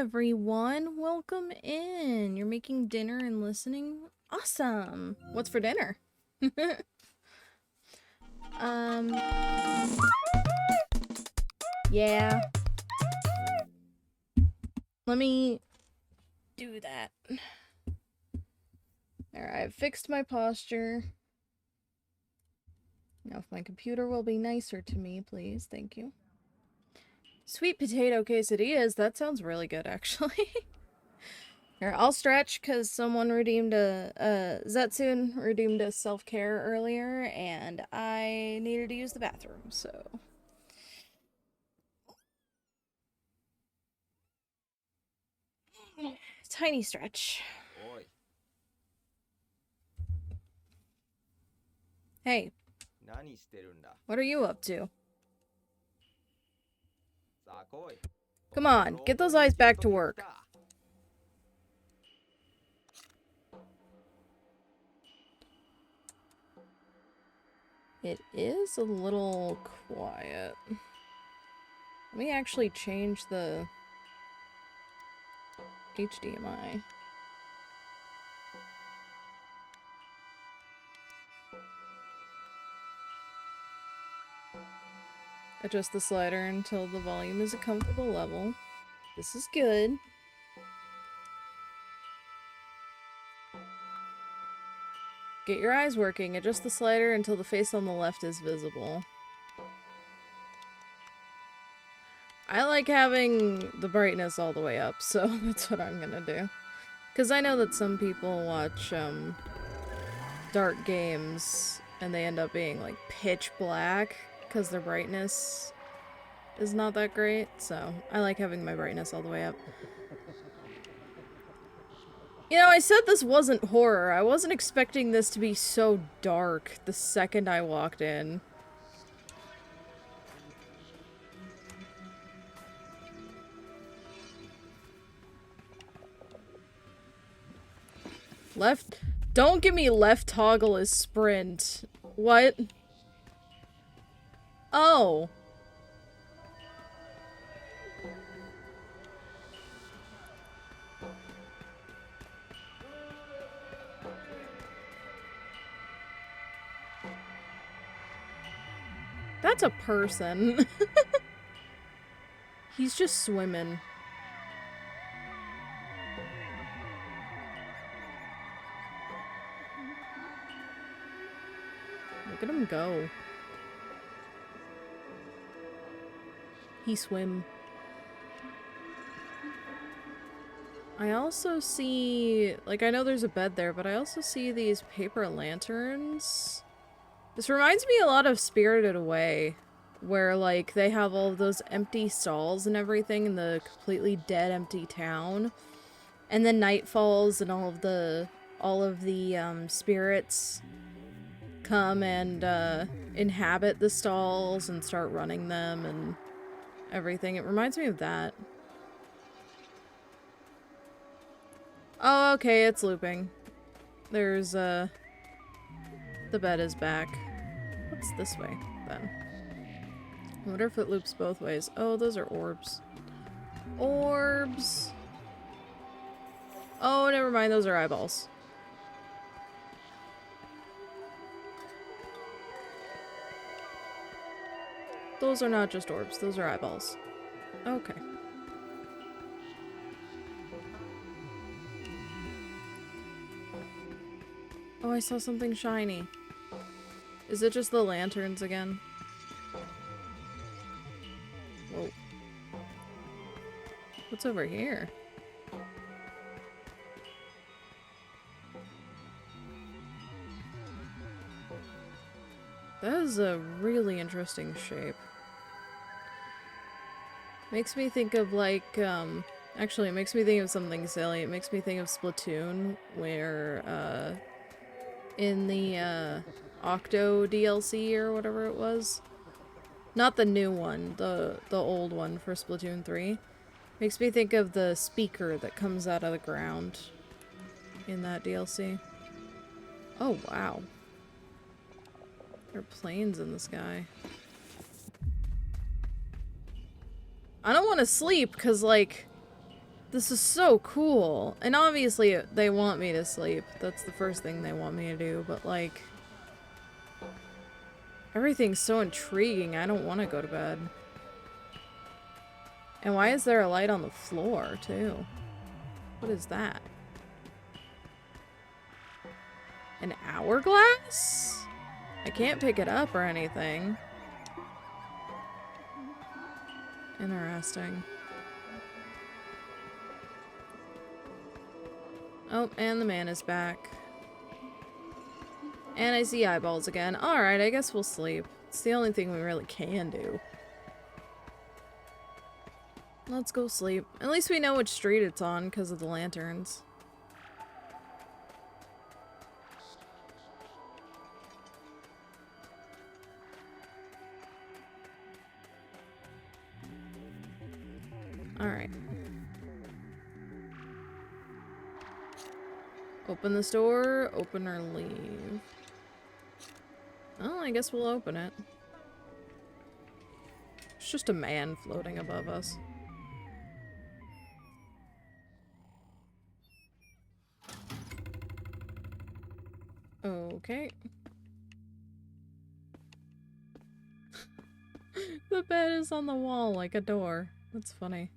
everyone. Welcome in. You're making dinner and listening? Awesome. What's for dinner? um, yeah. Let me do that. There, I've fixed my posture. Now, if my computer will be nicer to me, please. Thank you. Sweet potato quesadillas. That sounds really good, actually. Here, I'll stretch because someone redeemed Zetsune redeemed a self-care earlier, and I needed to use the bathroom, so. Tiny stretch. Hey, what are you up to? Come on, get those eyes back to work. It is a little quiet. Let me actually change the HDMI. Adjust the slider until the volume is a comfortable level. This is good. Get your eyes working. Adjust the slider until the face on the left is visible. I like having the brightness all the way up, so that's what I'm gonna do. Because I know that some people watch, dark games, and they end up being, like, pitch black, because their brightness is not that great, so I like having my brightness all the way up. You know, I said this wasn't horror. I wasn't expecting this to be so dark the second I walked in. Left... Don't give me left toggle as sprint. What? Oh. That's a person. He's just swimming. Look at him go. He swim. I also see... Like, I know there's a bed there, but I also see these paper lanterns. This reminds me a lot of Spirited Away, where, like, they have all of those empty stalls and everything in the completely dead, empty town. And then night falls and all of the spirits come and, inhabit the stalls and start running them and everything. It reminds me of that. Oh, okay, it's looping. There's, the bed is back. What's this way, then? I wonder if it loops both ways. Oh, those are orbs. Orbs! Oh, never mind, those are eyeballs. Those are not just orbs, those are eyeballs. Okay. Oh, I saw something shiny. Is it just the lanterns again? Whoa. What's over here? That is a really interesting shape. Makes me think of, like, actually, it makes me think of something silly. It makes me think of Splatoon, where, in the, Octo DLC or whatever it was. Not the new one, the old one for Splatoon 3. Makes me think of the speaker that comes out of the ground in that DLC. Oh, wow. There are planes in the sky. I don't want to sleep, because, like, This is so cool. And obviously they want me to sleep. That's the first thing they want me to do, but like... everything's so intriguing, I don't want to go to bed. And why is there a light on the floor, too? What is that? An hourglass? I can't pick it up or anything. Interesting. Oh, and the man is back. And I see eyeballs again. Alright, I guess we'll sleep. It's the only thing we really can do. Let's go sleep. At least we know which street it's on because of the lanterns. Alright. Open this door, open or leave. Well, I guess we'll open it. It's just a man floating above us. Okay. The bed is on the wall like a door. That's funny.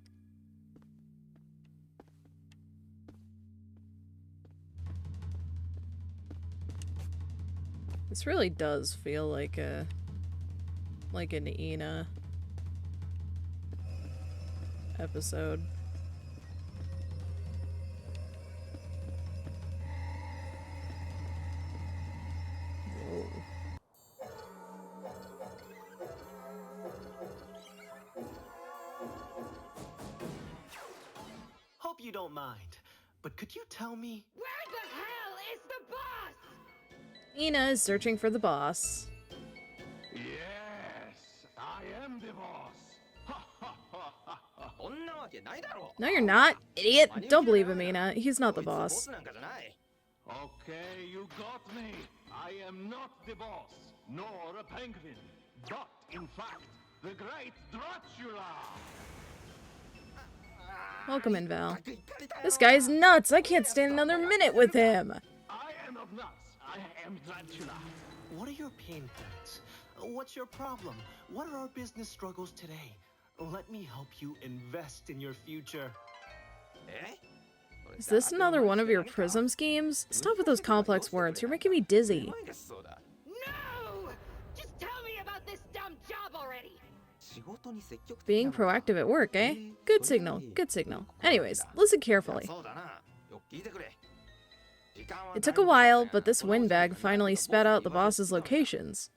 This really does feel like an Ina episode. Whoa. Hope you don't mind, but could you tell me where the hell is the boss? Ina is searching for the boss. Yes, I am the boss. No, you're not, idiot. Don't believe him, Ina. He's not the boss. Okay, you got me. I am not the boss, nor a penguin, but in fact, the great Dracula. Welcome in, Val. This guy's nuts. I can't stand another minute with him. I am of nuts. I am Dracula. what are your pain points? What's your problem? What are our business struggles today? Let me help you invest in your future. Is this another one of your prism schemes? Stop with those complex words. You're making me dizzy. No! Just tell me about this dumb job already! Being proactive at work, eh? Good signal. Good signal. Anyways, listen carefully. It took a while, but this windbag finally spat out the boss's locations.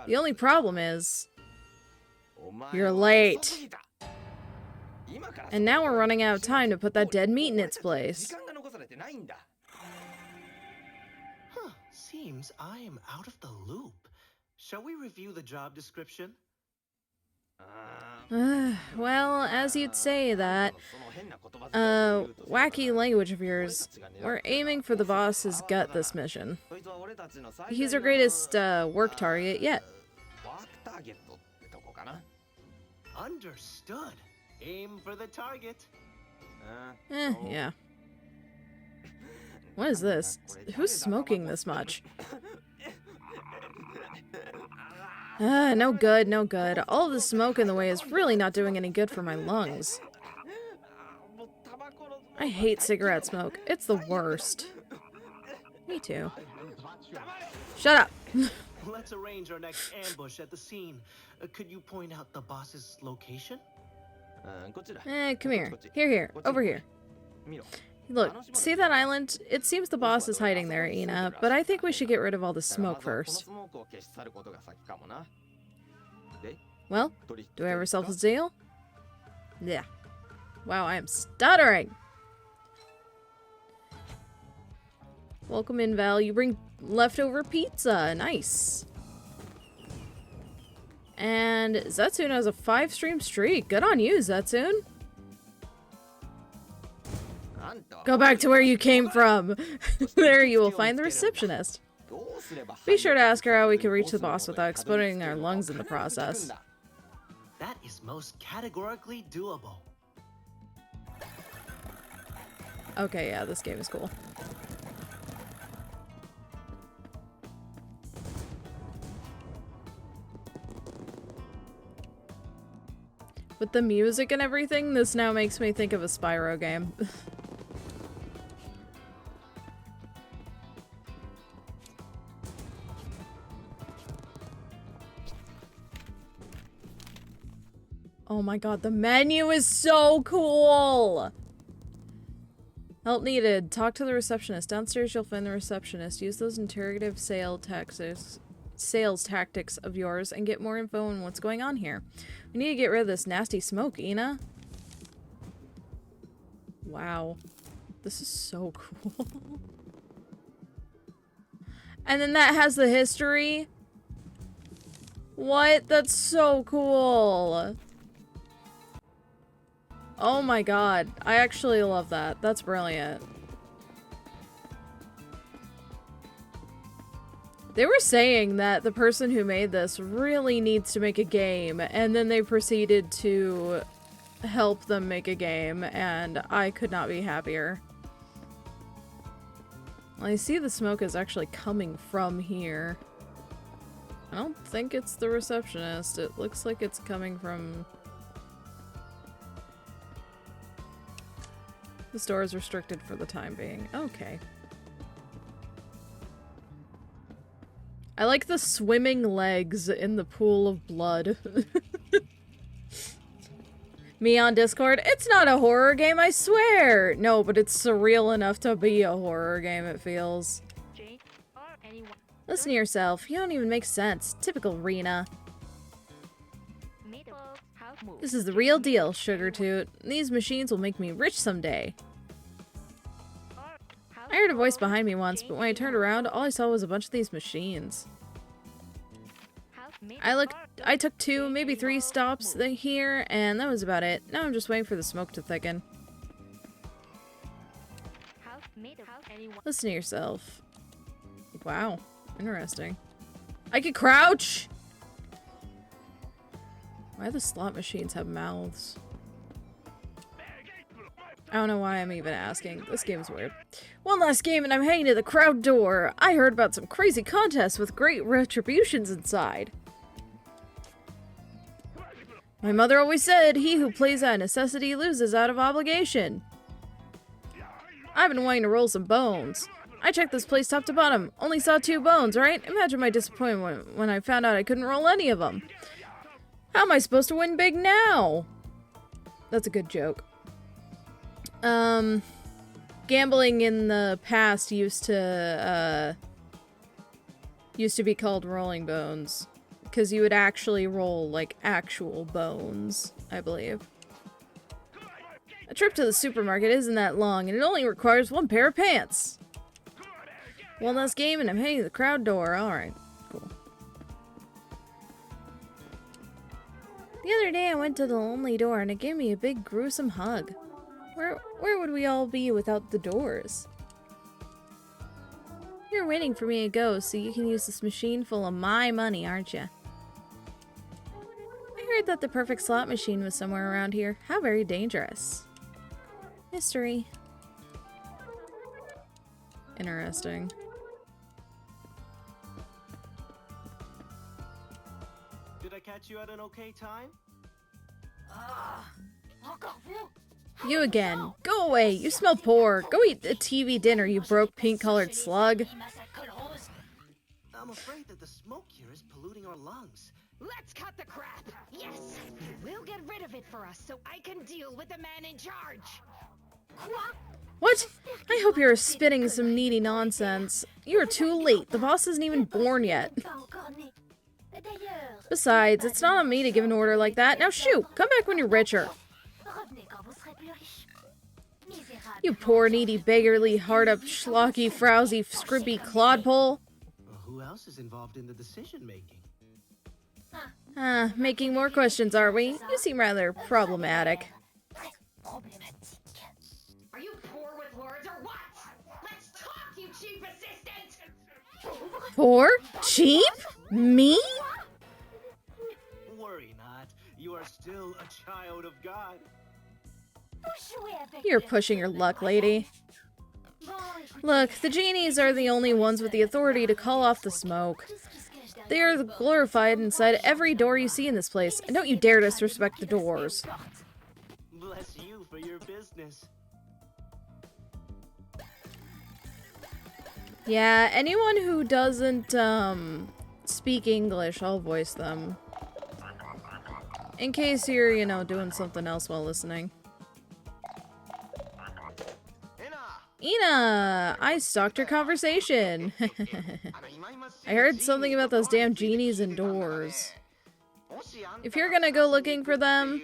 The only problem is... you're late. And now we're running out of time to put that dead meat in its place. Huh, seems I am out of the loop. Shall we review the job description? Well, as you'd say that, wacky language of yours, we're aiming for the boss's gut this mission. He's our greatest, work target yet. Understood. Aim for the target. Yeah. What is this? Who's smoking this much? No good, no good. All the smoke in the way is really not doing any good for my lungs. I hate cigarette smoke. It's the worst. Me too. Shut up! Let's arrange our next ambush at the scene. Could you point out the boss's location? Come here. Here, over here. Look, see that island? It seems the boss is hiding there, Ina, but I think we should get rid of all the smoke first. Well, do I have ourselves a deal? Yeah. Wow, I am stuttering! Welcome in, Val. You bring leftover pizza. Nice. And Zetsune has a 5-stream streak. Good on you, Zetsune. Go back to where you came from. There you will find the receptionist. Be sure to ask her how we can reach the boss without exploding our lungs in the process. That is most categorically doable. Okay, yeah, this game is cool. With the music and everything, this now makes me think of a Spyro game. Oh my god, the menu is so cool! Help needed. Talk to the receptionist. Downstairs you'll find the receptionist. Use those interrogative sales tactics of yours and get more info on what's going on here. We need to get rid of this nasty smoke, Ina. Wow. This is so cool. And then that has the history. What? That's so cool. Oh my god. I actually love that. That's brilliant. They were saying that the person who made this really needs to make a game, and then they proceeded to help them make a game, and I could not be happier. Well, I see the smoke is actually coming from here. I don't think it's the receptionist. It looks like it's coming from... The store is restricted for the time being. Okay. I like the swimming legs in the pool of blood. Me on Discord, it's not a horror game, I swear! No, but it's surreal enough to be a horror game, it feels. Listen to yourself, you don't even make sense. Typical Rena. This is the real deal, Sugar Toot. These machines will make me rich someday. I heard a voice behind me once, but when I turned around, all I saw was a bunch of these machines. I took 2, maybe 3 stops here, and that was about it. Now I'm just waiting for the smoke to thicken. Listen to yourself. Wow, interesting. I can crouch! Why do the slot machines have mouths? I don't know why I'm even asking. This game's weird. One last game and I'm heading to the crowd door. I heard about some crazy contests with great retributions inside. My mother always said, he who plays out of necessity loses out of obligation. I've been wanting to roll some bones. I checked this place top to bottom. Only saw 2 bones, right? Imagine my disappointment when I found out I couldn't roll any of them. How am I supposed to win big now? That's a good joke. Gambling in the past used to be called rolling bones. Because you would actually roll, like, actual bones, I believe. A trip to the supermarket isn't that long, and it only requires 1 pair of pants. One last game, and I'm heading to the crowd door. Alright, cool. The other day I went to the lonely door, and it gave me a big, gruesome hug. Where would we all be without the doors? You're waiting for me to go, so you can use this machine full of my money, aren't you? I heard that the perfect slot machine was somewhere around here. How very dangerous. Mystery. Interesting. Did I catch you at an okay time? You again. Go away. You smell poor. Go eat a TV dinner, you broke pink-colored slug. I'm afraid that the smoke here is polluting our lungs. Let's cut the crap! Yes! We'll get rid of it for us so I can deal with the man in charge! What? I hope you're spitting some needy nonsense. You are too late. The boss isn't even born yet. Besides, it's not on me to give an order like that. Now shoot! Come back when you're richer. You poor, needy, beggarly, hard-up, schlocky, frowsy, scrimpy clodpole. Who else is involved in the decision-making? Making more questions, are we? You seem rather problematic. Are you poor with words or what? Let's talk, you cheap assistant! Poor? Cheap? Me? Worry not. You are still a child of God. You're pushing your luck, lady. Look, the genies are the only ones with the authority to call off the smoke. They are glorified inside every door you see in this place, and don't you dare disrespect the doors. Bless you for your business. Yeah, anyone who doesn't, speak English, I'll voice them. In case you're, you know, doing something else while listening. Ina! I stalked your conversation. I heard something about those damn genies indoors. If you're gonna go looking for them,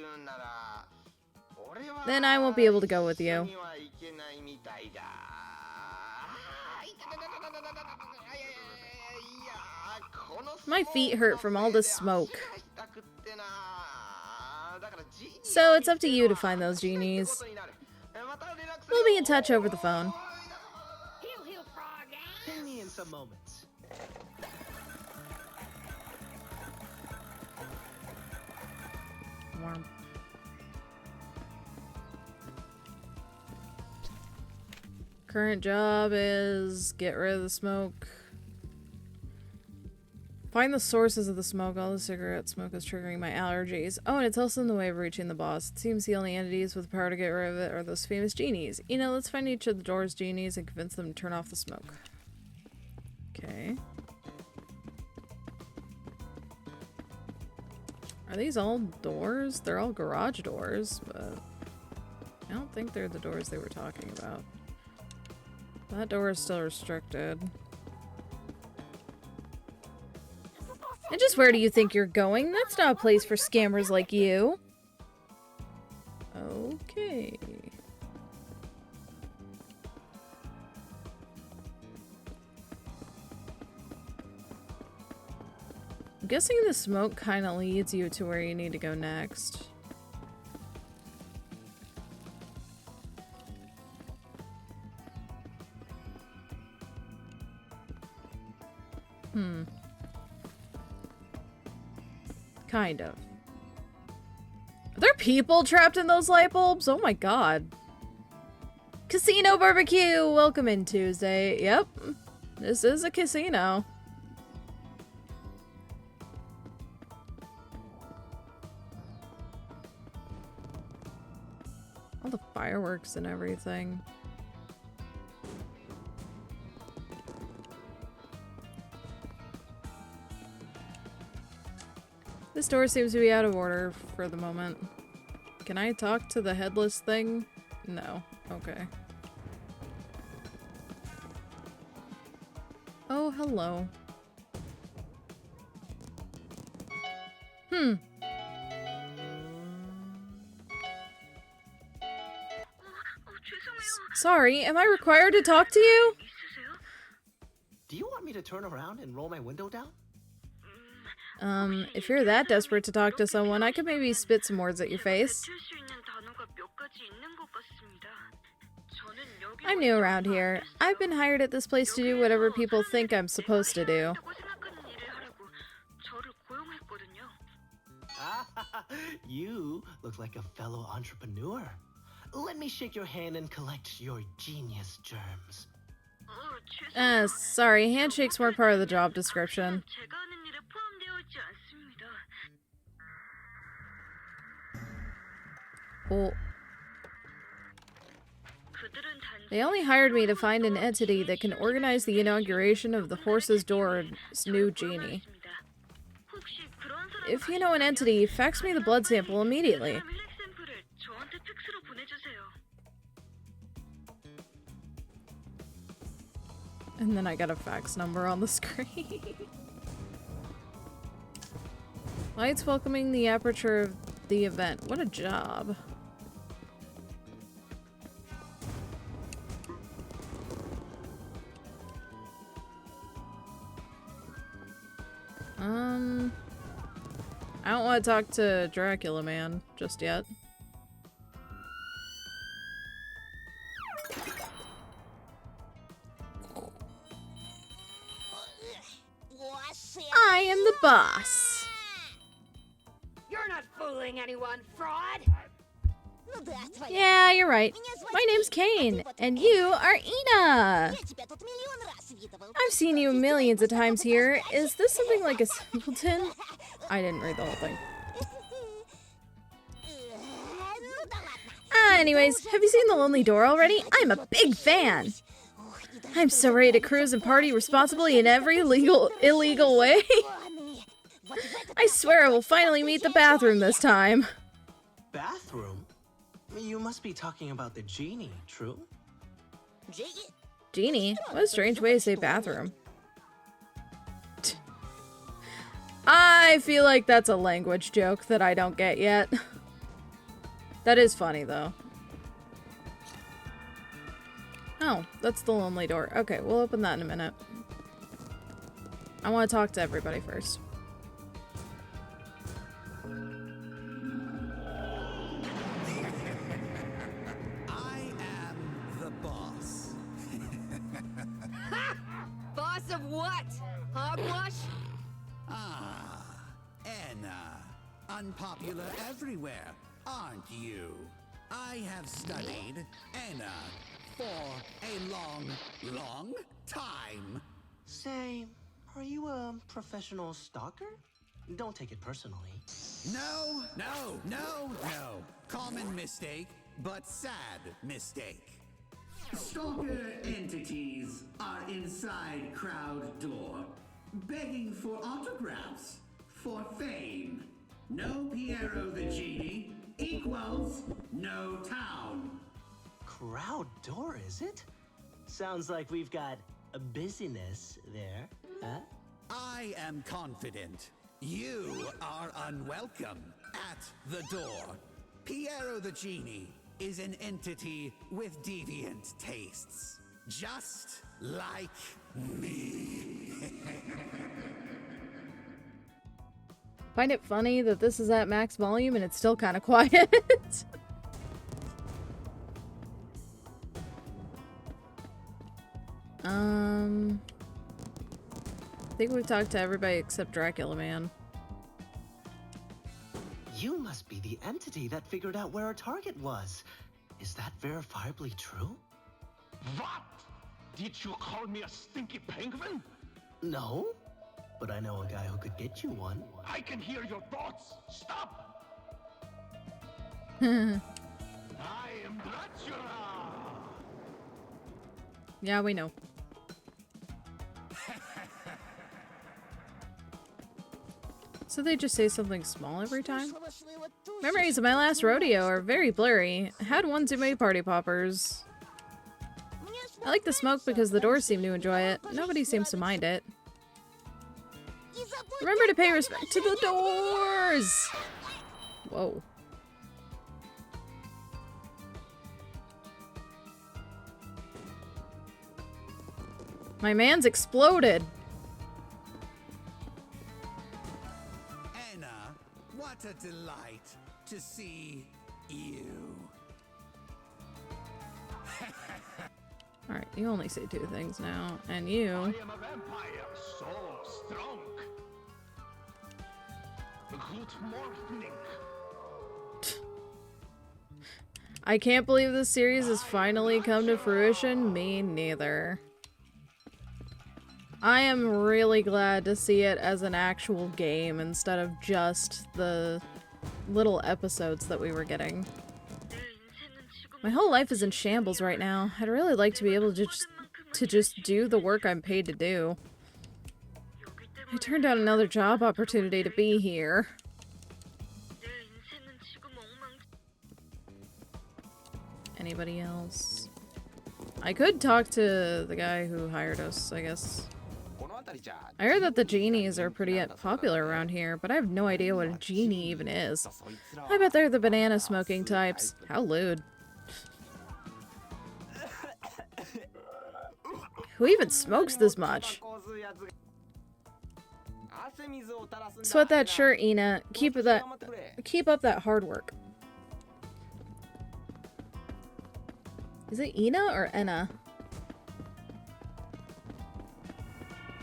then I won't be able to go with you. My feet hurt from all this smoke. So it's up to you to find those genies. We'll be in touch over the phone. Ping me in some moments. Warm. Current job is get rid of the smoke. Find the sources of the smoke. All the cigarette smoke is triggering my allergies. Oh, and it's also in the way of reaching the boss. It seems the only entities with the power to get rid of it are those famous genies. You know, let's find each of the door's genies and convince them to turn off the smoke. Okay. Are these all doors? They're all garage doors, but I don't think they're the doors they were talking about. That door is still restricted. And just where do you think you're going? That's not a place for scammers like you. Okay. I'm guessing the smoke kind of leads you to where you need to go next. Kind of. Are there people trapped in those light bulbs? Oh my god. Casino barbecue! Welcome in Tuesday. Yep. This is a casino. All the fireworks and everything. This door seems to be out of order for the moment. Can I talk to the headless thing? No. Okay. Oh, hello. Sorry, am I required to talk to you? Do you want me to turn around and roll my window down? If you're that desperate to talk to someone, I could maybe spit some words at your face. I'm new around here. I've been hired at this place to do whatever people think I'm supposed to do. You look like a fellow entrepreneur. Let me shake your hand and collect your genius germs. Sorry, handshakes weren't part of the job description. Well, they only hired me to find an entity that can organize the inauguration of the Horse's Door's new genie. If you know an entity, fax me the blood sample immediately. And then I got a fax number on the screen. Lights welcoming the aperture of the event. What a job. I don't want to talk to Dracula Man just yet. I am the boss. You're not fooling anyone, fraud! Yeah, you're right. My name's Kane, and you are Ina! I've seen you millions of times here. Is this something like a simpleton? I didn't read the whole thing. Anyways, have you seen The Lonely Door already? I'm a big fan! I'm so ready to cruise and party responsibly in every illegal way. I swear I will finally meet the bathroom this time. Bathroom? You must be talking about the genie, true? Genie? What a strange way to say bathroom. I feel like that's a language joke that I don't get yet. That is funny, though. Oh, that's the Lonely Door. Okay, we'll open that in a minute. I want to talk to everybody first. I am the boss. Boss of what? Hogwash? Ah, Anna. Unpopular everywhere, aren't you? I have studied Anna for a long time. Say, are you a professional stalker? Don't take it personally. No. Common mistake, but sad mistake. Stalker entities are inside crowd door, begging for autographs, for fame. No Piero the Genie equals no town. Crowd door, is it? Sounds like we've got a busyness there, huh? I am confident. You are unwelcome at the door. Piero the Genie is an entity with deviant tastes, just like me. Find it funny that this is at max volume and it's still kind of quiet. I think we've talked to everybody except Dracula Man. You must be the entity that figured out where our target was. Is that verifiably true? What? Did you call me a stinky penguin? No, but I know a guy who could get you one. I can hear your thoughts. Stop! I am Dracula! Yeah, we know. So they just say something small every time? Memories of my last rodeo are very blurry. I had one too many party poppers. I like the smoke because the doors seem to enjoy it. Nobody seems to mind it. Remember to pay respect to the doors! Whoa. My man's exploded. Anna, what a delight to see you. Alright, you only say two things now. And you. I am a vampire, so strong. Good morning. I can't believe this series has finally come to fruition. Me neither. I am really glad to see it as an actual game instead of just the little episodes that we were getting. My whole life is in shambles right now. I'd really like to be able to just do the work I'm paid to do. I turned down another job opportunity to be here. Anybody else? I could talk to the guy who hired us, I guess. I heard that the genies are pretty popular around here, but I have no idea what a genie even is. I bet they're the banana smoking types. How lewd. Who even smokes this much? Sweat that shirt, Ina. Keep up that hard work. Is it Ina or Enna?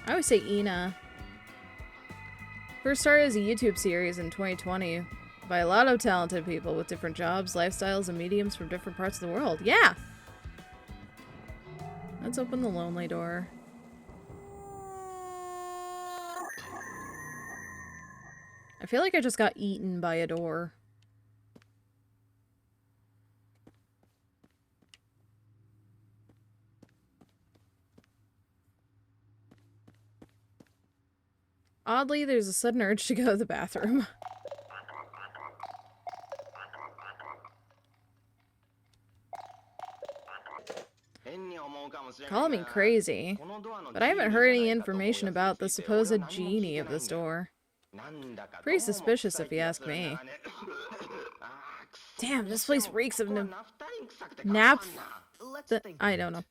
I always say Ina. First started as a YouTube series in 2020. By a lot of talented people with different jobs, lifestyles, and mediums from different parts of the world. Yeah! Let's open the lonely door. I feel like I just got eaten by a door. Oddly, there's a sudden urge to go to the bathroom. Call me crazy, but I haven't heard any information about the supposed genie of this door. Pretty suspicious if you ask me. Damn, this place reeks of Let's think. I don't know.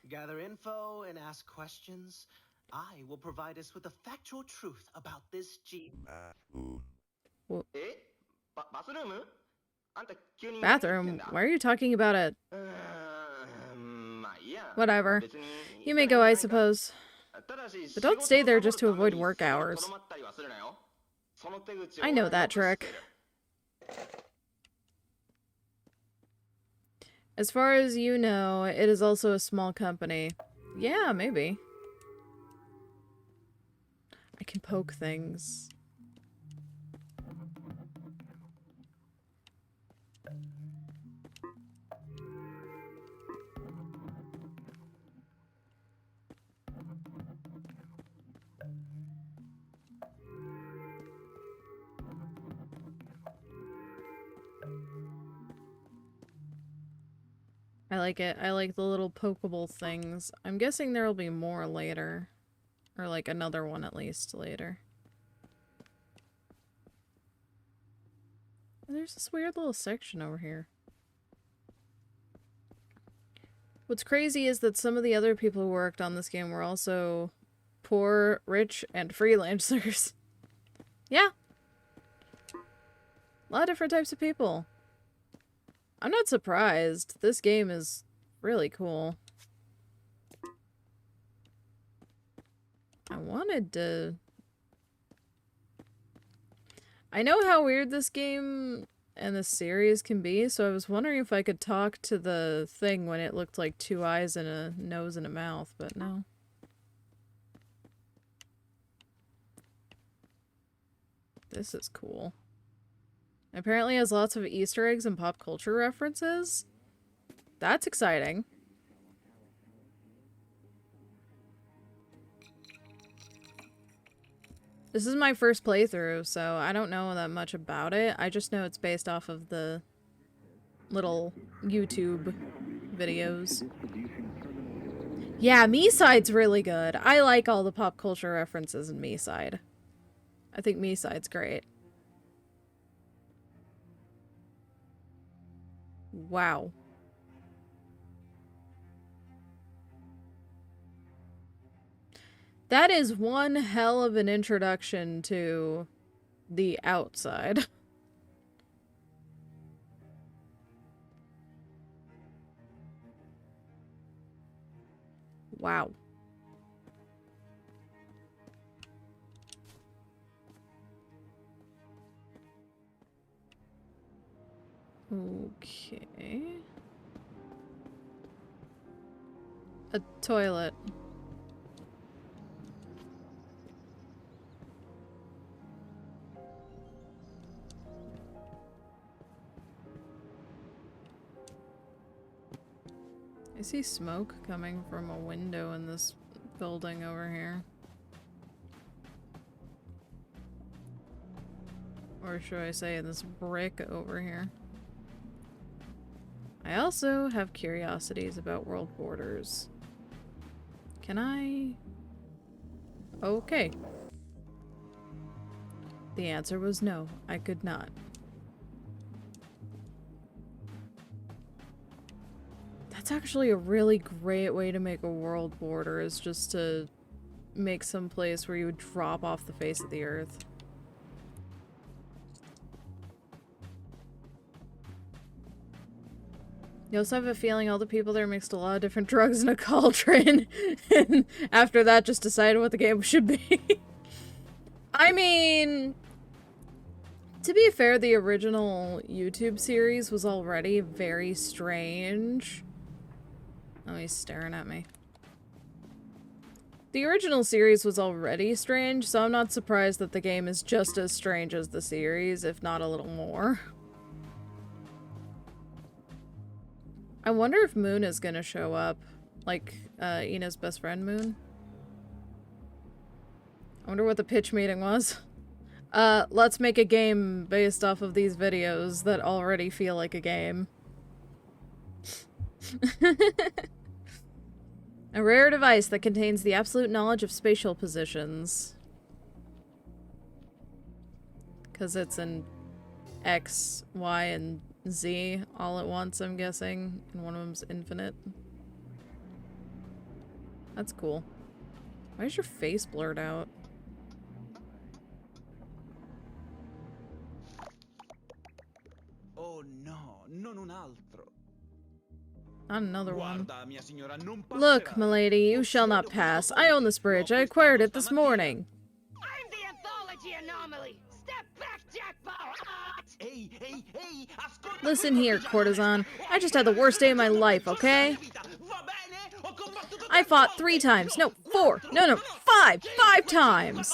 Gather info and ask questions. I will provide us with the factual truth about this G. Bathroom? Why are you talking about it? Whatever. You may go, I suppose. But don't stay there just to avoid work hours. I know that trick. As far as you know, it is also a small company. Yeah, maybe. I can poke things. I like it. I like the little pokeable things. I'm guessing there will be more later. Or like another one at least later. And there's this weird little section over here. What's crazy is that some of the other people who worked on this game were also poor, rich, and freelancers. Yeah. A lot of different types of people. I'm not surprised. This game is really cool. I wanted to... I know how weird this game and this series can be, so I was wondering if I could talk to the thing when it looked like two eyes and a nose and a mouth, but no. This is cool. Apparently has lots of Easter eggs and pop culture references. That's exciting. This is my first playthrough, so I don't know that much about it. I just know it's based off of the little YouTube videos. Yeah, Me-Side's really good. I like all the pop culture references in Me-Side. I think Me-Side's great. Wow. That is one hell of an introduction to the outside. Wow. Okay. A toilet. I see smoke coming from a window in this building over here. Or should I say in this brick over here. I also have curiosities about world borders. Can I? Okay. The answer was no, I could not. That's actually a really great way to make a world border, is just to make some place where you would drop off the face of the earth. You also have a feeling all the people there mixed a lot of different drugs in a cauldron, and after that just decided what the game should be. I mean, To be fair, the original YouTube series was already very strange. Oh, he's staring at me. The original series was already strange, so I'm not surprised that the game is just as strange as the series, if not a little more. I wonder if Moon is gonna show up. Like, Ina's best friend, Moon. I wonder what the pitch meeting was. Let's make a game based off of these videos that already feel like a game. A rare device that contains the absolute knowledge of spatial positions. Because it's in X, Y, and Z all at once, I'm guessing. And one of them's infinite. That's cool. Why is your face blurred out? Oh no, non un altro. Not another one. Guarda, mia signora, non Look, passerà. milady, you shall not pass. I own this bridge. I acquired it this morning. I'm the anthology anomaly. Step back, jackpot. Ehi, ehi, ehi, ascolta. Listen here, courtesan. I just had the worst day of my life, okay? I fought 3 times. No, 4. No, 5. 5 times.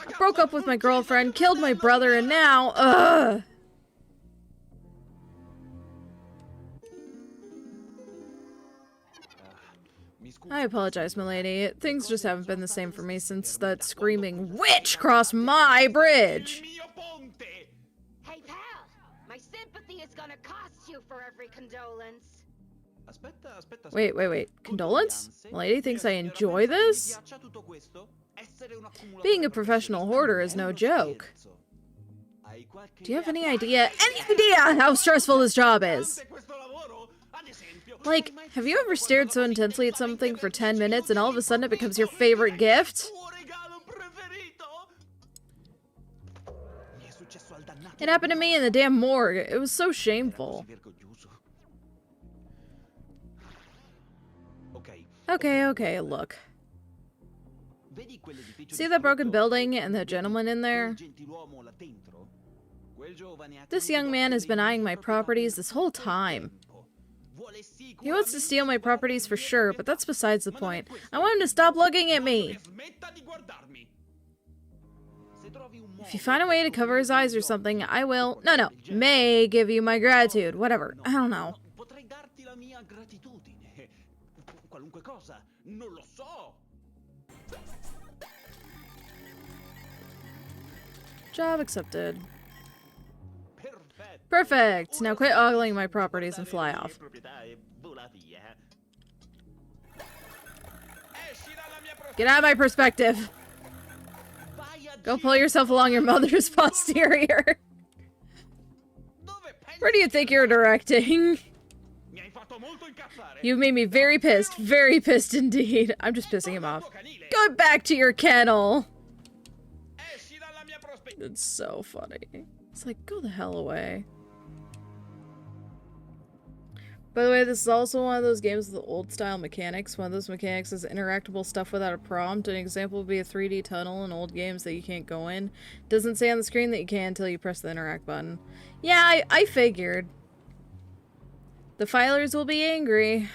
I broke up with my girlfriend, killed my brother, and now, ugh. I apologize, milady. Things just haven't been the same for me since that screaming witch crossed my bridge. Hey, pal. My sympathy is gonna cost you for every condolence. Wait. Condolence? Milady thinks I enjoy this? Being a professional hoarder is no joke. Do you have any idea how stressful this job is? Like, have you ever stared so intensely at something for 10 minutes and all of a sudden it becomes your favorite gift? It happened to me in the damn morgue. It was so shameful. Okay, look. See that broken building and the gentleman in there? This young man has been eyeing my properties this whole time. He wants to steal my properties for sure, but that's besides the point. I want him to stop looking at me! If you find a way to cover his eyes or something, I will... No. May give you my gratitude. Whatever. I don't know. Job accepted. Perfect! Now quit ogling my properties and fly off. Get out of my perspective! Go pull yourself along your mother's posterior. Where do you think you're directing? You've made me very pissed indeed. I'm just pissing him off. Go back to your kennel! It's so funny. It's like, go the hell away. By the way, this is also one of those games with old-style mechanics. One of those mechanics is interactable stuff without a prompt. An example would be a 3D tunnel in old games that you can't go in. It doesn't say on the screen that you can until you press the interact button. Yeah, I figured. The filers will be angry.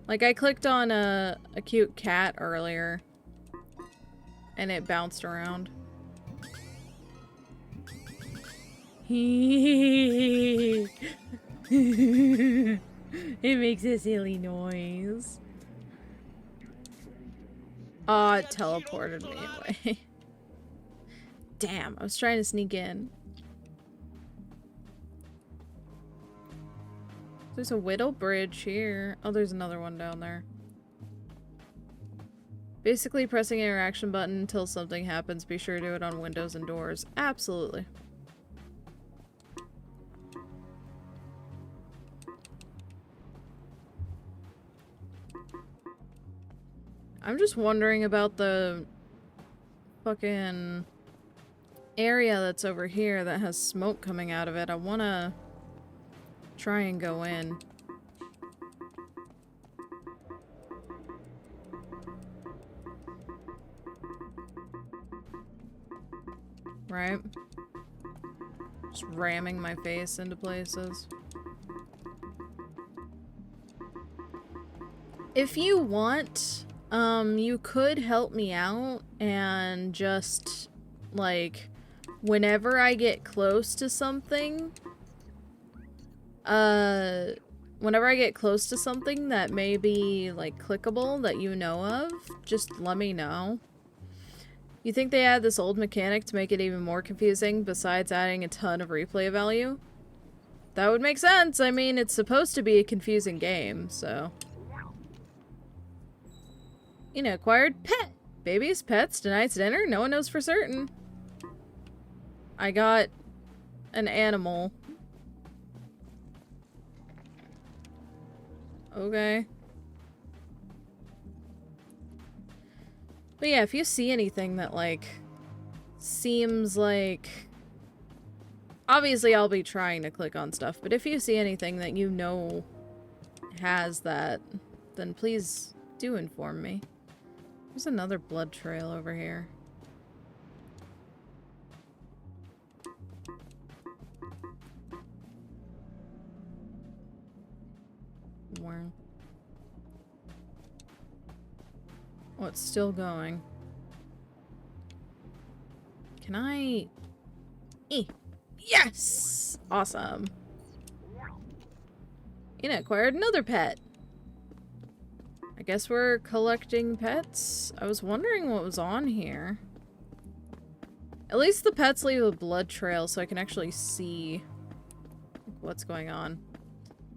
Like, I clicked on a cute cat earlier, and it bounced around. It makes a silly noise. Aw, it teleported me away. Damn, I was trying to sneak in. There's a Widow Bridge here. Oh, there's another one down there. Basically, pressing an interaction button until something happens. Be sure to do it on windows and doors. Absolutely. I'm just wondering about the fucking area that's over here that has smoke coming out of it. I wanna try and go in. right? Just ramming my face into places. If you want, you could help me out and just, like, whenever I get close to something, that may be, like, clickable that you know of, just let me know. You think they add this old mechanic to make it even more confusing, besides adding a ton of replay value? That would make sense. I mean, it's supposed to be a confusing game, so... You know, acquired pet. Babies, pets, tonight's dinner, no one knows for certain. I got an animal. Okay. But yeah, if you see anything that, like, seems like... Obviously, I'll be trying to click on stuff, but if you see anything that you know has that, then please do inform me. There's another blood trail over here. Where? Oh, it's still going. Can I... Yes! Awesome. You know, acquired another pet. I guess we're collecting pets. I was wondering what was on here. At least the pets leave a blood trail so I can actually see what's going on.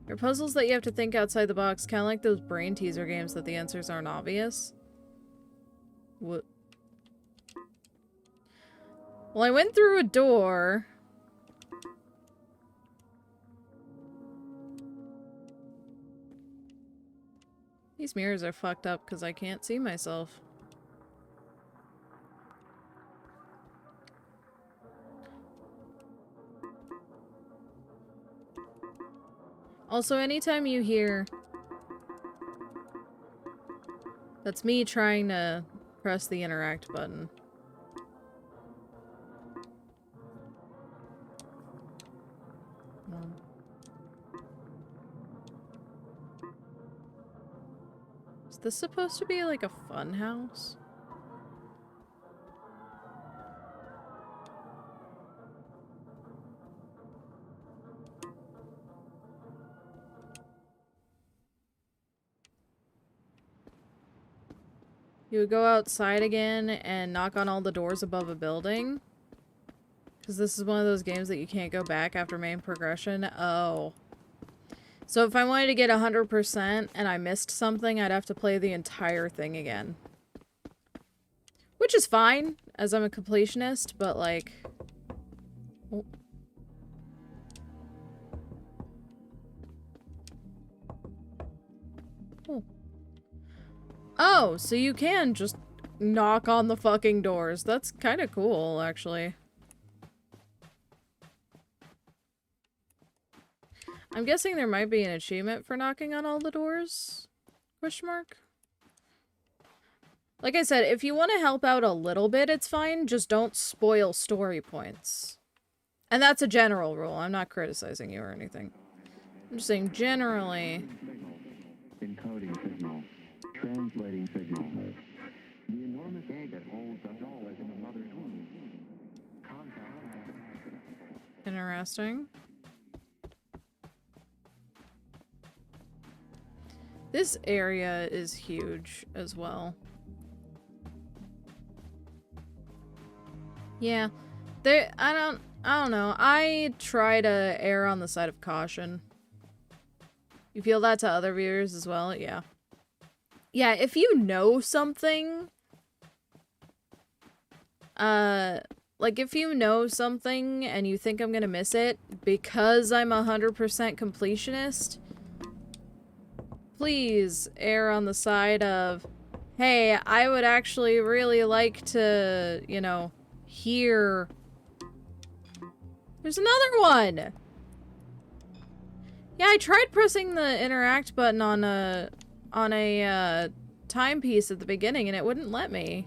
There are puzzles that you have to think outside the box, kind of like those brain teaser games that the answers aren't obvious. What? Well, I went through a door. These mirrors are fucked up because I can't see myself. Also, anytime you hear... That's me trying to press the interact button. Is this supposed to be like a fun house? You would go outside again and knock on all the doors above a building? Because this is one of those games that you can't go back after main progression? Oh. So if I wanted to get 100% and I missed something, I'd have to play the entire thing again. Which is fine, as I'm a completionist, but like... Oh. Oh. Oh, so you can just knock on the fucking doors. That's kind of cool, actually. I'm guessing there might be an achievement for knocking on all the doors? Question mark? Like I said, if you want to help out a little bit, it's fine. Just don't spoil story points. And that's a general rule. I'm not criticizing you or anything. I'm just saying generally... Encoding signal. Translating signal. The enormous egg that holds us all as in a mother's womb. Interesting. This area is huge as well. Yeah. I don't know. I try to err on the side of caution. You feel that to other viewers as well? Yeah. Yeah, if you know something, like if you know something and you think I'm gonna miss it because I'm 100% completionist, please err on the side of, hey, I would actually really like to, you know, hear. There's another one! Yeah, I tried pressing the interact button on a timepiece at the beginning and it wouldn't let me.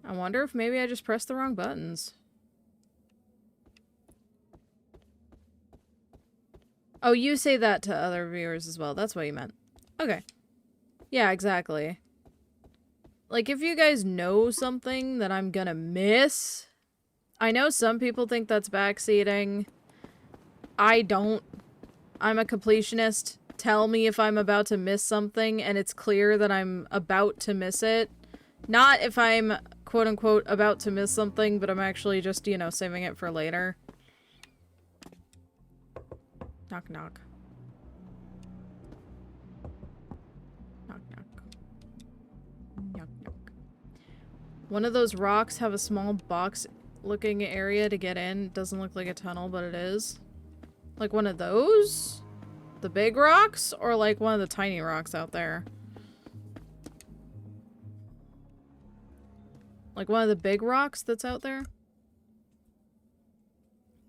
I wonder if maybe I just pressed the wrong buttons. Oh, you say that to other viewers as well. That's what you meant. Okay. Yeah, exactly. Like, if you guys know something that I'm gonna miss... I know some people think that's backseating. I don't. I'm a completionist. Tell me if I'm about to miss something and it's clear that I'm about to miss it. Not if I'm, quote-unquote, about to miss something, but I'm actually just, you know, saving it for later. Knock, knock. Knock, knock. Knock, knock. One of those rocks have a small box-looking area to get in. It doesn't look like a tunnel, but it is. Like one of those? The big rocks? Or like one of the tiny rocks out there? Like one of the big rocks that's out there?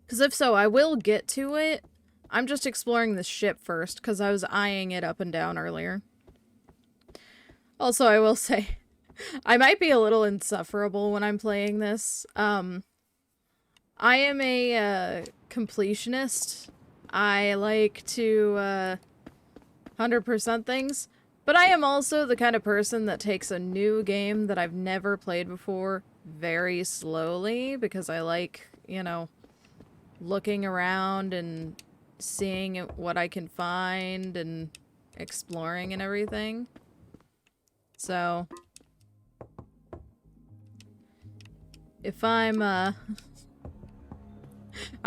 Because if so, I will get to it. I'm just exploring the ship first, because I was eyeing it up and down earlier. Also, I will say, I might be a little insufferable when I'm playing this. I am a completionist. I like to 100% things, but I am also the kind of person that takes a new game that I've never played before very slowly, because I like, you know, looking around and seeing what I can find and exploring and everything. So, if I'm, I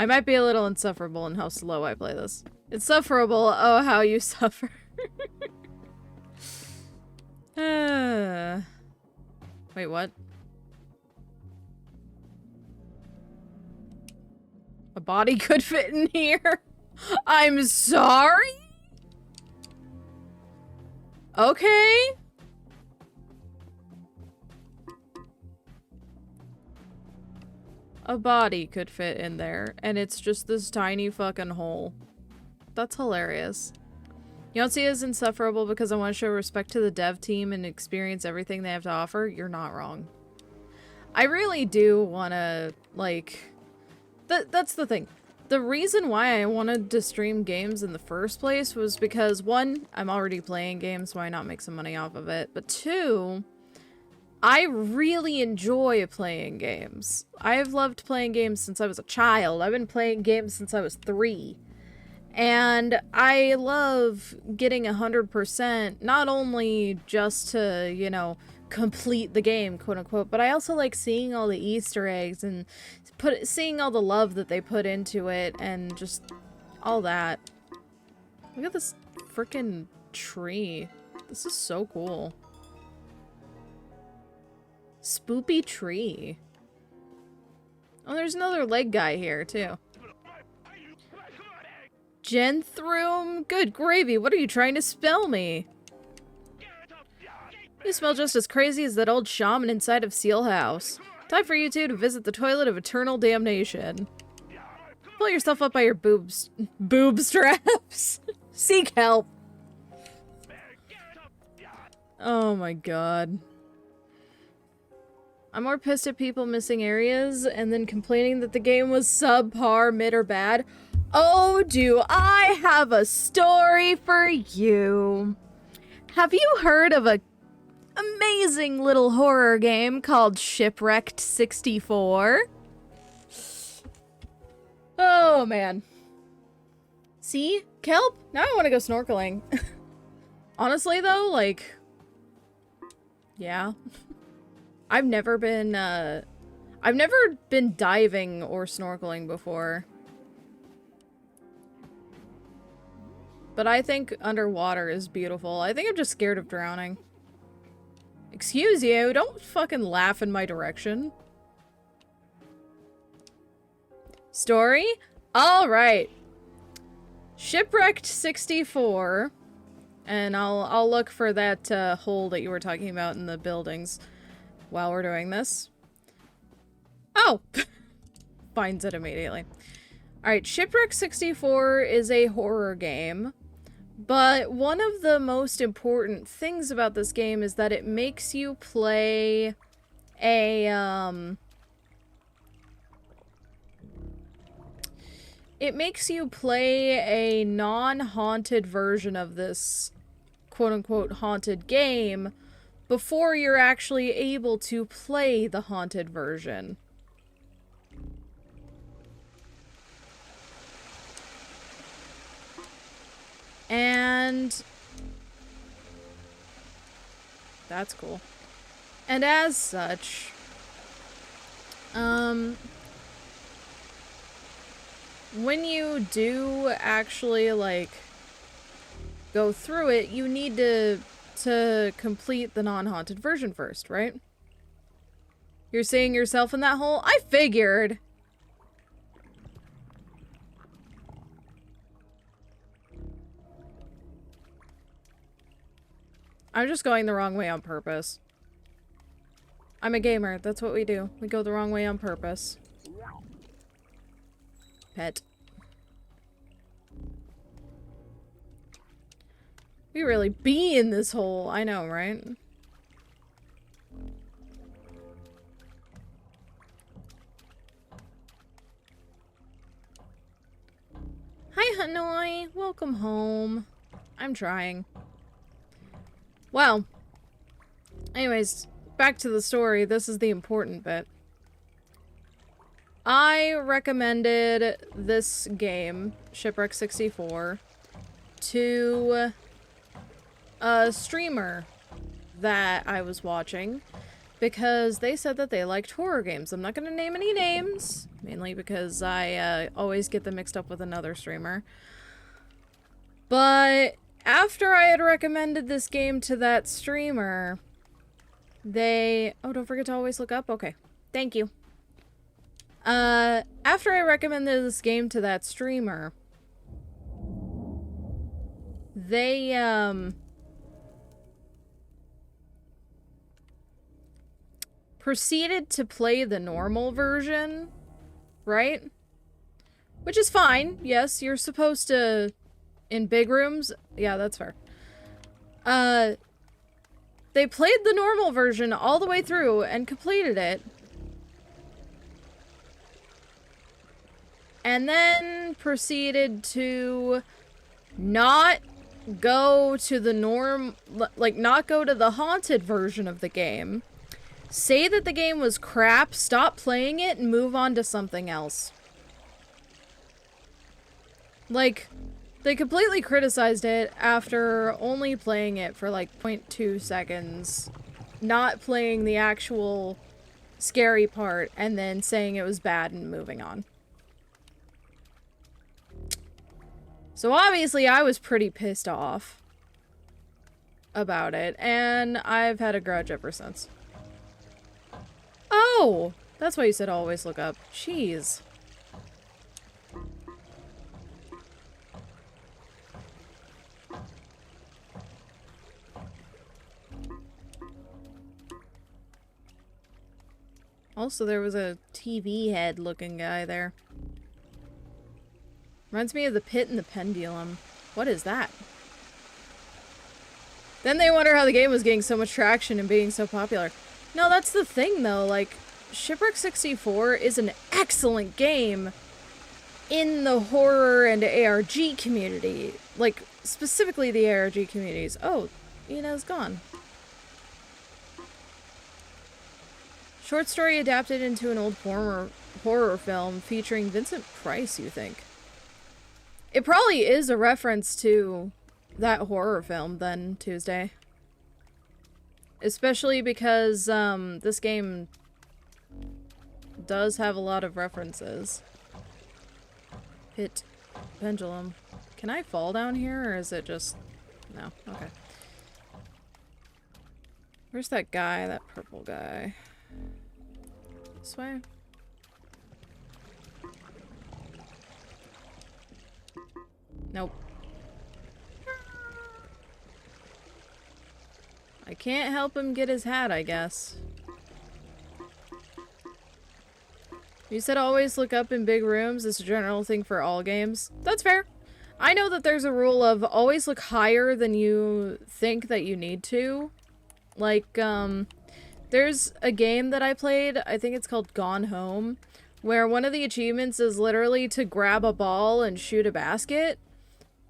might be a little insufferable in how slow I play this. Insufferable, oh how you suffer. Wait, what? A body could fit in here? I'm sorry? Okay. A body could fit in there, and it's just this tiny fucking hole. That's hilarious. You don't see it as insufferable because I want to show respect to the dev team and experience everything they have to offer? You're not wrong. I really do want to, like... That's the thing. The reason why I wanted to stream games in the first place was because, one, I'm already playing games, why not make some money off of it? But two, I really enjoy playing games. I've loved playing games since I was a child. I've been playing games since I was 3. And I love getting 100%, not only just to, you know, complete the game, quote unquote, but I also like seeing all the Easter eggs and seeing all the love that they put into it and just all that. Look at this freaking tree. This is so cool. Spoopy tree. Oh, there's another leg guy here too. Genthrum? Good gravy, what are you trying to spell me? You smell just as crazy as that old shaman inside of Seal House. Time for you two to visit the toilet of eternal damnation. Pull yourself up by your boobs. Boob straps. Seek help. Oh my god. I'm more pissed at people missing areas and then complaining that the game was subpar, mid, or bad. Oh, do I have a story for you. Have you heard of a amazing little horror game called Shipwrecked 64? Oh, man. See? Kelp? Now I want to go snorkeling. Honestly, though, like... yeah. I've never been diving or snorkeling before. But I think underwater is beautiful. I think I'm just scared of drowning. Excuse you, don't fucking laugh in my direction. Story? Alright. Shipwrecked 64. And I'll look for that hole that you were talking about in the buildings while we're doing this. Oh! Finds it immediately. Alright, Shipwreck 64 is a horror game. But one of the most important things about this game is that it makes you play it makes you play a non-haunted version of this quote-unquote haunted game before you're actually able to play the haunted version. And that's cool. And as such, when you do actually, like, go through it, you need to complete the non-haunted version first, right? You're seeing yourself in that hole? I figured! I'm just going the wrong way on purpose. I'm a gamer. That's what we do. We go the wrong way on purpose. Pet. We really be in this hole. I know, right? Hi, Hanoi. Welcome home. I'm trying. Well, anyways, back to the story. This is the important bit. I recommended this game, Shipwreck 64, to a streamer that I was watching because they said that they liked horror games. I'm not going to name any names, mainly because I always get them mixed up with another streamer. But after I had recommended this game to that streamer, they... Oh, don't forget to always look up? Okay. Thank you. After I recommended this game to that streamer, they, proceeded to play the normal version, right? Which is fine. Yes, you're supposed to... In big rooms? Yeah, that's fair. They played the normal version all the way through and completed it. And then proceeded to not go to the not go to the haunted version of the game. Say that the game was crap, stop playing it, and move on to something else. Like, they completely criticized it after only playing it for like 0.2 seconds, not playing the actual scary part, and then saying it was bad and moving on. So obviously I was pretty pissed off about it, and I've had a grudge ever since. Oh! That's why you said always look up. Jeez. Also, there was a TV head looking guy there. Reminds me of the Pit and the Pendulum. What is that? Then they wonder how the game was getting so much traction and being so popular. No, that's the thing though, like, Shipwreck 64 is an excellent game in the horror and ARG community. Like, specifically the ARG communities. Oh, Ina's gone. Short story adapted into an old horror film featuring Vincent Price, you think? It probably is a reference to that horror film then, Tuesday. Especially because, this game does have a lot of references. Pit. Pendulum. Can I fall down here, or is it just... No. Okay. Where's that guy? That purple guy. This way? Nope. I can't help him get his hat, I guess. You said always look up in big rooms. It's a general thing for all games. That's fair. I know that there's a rule of always look higher than you think that you need to. Like, There's a game that I played, I think it's called Gone Home, where one of the achievements is literally to grab a ball and shoot a basket,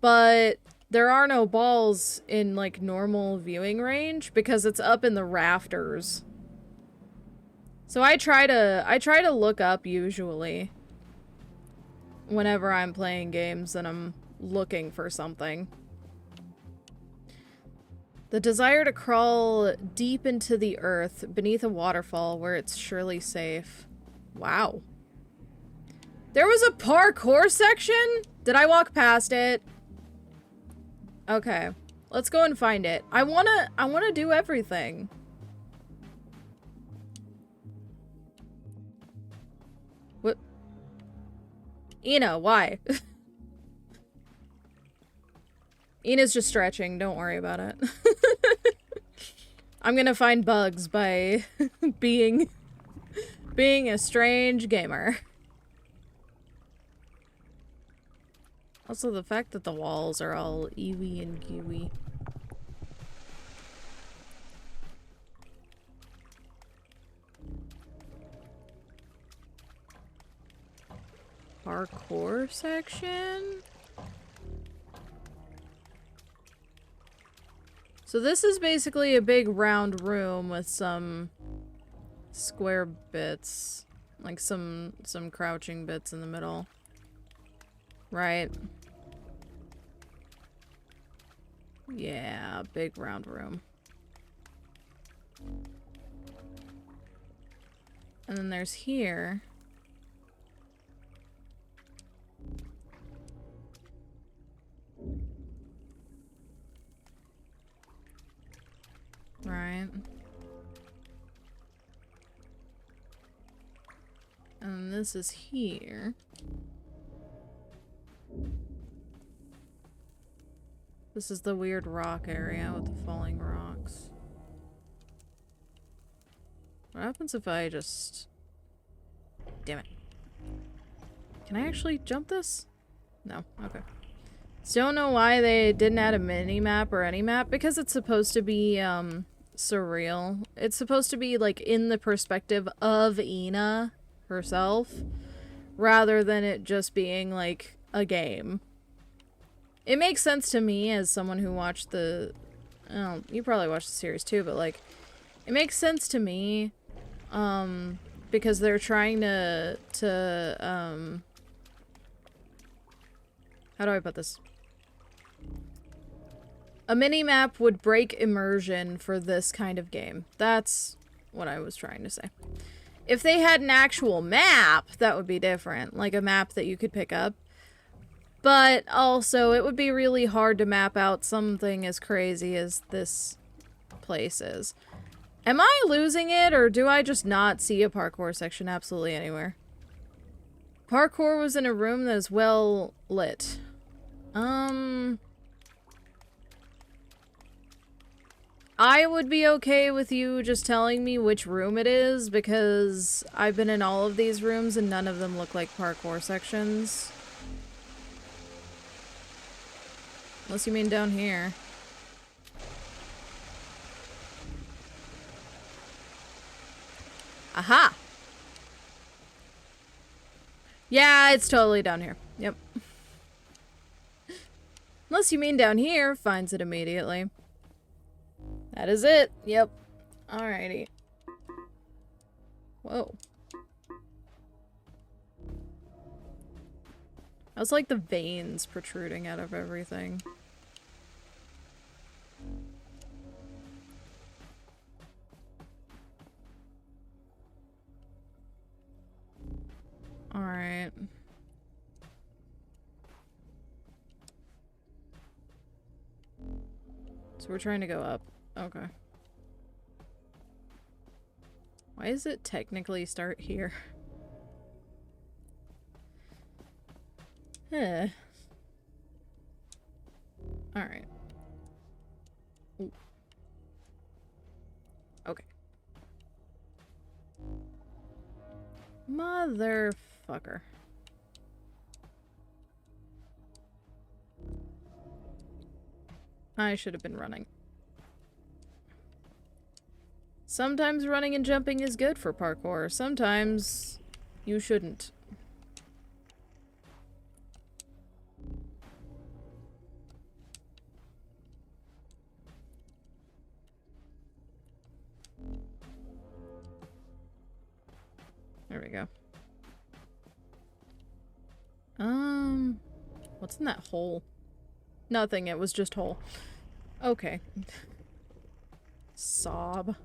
but there are no balls in, like, normal viewing range because it's up in the rafters. So I try to look up usually whenever I'm playing games and I'm looking for something. The desire to crawl deep into the earth beneath a waterfall where it's surely safe. Wow. There was a parkour section? Did I walk past it? Okay. Let's go and find it. I wanna do everything. What? Ina, why? Ina's just stretching, don't worry about it. I'm gonna find bugs by being a strange gamer. Also, the fact that the walls are all ewy and gooey. Parkour section? So this is basically a big round room with some square bits. Like some crouching bits in the middle. Right. Yeah, big round room. And then there's here. Right. And this is here. This is the weird rock area with the falling rocks. What happens if I just... Damn it. Can I actually jump this? No. Okay. So don't know why they didn't add a mini-map or any map, because it's supposed to be, surreal. It's supposed to be, like, in the perspective of Ina herself, rather than it just being, like, a game. It makes sense to me as someone who watched the... Oh, you probably watched the series too, but, like, it makes sense to me, because they're trying to, how do I put this? A mini-map would break immersion for this kind of game. That's what I was trying to say. If they had an actual map, that would be different. Like a map that you could pick up. But also, it would be really hard to map out something as crazy as this place is. Am I losing it, or do I just not see a parkour section absolutely anywhere? Parkour was in a room that is well lit. I would be okay with you just telling me which room it is, because I've been in all of these rooms and none of them look like parkour sections. Unless you mean down here. Aha! Yeah, it's totally down here. Yep. Unless you mean down here, finds it immediately. That is it. Yep. Alrighty. Whoa. That's like the veins protruding out of everything. Alright. So we're trying to go up. Okay. Why does it technically start here? Eh. Alright. Okay. Motherfucker. I should have been running. Sometimes running and jumping is good for parkour. Sometimes you shouldn't. There we go. What's in that hole? Nothing, it was just hole. Okay. Sob.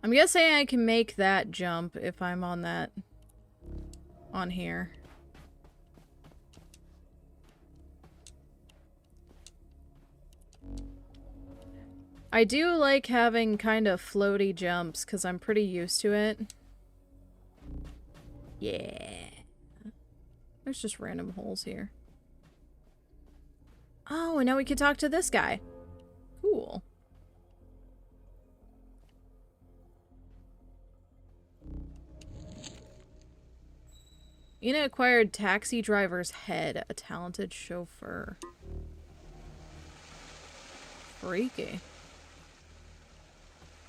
I'm guessing I can make that jump if I'm on that... on here. I do like having kind of floaty jumps because I'm pretty used to it. Yeah. There's just random holes here. Oh, and now we can talk to this guy. Cool. Ina acquired taxi driver's head, a talented chauffeur. Freaky.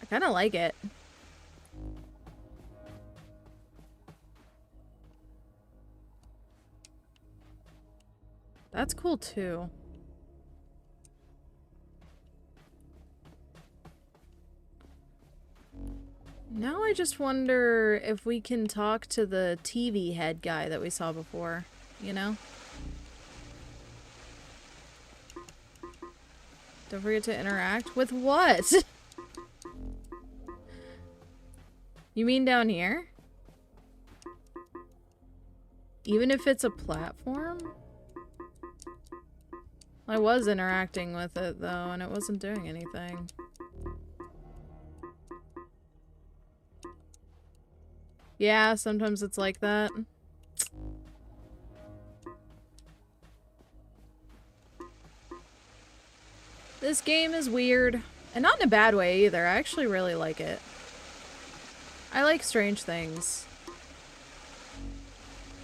I kind of like it. That's cool too. Now I just wonder if we can talk to the TV head guy that we saw before, you know? Don't forget to interact with what? You mean down here? Even if it's a platform? I was interacting with it though, and it wasn't doing anything. Yeah, sometimes it's like that. This game is weird. And not in a bad way either. I actually really like it. I like strange things.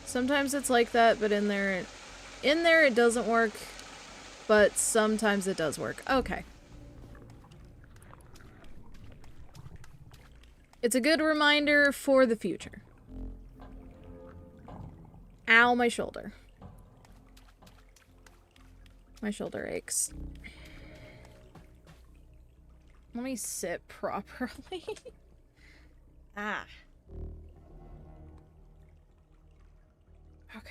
Sometimes it's like that, but in there it doesn't work. But sometimes it does work. Okay. It's a good reminder for the future. Ow, my shoulder. My shoulder aches. Let me sit properly. Ah. Okay.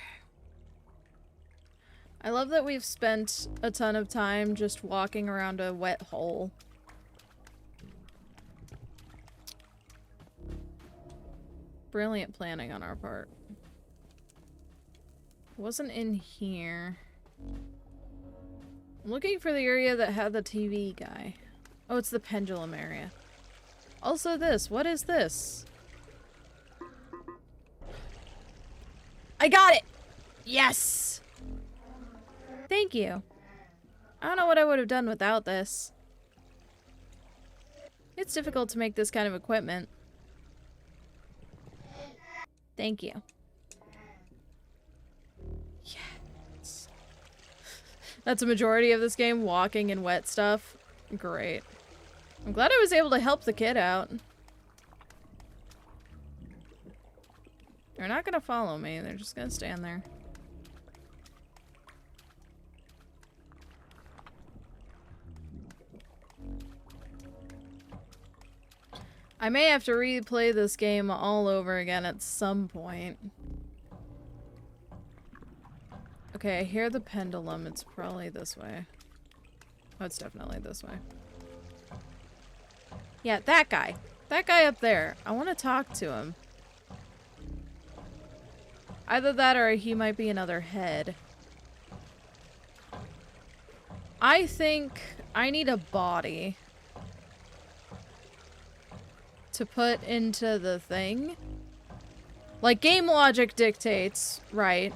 I love that we've spent a ton of time just walking around a wet hole. Brilliant planning on our part. Wasn't in here. I'm looking for the area that had the TV guy. Oh, it's the pendulum area. Also this. What is this? I got it! Yes! Thank you. I don't know what I would have done without this. It's difficult to make this kind of equipment. Thank you. Yes. That's a majority of this game, walking in wet stuff. Great. I'm glad I was able to help the kid out. They're not gonna follow me, they're just gonna stand there. I may have to replay this game all over again at some point. Okay, I hear the pendulum. It's probably this way. Oh, it's definitely this way. Yeah, that guy. That guy up there. I want to talk to him. Either that or he might be another head. I think I need a body to put into the thing. Like, game logic dictates, right,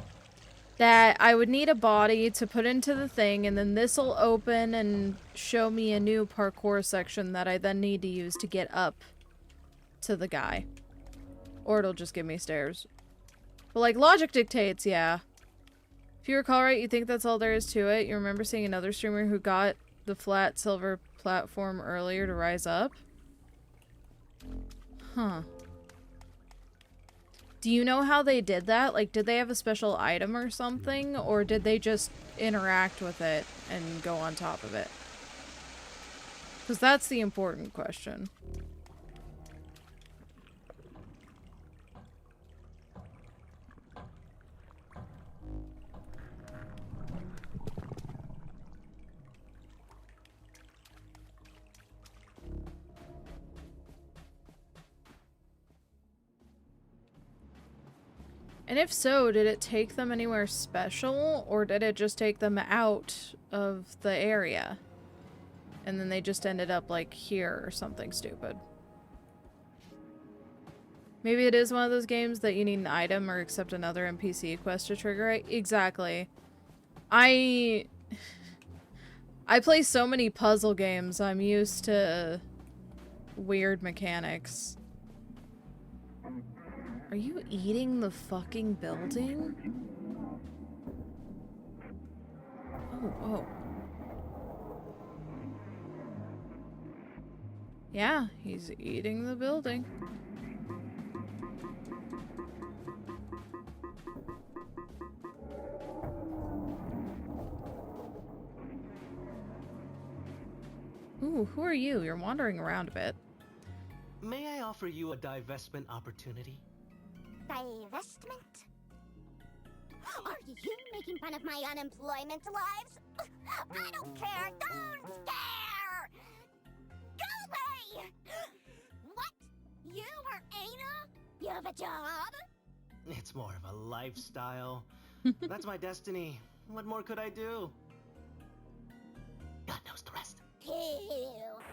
that I would need a body to put into the thing, and then this'll open and show me a new parkour section that I then need to use to get up to the guy. Or it'll just give me stairs. But, like, logic dictates, yeah. If you recall right, you think that's all there is to it. You remember seeing another streamer who got the flat silver platform earlier to rise up? Huh. Do you know how they did that? Like, did they have a special item or something? Or did they just interact with it and go on top of it? Because that's the important question. And if so, did it take them anywhere special, or did it just take them out of the area? And then they just ended up, like, here or something stupid. Maybe it is one of those games that you need an item or accept another NPC quest to trigger it. Exactly. I play so many puzzle games, I'm used to weird mechanics. Are you eating the fucking building? Oh. Yeah, he's eating the building. Ooh, who are you? You're wandering around a bit. May I offer you a divestment opportunity? Divestment? Are you making fun of my unemployment lives? I don't care! Don't stare! Go away! What? You are Ana? You have a job? It's more of a lifestyle. That's my destiny. What more could I do? God knows the rest. Ew.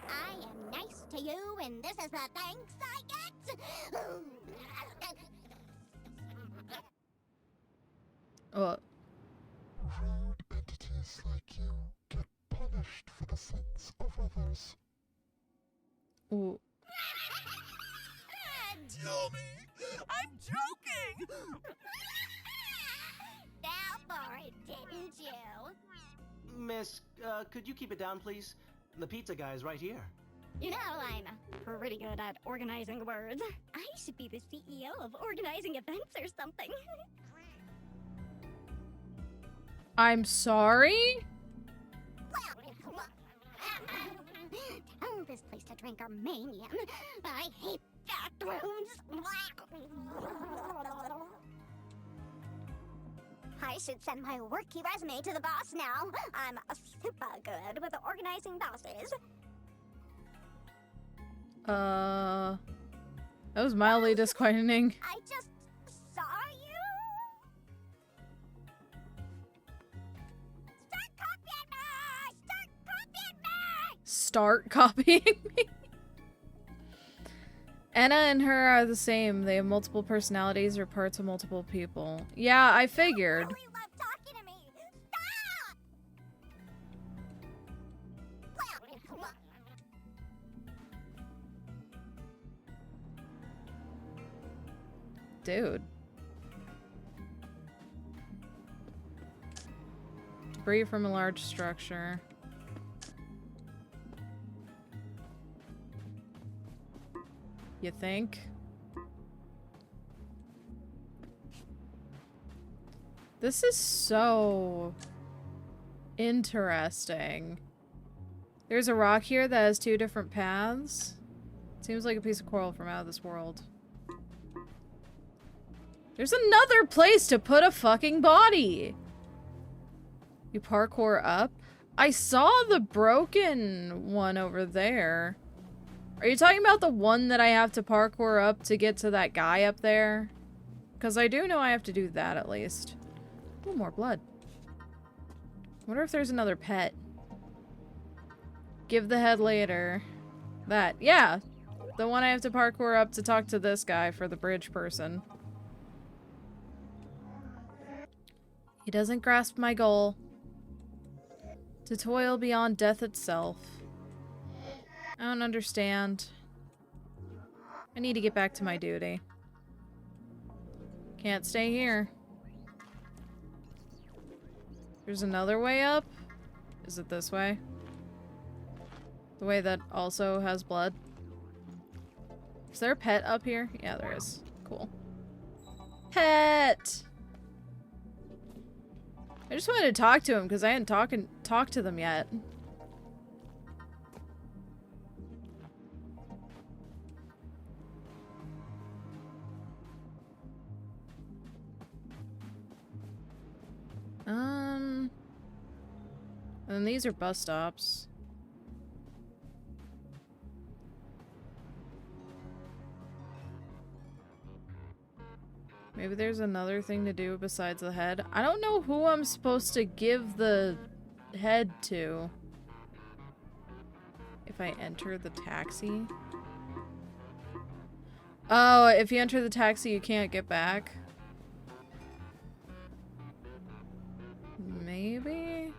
I am nice to you, and this is the thanks I get? Oh. Rude entities like you get punished for the sins of others. Ooh. Tell me! I'm joking! Fell for it, didn't you? Miss, could you keep it down, please? The pizza guy is right here. You know, I'm pretty good at organizing words. I should be the CEO of organizing events or something. I'm sorry? Tell this place to drink Armenian. I hate bathrooms. I should send my worky resume to the boss now. I'm super good with organizing bosses. That was mildly disquieting. I just saw you. Start copying me? Anna and her are the same. They have multiple personalities or parts of multiple people. Yeah, I figured. You really love talking to me. Stop! Dude. Debris from a large structure. You think? This is so interesting. There's a rock here that has two different paths. Seems like a piece of coral from out of this world. There's another place to put a fucking body! You parkour up? I saw the broken one over there. Are you talking about the one that I have to parkour up to get to that guy up there? Because I do know I have to do that at least. Oh, more blood. Wonder if there's another pet. Give the head later. That. Yeah! The one I have to parkour up to talk to this guy for the bridge person. He doesn't grasp my goal. To toil beyond death itself. I don't understand. I need to get back to my duty. Can't stay here. There's another way up? Is it this way? The way that also has blood? Is there a pet up here? Yeah, there is. Cool. Pet! I just wanted to talk to him because I hadn't talked to them yet. And then these are bus stops. Maybe there's another thing to do besides the head. I don't know who I'm supposed to give the head to. If I enter the taxi. Oh, if you enter the taxi, you can't get back. Maybe?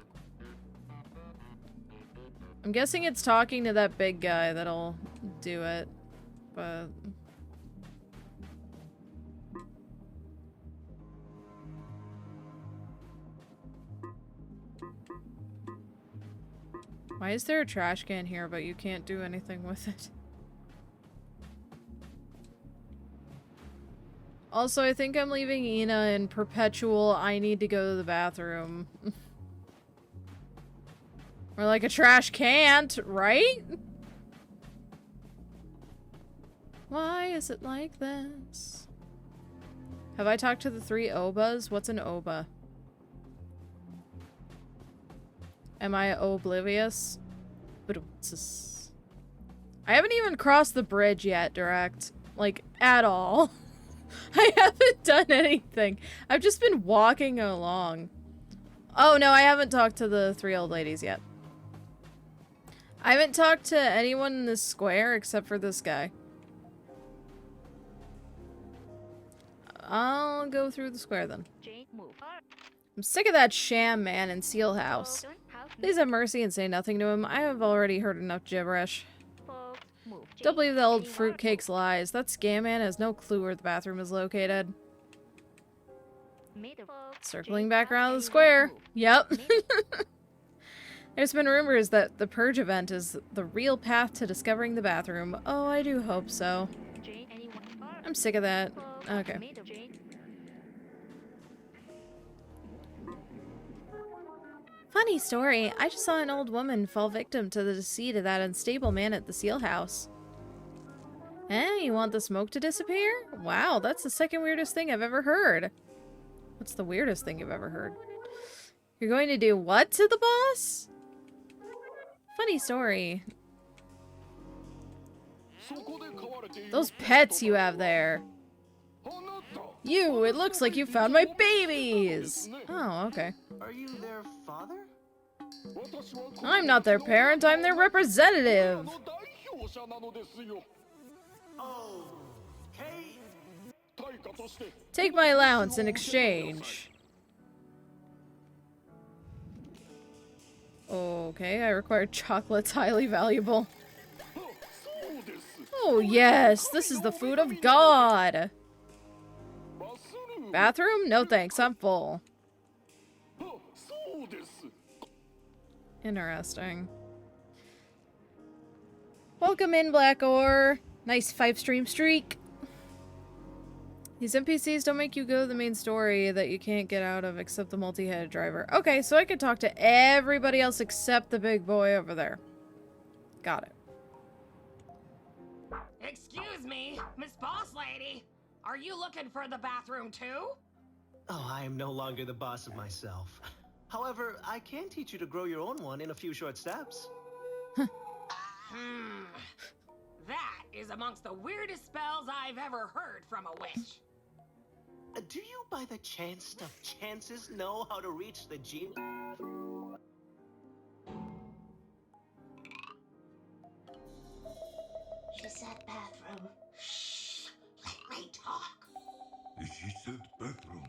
I'm guessing it's talking to that big guy that'll do it, but... Why is there a trash can here, but you can't do anything with it? Also, I think I'm leaving Ina in perpetual I need to go to the bathroom. Or like a trash can't, right? Why is it like this? Have I talked to the 3 Obas? What's an Oba? Am I oblivious? I haven't even crossed the bridge yet, Direct. Like, at all. I haven't done anything. I've just been walking along. Oh, no, I haven't talked to the 3 old ladies yet. I haven't talked to anyone in this square except for this guy. I'll go through the square then. I'm sick of that sham man in Seal House. Please have mercy and say nothing to him. I have already heard enough gibberish. Don't believe the old fruitcake's lies. That scam man has no clue where the bathroom is located. Circling back around the square. Yep. There's been rumors that the Purge event is the real path to discovering the bathroom. Oh, I do hope so. I'm sick of that. Okay. Funny story. I just saw an old woman fall victim to the deceit of that unstable man at the Seal House. Eh, you want the smoke to disappear? Wow, that's the second weirdest thing I've ever heard. What's the weirdest thing you've ever heard? You're going to do what to the boss? Funny story. Those pets you have there. You, it looks like you found my babies! Oh, okay. Are you their father? I'm not their parent, I'm their representative! Okay. Take my allowance in exchange. Okay, I require chocolates highly valuable. Oh yes, this is the food of God! Bathroom? No thanks, I'm full. Interesting. Welcome in, Black Ore. Nice 5-stream streak. These NPCs don't make you go to the main story that you can't get out of except the multi-headed driver. Okay, so I can talk to everybody else except the big boy over there. Got it. Excuse me, Miss Boss Lady. Are you looking for the bathroom too? Oh, I am no longer the boss of myself. However, I can teach you to grow your own one in a few short steps. That is amongst the weirdest spells I've ever heard from a witch. Do you, by the chance of chances, know how to reach the genie? She said bathroom. Shh. Let me talk. She said bathroom.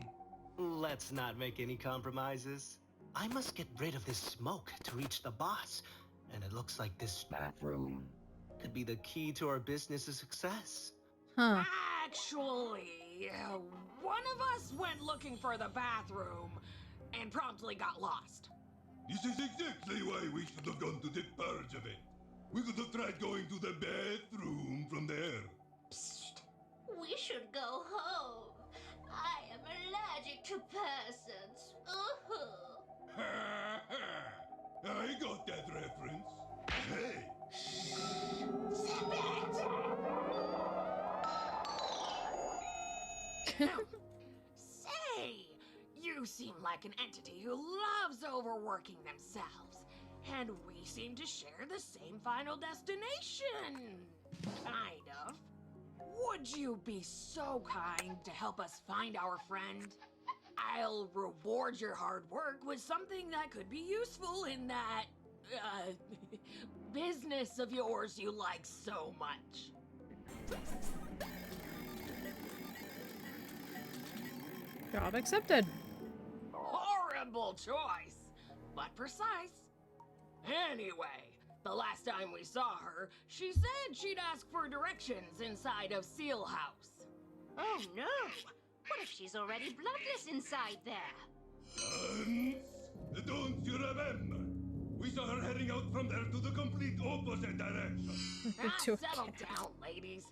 Let's not make any compromises. I must get rid of this smoke to reach the boss. And it looks like this bathroom could be the key to our business's success. Huh. Actually, one of us went looking for the bathroom. and promptly got lost. This is exactly why we should have gone to the purge event. We could have tried going to the bathroom from there. Psst. We should go home. I am allergic to persons. I got that reference. Hey! Zip it! Say, you seem like an entity who loves overworking themselves. And we seem to share the same final destination. Kind of. Would you be so kind to help us find our friend? I'll reward your hard work with something that could be useful in that, business of yours you like so much. Job accepted. Horrible choice, but precise. Anyway, the last time we saw her, she said she'd ask for directions inside of Seal House. Oh no! What if she's already bloodless inside there? Don't you remember? We saw her heading out from there to the complete opposite direction. Settle down, ladies.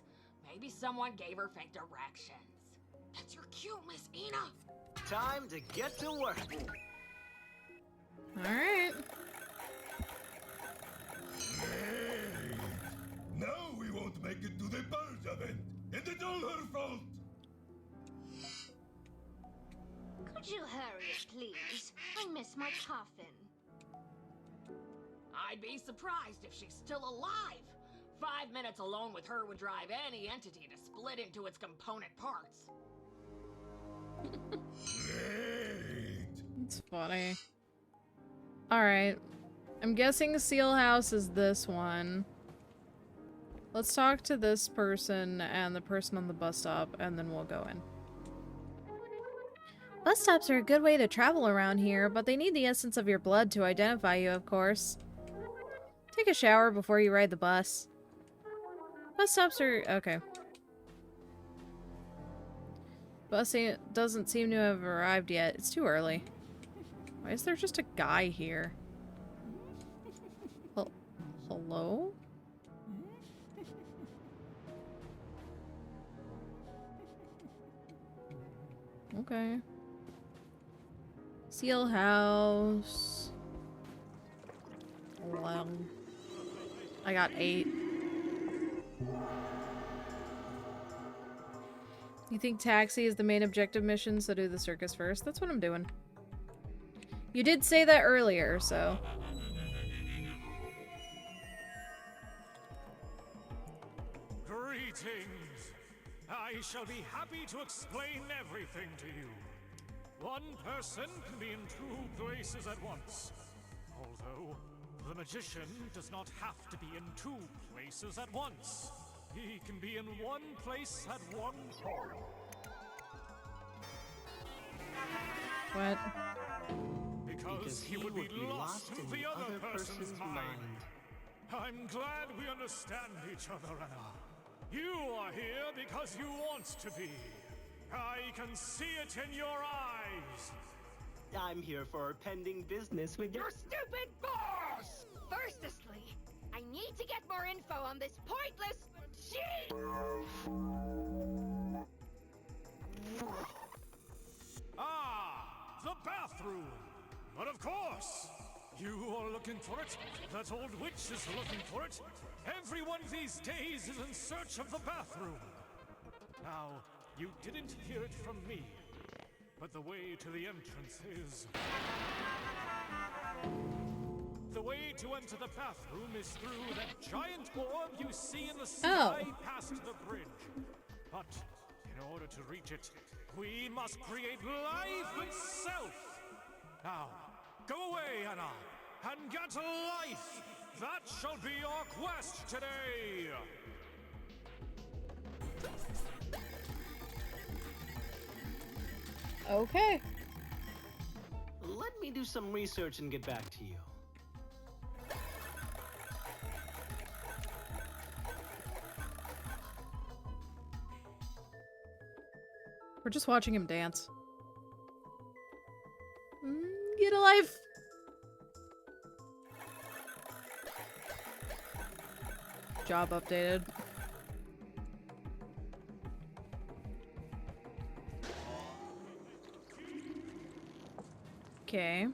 Maybe someone gave her fake directions. That's your cue, Miss Ina. Time to get to work. Alright. Now we won't make it to the purge event, and it's all her fault. Could you hurry, please? I miss my coffin. I'd be surprised if she's still alive. 5 minutes alone with her would drive any entity to split into its component parts. It's funny. Alright. I'm guessing Seal House is this one. Let's talk to this person and the person on the bus stop, and then we'll go in. Bus stops are a good way to travel around here, but they need the essence of your blood to identify you, of course. Take a shower before you ride the bus. Bus stops are... okay. Bus doesn't seem to have arrived yet. It's too early. Why is there just a guy here? Hello? Okay. Seal House. Well, I got 8. You think taxi is the main objective mission, so do the circus first? That's what I'm doing. You did say that earlier, so... Greetings! I shall be happy to explain everything to you. One person can be in 2 places at once. Although, the magician does not have to be in 2 places at once. He can be in 1 place at one time. What? Because he would be lost in the other person's mind. I'm glad we understand each other, Anna. You are here because you want to be. I can see it in your eyes. I'm here for pending business with Your stupid boss! Firstly, I need to get more info on this pointless... Gee! Ah, the bathroom. But of course, you are looking for it. That old witch is looking for it. Everyone these days is in search of the bathroom. Now, you didn't hear it from me, but the way to the entrance is... The way to enter the bathroom is through that giant orb you see in the sky past the bridge. But in order to reach it, we must create life itself. Now, go away, Anna, and get life. That shall be your quest today. Okay. Let me do some research and get back to you. We're just watching him dance. to life! Job updated. Okay.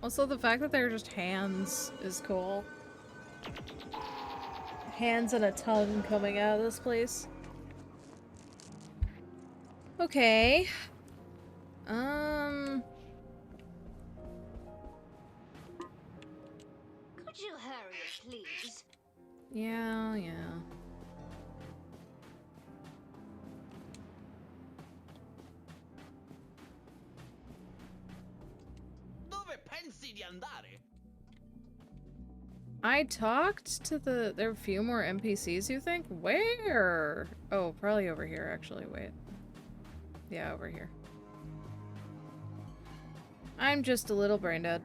Also, the fact that they're just hands is cool. Hands and a tongue coming out of this place. Okay. Could you hurry, please? Yeah. Dove pensi di andare? I talked to the... There are a few more NPCs, you think? Where? Oh, probably over here, actually. Wait. Yeah, over here. I'm just a little brain dead.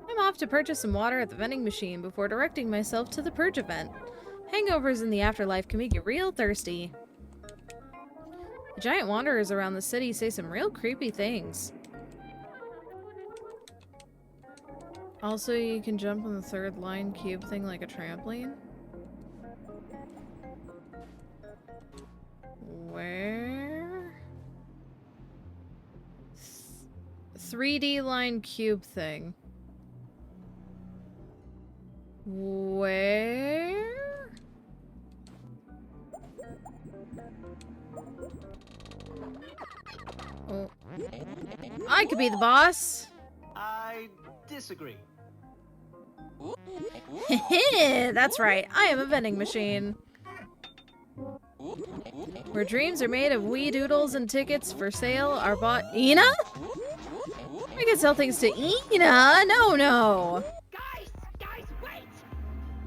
I'm off to purchase some water at the vending machine before directing myself to the purge event. Hangovers in the afterlife can make you real thirsty. The giant wanderers around the city say some real creepy things. Also, you can jump on the third line cube thing like a trampoline. Where? 3D line cube thing. Where? Oh. I could be the boss! I disagree. That's right, I am a vending machine. Where dreams are made of wee doodles and tickets for sale are bought. Ina? I can sell things to Ina? No. Guys, wait!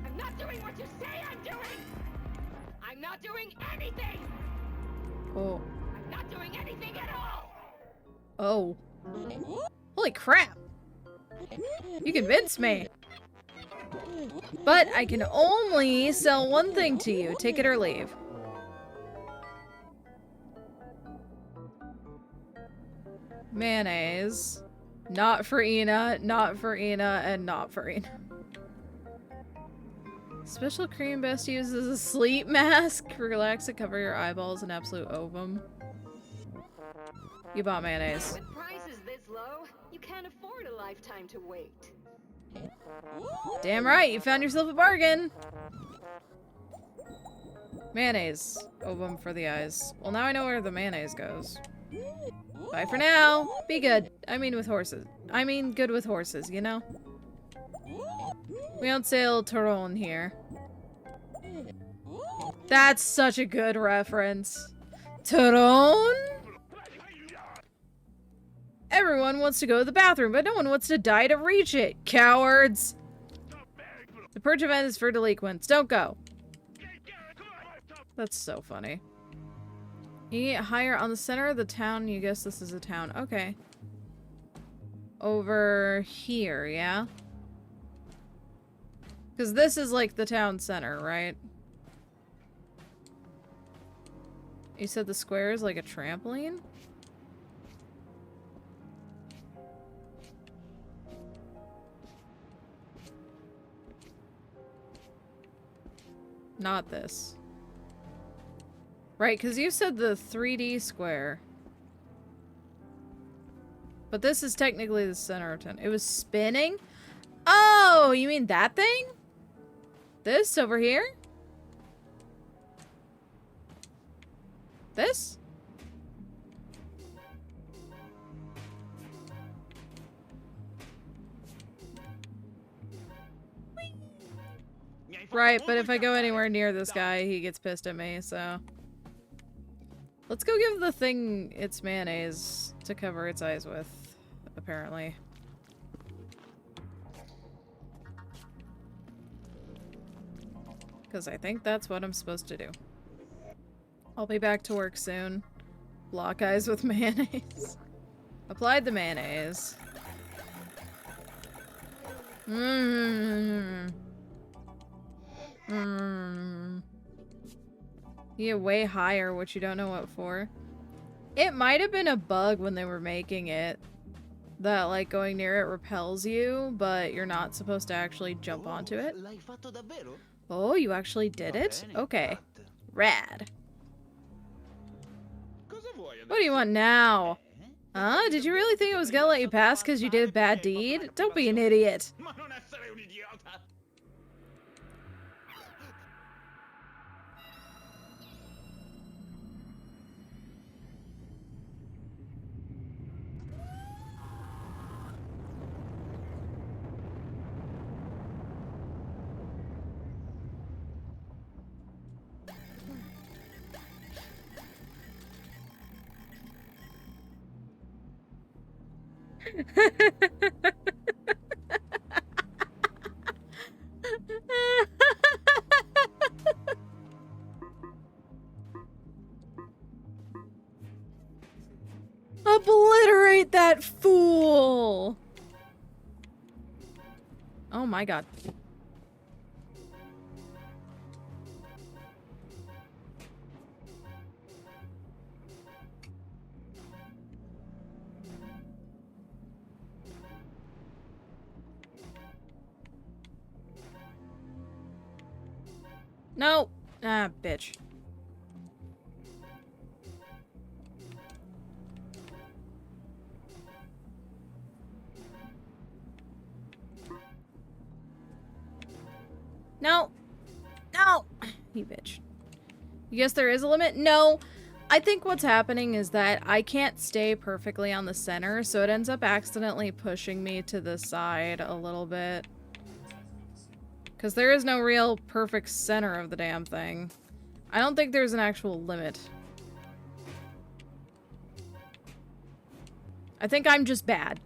I'm not doing what you say I'm doing! I'm not doing anything! Oh. I'm not doing anything at all! Oh. Holy crap. You convinced me. But I can only sell one thing to you. Take it or leave. Mayonnaise. Not for Ina, not for Ina, and not for Ina. Special cream best used as a sleep mask. Relax to cover your eyeballs and absolute ovum. You bought mayonnaise. With prices this low, you can't afford a lifetime to wait. Damn right, you found yourself a bargain! Mayonnaise. Ovum for the eyes. Well, now I know where the mayonnaise goes. Bye for now! Be good. I mean with horses. I mean good with horses, you know? We don't sail Toron here. That's such a good reference. Toron? Everyone wants to go to the bathroom, but no one wants to die to reach it. Cowards! The purge event is for delinquents. Don't go. That's so funny. You get higher on the center of the town. You guess this is a town. Okay. Over here, yeah? Because this is like the town center, right? You said the square is like a trampoline? Not this. Right, because you said the 3D square. But this is technically the center of town. It was spinning? Oh, you mean that thing? This over here? This? Right, but if I go anywhere near this guy, he gets pissed at me, so... Let's go give the thing its mayonnaise to cover its eyes with, apparently. Because I think that's what I'm supposed to do. I'll be back to work soon. Block eyes with mayonnaise. Applied the mayonnaise. You get way higher, which you don't know what for. It might have been a bug when they were making it. That, like, going near it repels you, but you're not supposed to actually jump onto it. L'hai fatto davvero? Oh, you actually did it? Okay. Rad. What do you want now? Huh? Did you really think it was gonna let you pass because you did a bad deed? Don't be an idiot. Ma non essere un idiota! Obliterate that fool! Oh my god. No! Ah, bitch. No! No! You bitch. You guess there is a limit? No! I think what's happening is that I can't stay perfectly on the center, so it ends up accidentally pushing me to the side a little bit. Because there is no real perfect center of the damn thing. I don't think there's an actual limit. I think I'm just bad.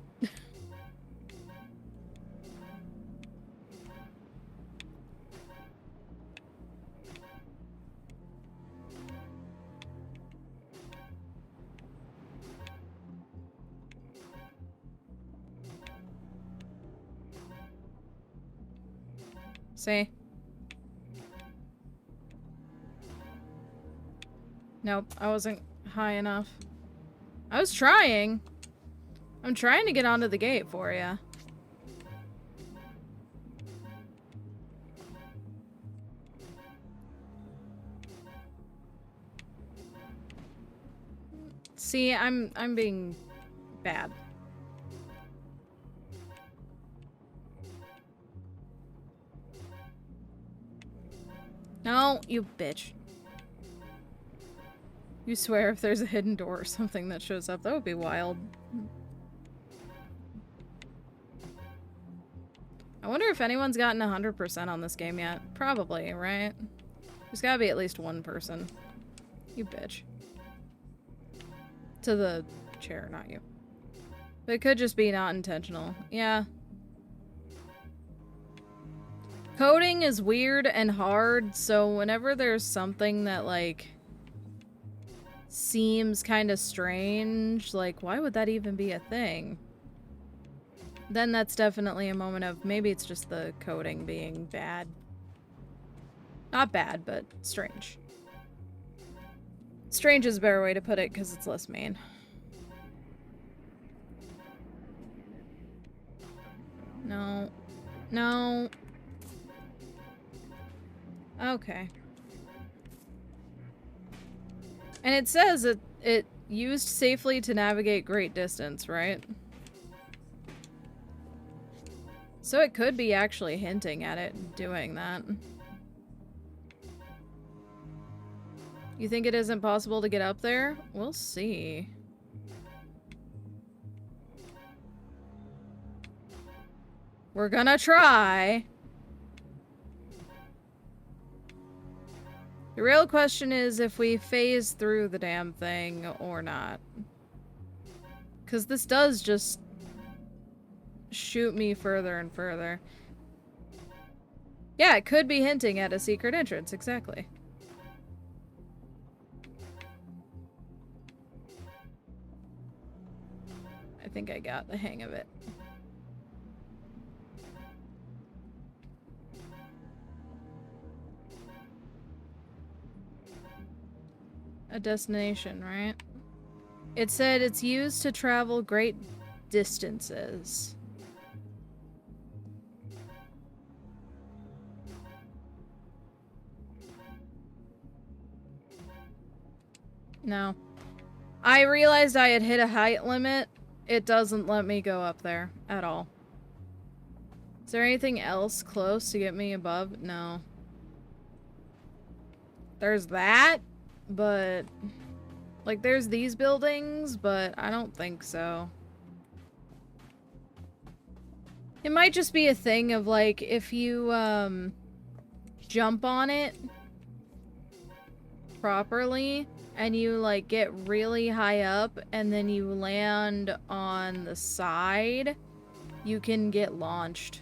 See? Nope, I wasn't high enough. I was trying. I'm trying to get onto the gate for you. See, I'm being bad. No, you bitch. You swear if there's a hidden door or something that shows up, that would be wild. I wonder if anyone's gotten 100% on this game yet. Probably, right? There's gotta be at least one person. You bitch. To the chair, not you. But it could just be not intentional. Yeah. Coding is weird and hard, so whenever there's something that, like, seems kind of strange, like, why would that even be a thing? Then that's definitely a moment of, maybe it's just the coding being bad. Not bad, but strange. Strange is a better way to put it, because it's less mean. No. No. Okay. And it says it used safely to navigate great distance, right? So it could be actually hinting at it doing that. You think it isn't possible to get up there? We'll see. We're gonna try. The real question is if we phase through the damn thing or not. Because this does just shoot me further and further. Yeah, it could be hinting at a secret entrance, exactly. I think I got the hang of it. A destination, right? It said it's used to travel great distances. No. I realized I had hit a height limit. It doesn't let me go up there at all. Is there anything else close to get me above? No. There's that, but... Like, there's these buildings, but I don't think so. It might just be a thing of, like, if you, jump on it properly, and you, like, get really high up, and then you land on the side, you can get launched.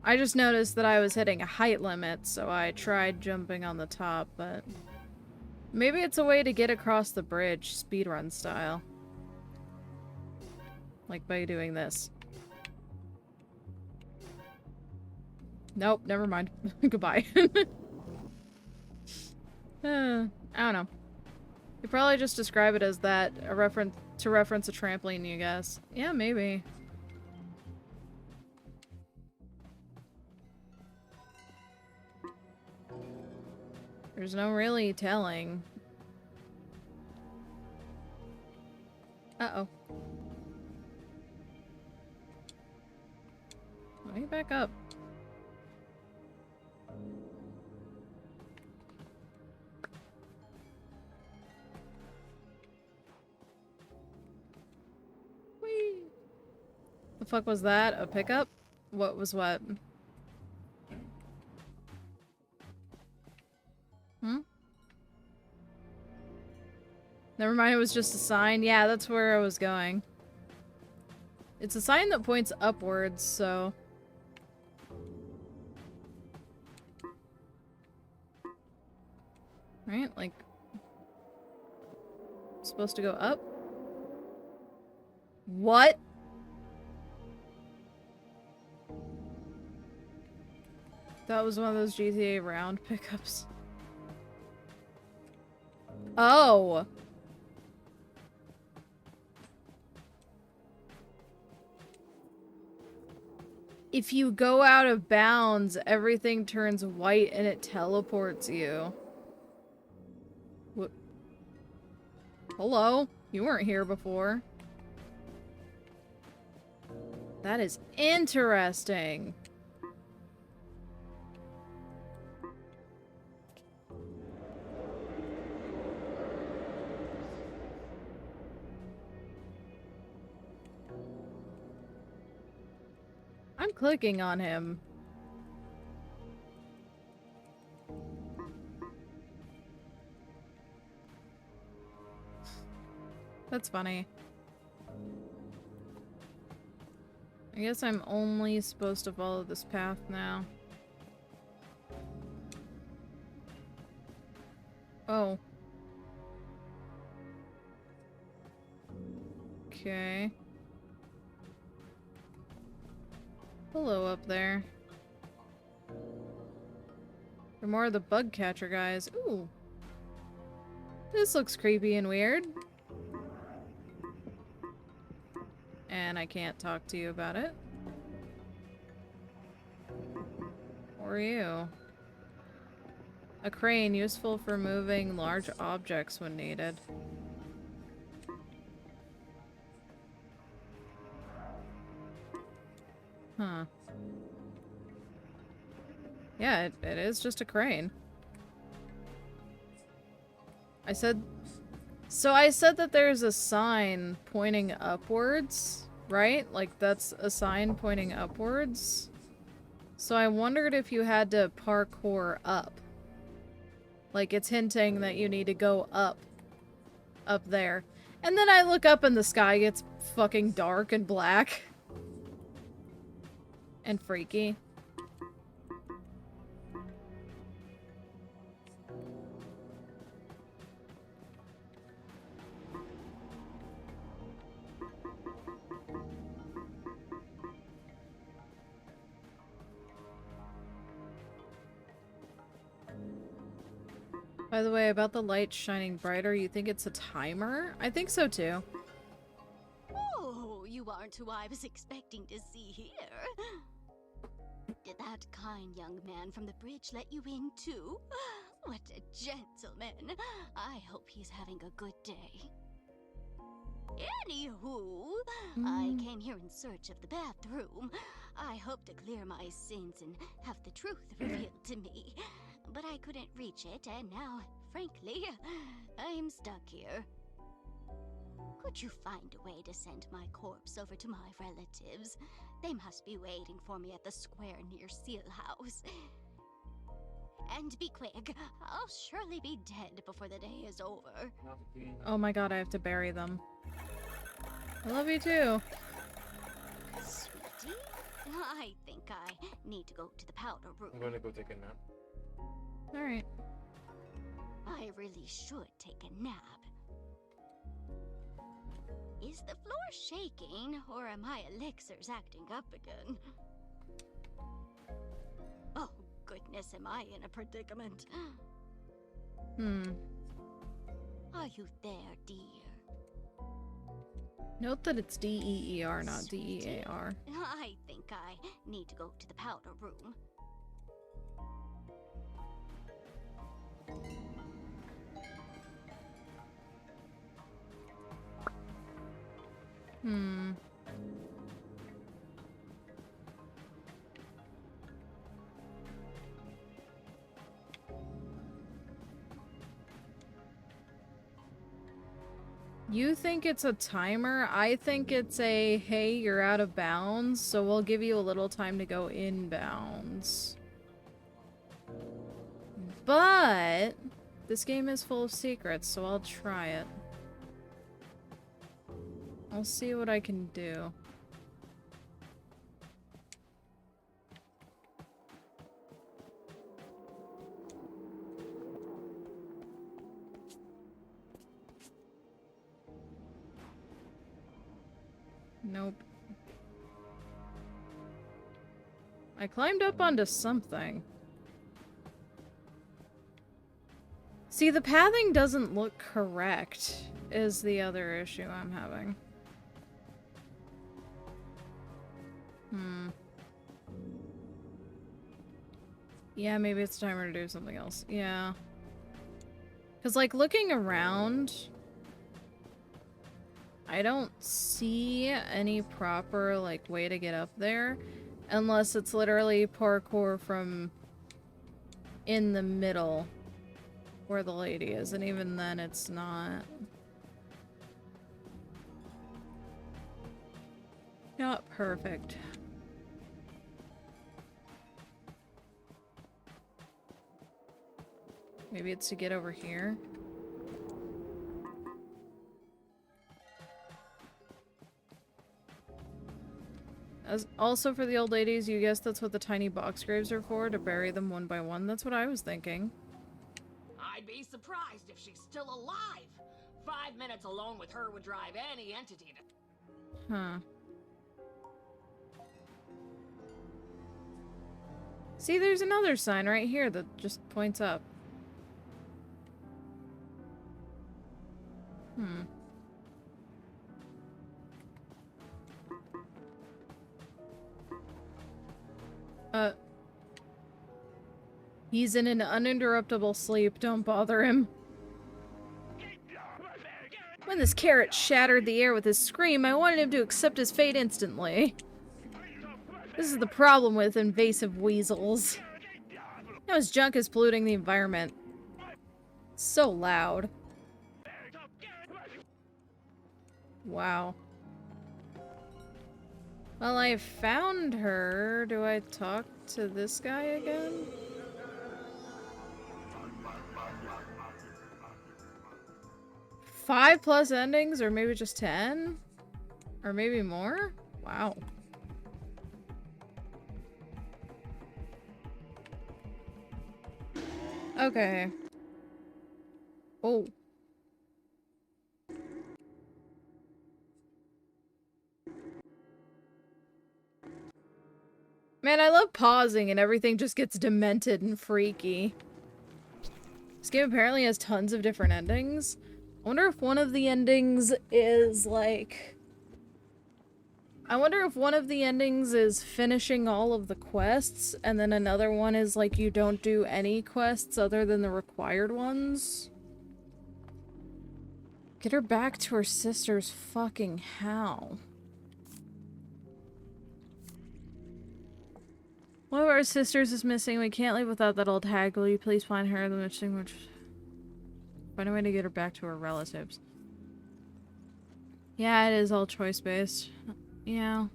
I just noticed that I was hitting a height limit, so I tried jumping on the top, but... Maybe it's a way to get across the bridge, speedrun style. Like by doing this. Nope, never mind. Goodbye. I don't know. You probably just describe it as that, a reference to reference a trampoline, you guess. Yeah, maybe. There's no really telling. Uh-oh. Let me back up. Whee! The fuck was that? A pickup? What was what? Hmm? Never mind, it was just a sign. Yeah, that's where I was going. It's a sign that points upwards, so... Right? Like... Supposed to go up? What? That was one of those GTA round pickups. Oh! If you go out of bounds, everything turns white and it teleports you. What? Hello? You weren't here before. That is interesting. I'm clicking on him. That's funny. I guess I'm only supposed to follow this path now. Oh. Okay. Hello up there. They're more of the bug catcher guys. Ooh. This looks creepy and weird. And I can't talk to you about it. Or you. A crane useful for moving large objects when needed. Huh. Yeah, it is just a crane. I said that there's a sign pointing upwards, right? Like that's a sign pointing upwards. So I wondered if you had to parkour up. Like it's hinting that you need to go up there. And then I look up and the sky gets fucking dark and black. And freaky. If By the way, about the light shining brighter, you think it's a timer? I think so too. Oh, you aren't who I was expecting to see here. Did that kind young man from the bridge let you in too? What a gentleman. I hope he's having a good day. Anywho, I came here in search of the bathroom. I hope to clear my sins and have the truth revealed to me. But I couldn't reach it, and now, frankly, I'm stuck here. Could you find a way to send my corpse over to my relatives? They must be waiting for me at the square near Seal House. And be quick, I'll surely be dead before the day is over. Oh my god, I have to bury them. I love you too. Sweetie, I think I need to go to the powder room. I'm gonna go take a nap. Alright. I really should take a nap. Is the floor shaking, or are my elixirs acting up again? Oh, goodness, am I in a predicament? Are you there, dear? Note that it's D-E-E-R, not D-E-A-R. I think I need to go to the powder room. You think it's a timer? I think it's a, hey, you're out of bounds, so we'll give you a little time to go inbounds. But this game is full of secrets, so I'll try it. I'll see what I can do. Nope. I climbed up onto something. See, the pathing doesn't look correct, is the other issue I'm having. Yeah, maybe it's timer to do something else. Yeah. Because, like, looking around, I don't see any proper, like, way to get up there. Unless it's literally parkour from in the middle where the lady is. And even then, it's not. Not perfect. Maybe it's to get over here. As also for the old ladies, you guess that's what the tiny box graves are for, to bury them one by one? That's what I was thinking. I'd be surprised if she's still alive. 5 minutes alone with her would drive any entity to... Huh. See, there's another sign right here that just points up. He's in an uninterruptible sleep. Don't bother him. When this carrot shattered the air with his scream, I wanted him to accept his fate instantly. This is the problem with invasive weasels. Now his junk is polluting the environment. So loud. Wow. Well, I found her. Do I talk to this guy again? Five plus endings, or maybe just 10? Or maybe more? Wow. Okay. Oh. Man, I love pausing and everything just gets demented and freaky. This game apparently has tons of different endings. I wonder if one of the endings is like... I wonder if one of the endings is finishing all of the quests, and then another one is like you don't do any quests other than the required ones. Get her back to her sister's fucking how? One of our sisters is missing. We can't leave without that old hag. Will you please find her? The missing which... Find a way to get her back to her relatives. Yeah, it is all choice-based. Yeah.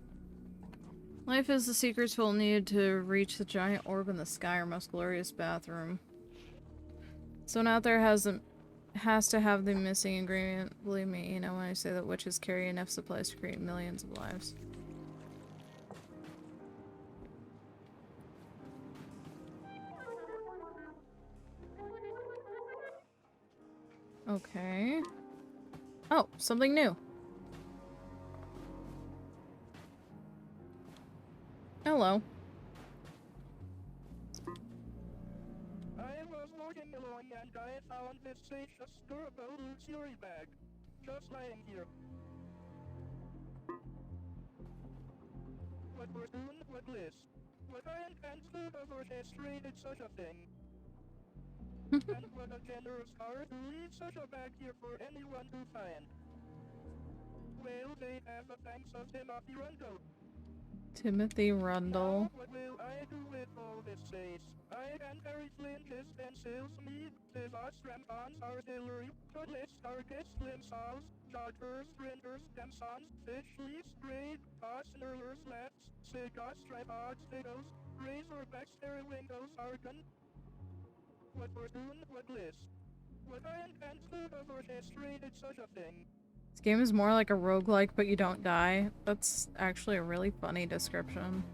Life is the secrets we'll need to reach the giant orb in the sky, our most glorious bathroom. Someone out there has to have the missing ingredient. Believe me, you know when I say that witches carry enough supplies to create millions of lives. Okay. Oh, something new. Hello. I was walking along and I found this safe, durable luxury bag. Just lying here. What fortune, what bliss. What I intend to orchestrated such a thing. And what a generous heart to leave such a bag here for anyone to find. Well, they have the thanks of Timothy Rundle. Timothy Rundle. Now, what will I do with all this space? I can carry flinches, pencils, meat, pivots, rampons, artillery, cutlass, targets, plimsolls, joggers, printers, demsons, fish leaves, grade, pots, knurlers, lefts, cigots, tripods, pickles, razorbacks, periwinkles, argon. What fortune, what bliss. What I intend to have orchestrated such a thing. This game is more like a roguelike, but you don't die. That's actually a really funny description.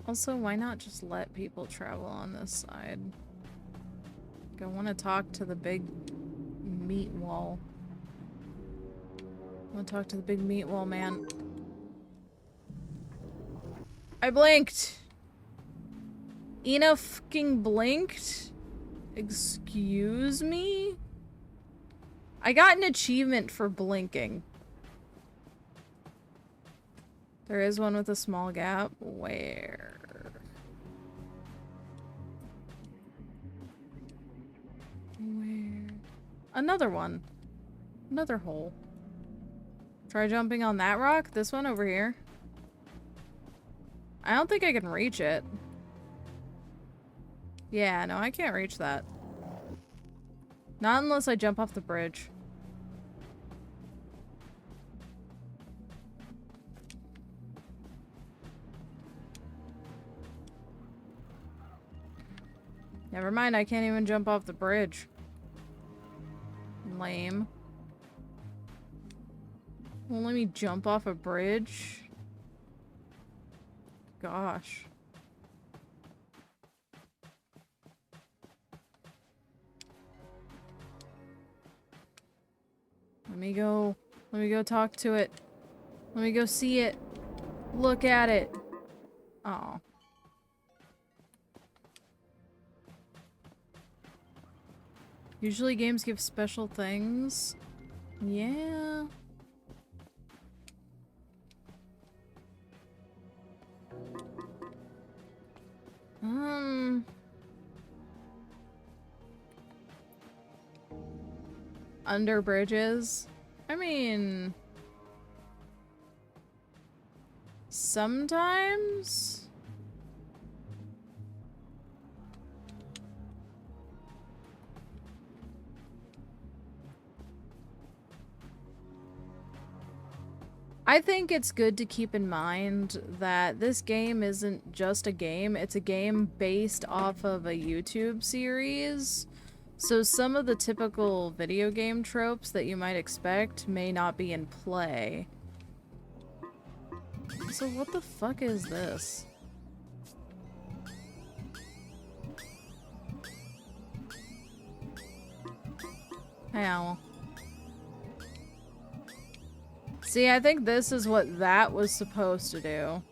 Also, why not just let people travel on this side? Like, I want to talk to the big meat wall. I want to talk to the big meat wall, man. I blinked! Ina fucking blinked? Excuse me? I got an achievement for blinking. There is one with a small gap. Where? Where? Another one. Another hole. Try jumping on that rock? This one over here? I don't think I can reach it. Yeah, no, I can't reach that. Not unless I jump off the bridge. Never mind, I can't even jump off the bridge. Lame. Won't let me jump off a bridge? Gosh. Let me go talk to it. Let me go see it. Look at it. Aw. Usually games give special things. Yeah. Under bridges? I mean... sometimes? I think it's good to keep in mind that this game isn't just a game, it's a game based off of a YouTube series. So some of the typical video game tropes that you might expect may not be in play. So what the fuck is this? Hey, owl. See, I think this is what that was supposed to do.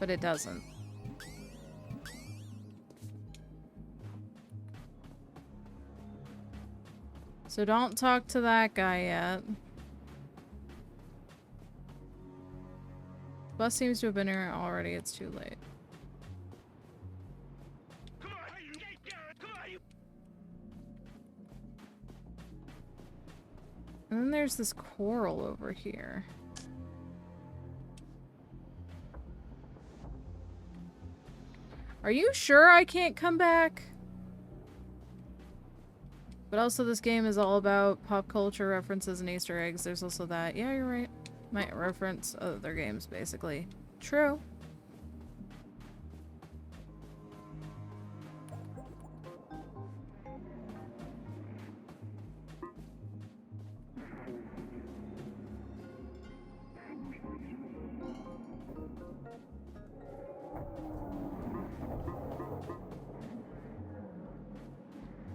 But it doesn't. So don't talk to that guy yet. Bus seems to have been here already. It's too late. And then there's this coral over here. Are you sure I can't come back? But also this game is all about pop culture references and Easter eggs. There's also that. Yeah, you're right. Might reference other games, basically. True.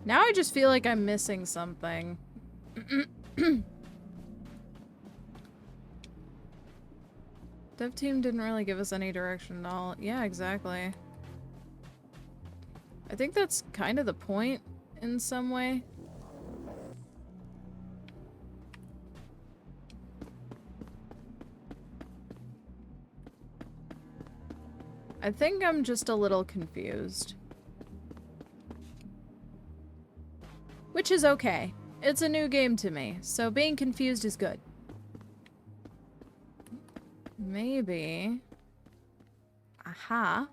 Now I just feel like I'm missing something. Dev team didn't really give us any direction at all. Yeah, exactly. I think that's kind of the point in some way. I think I'm just a little confused. Which is okay. It's a new game to me, so being confused is good. Maybe. Aha.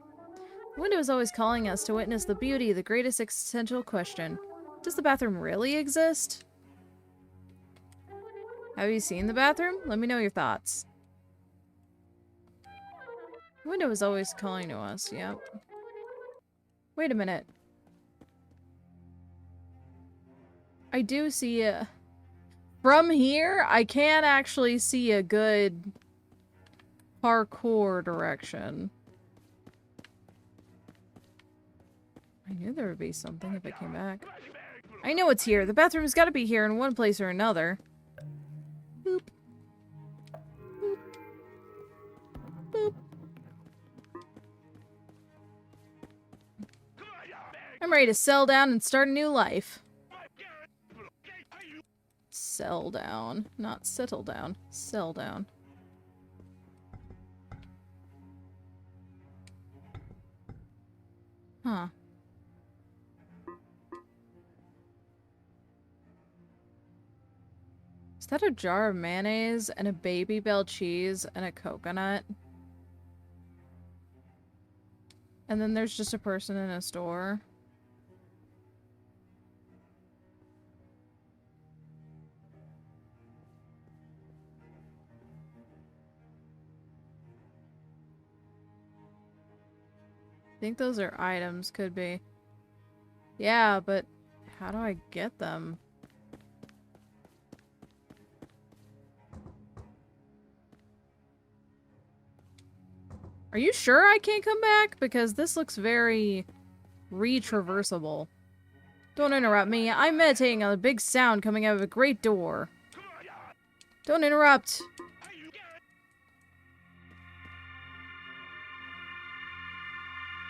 The window is always calling us to witness the beauty, the greatest existential question. Does the bathroom really exist? Have you seen the bathroom? Let me know your thoughts. The window is always calling to us, yep. Wait a minute. I do see a... From here, I can actually see a good parkour direction. I knew there would be something if it came back. I know it's here. The bathroom's gotta be here in one place or another. Boop. Boop. Boop. I'm ready to settle down and start a new life. Sell down. Not settle down. Sell down. Huh. Is that a jar of mayonnaise and a Baby Bell cheese and a coconut? And then there's just a person in a store. I think those are items, could be. Yeah, but how do I get them? Are you sure I can't come back? Because this looks very retraversable. Don't interrupt me. I'm meditating on a big sound coming out of a great door. Don't interrupt.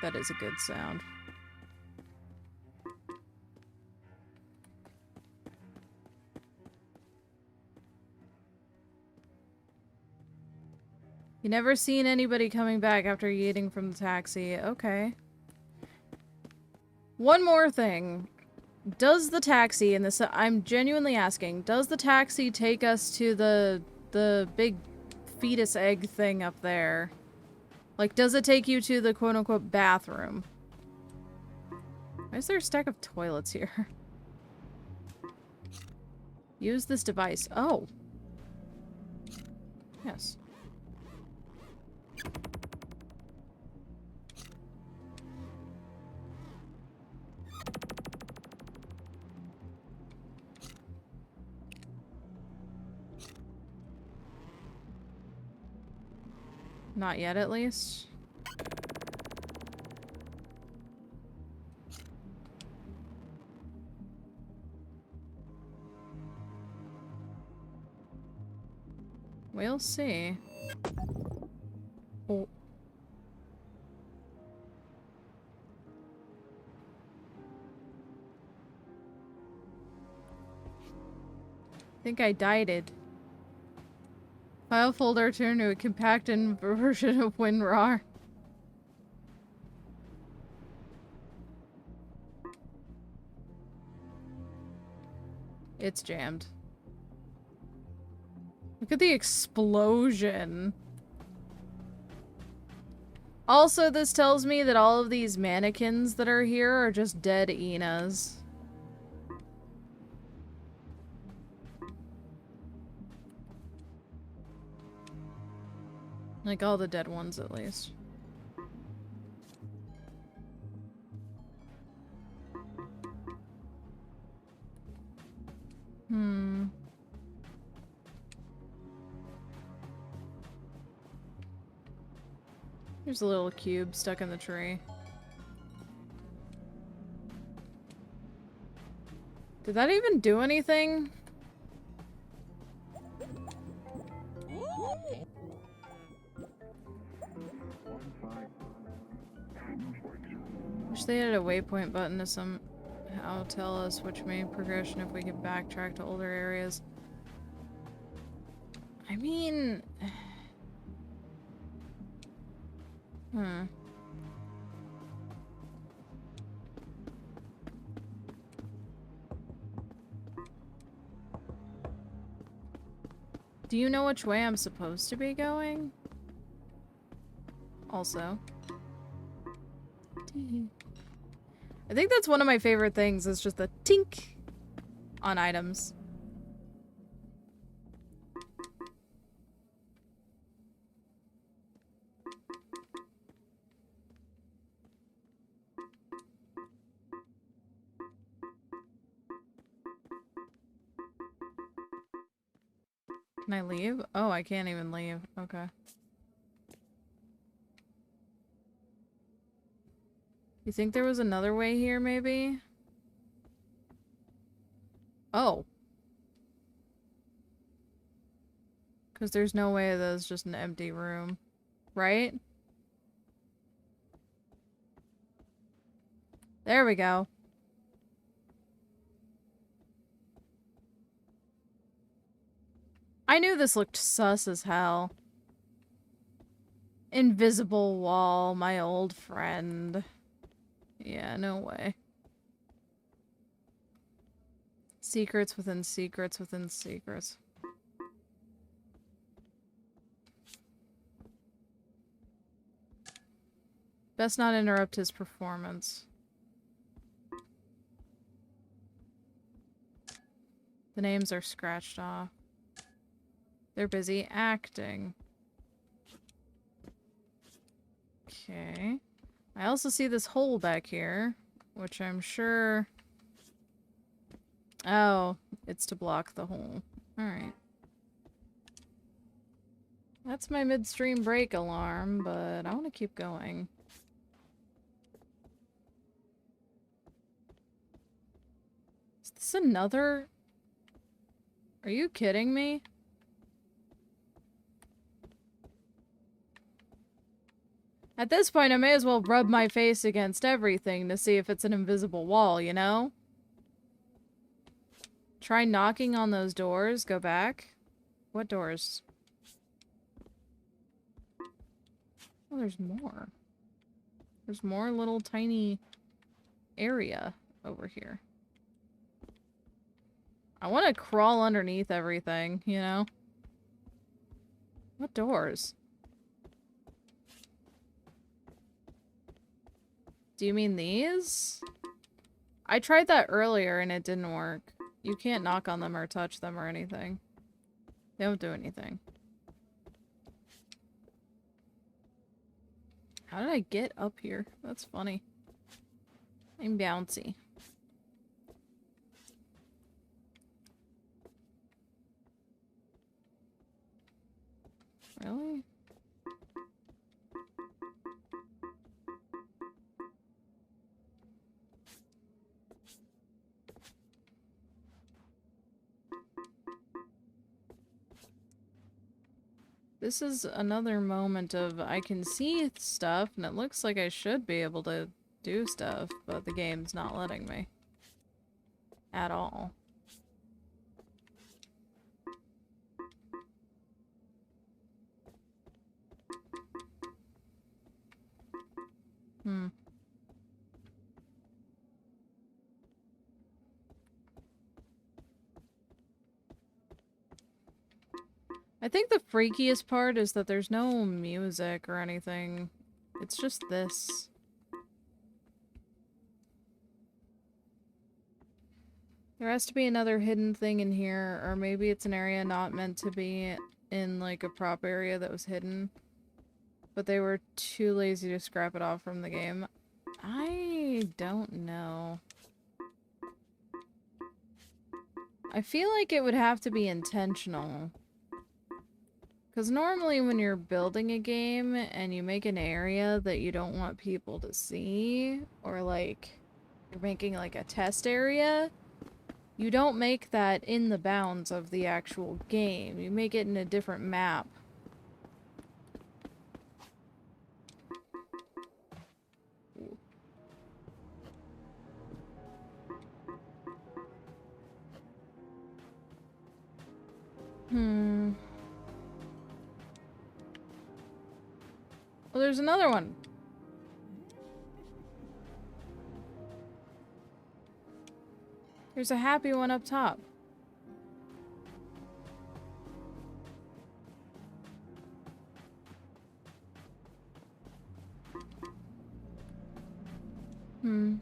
That is a good sound. You never seen anybody coming back after eating from the taxi. Okay. One more thing. Does the taxi, and this I'm genuinely asking, does the taxi take us to the big fetus egg thing up there? Like, does it take you to the quote-unquote bathroom? Why is there a stack of toilets here? Use this device. Oh. Yes. Not yet, at least. We'll see. Oh. I think I dyed it. File folder turned to a compacted version of WinRAR. It's jammed. Look at the explosion. Also, this tells me that all of these mannequins that are here are just dead Inas. Like all the dead ones, at least. Hmm. There's a little cube stuck in the tree. Did that even do anything? Wish they had a waypoint button to somehow tell us which main progression if we could backtrack to older areas. I mean... Hmm. Do you know which way I'm supposed to be going? Also. I think that's one of my favorite things, is just the tink on items. Can I leave? Oh, I can't even leave. Okay. You think there was another way here, maybe? Oh. Because there's no way that's just an empty room. Right? There we go. I knew this looked sus as hell. Invisible wall, my old friend. Yeah, no way. Secrets within secrets within secrets. Best not interrupt his performance. The names are scratched off. They're busy acting. Okay. I also see this hole back here, which I'm sure... Oh, it's to block the hole. Alright. That's my midstream break alarm, but I want to keep going. Is this another... Are you kidding me? At this point, I may as well rub my face against everything to see if it's an invisible wall, you know? Try knocking on those doors. Go back. What doors? Oh, there's more. There's more little tiny area over here. I want to crawl underneath everything, you know? What doors? Do you mean these? I tried that earlier and it didn't work. You can't knock on them or touch them or anything. They don't do anything. How did I get up here? That's funny. I'm bouncy. Really? This is another moment of I can see stuff and it looks like I should be able to do stuff, but the game's not letting me. At all. Hmm. I think the freakiest part is that there's no music or anything. It's just this. There has to be another hidden thing in here, or maybe it's an area not meant to be in, like, a prop area that was hidden. But they were too lazy to scrap it off from the game. I don't know. I feel like it would have to be intentional. Because normally when you're building a game and you make an area that you don't want people to see, or like, you're making like a test area, you don't make that in the bounds of the actual game. You make it in a different map. Hmm. Well, there's another one. There's a happy one up top. Hmm.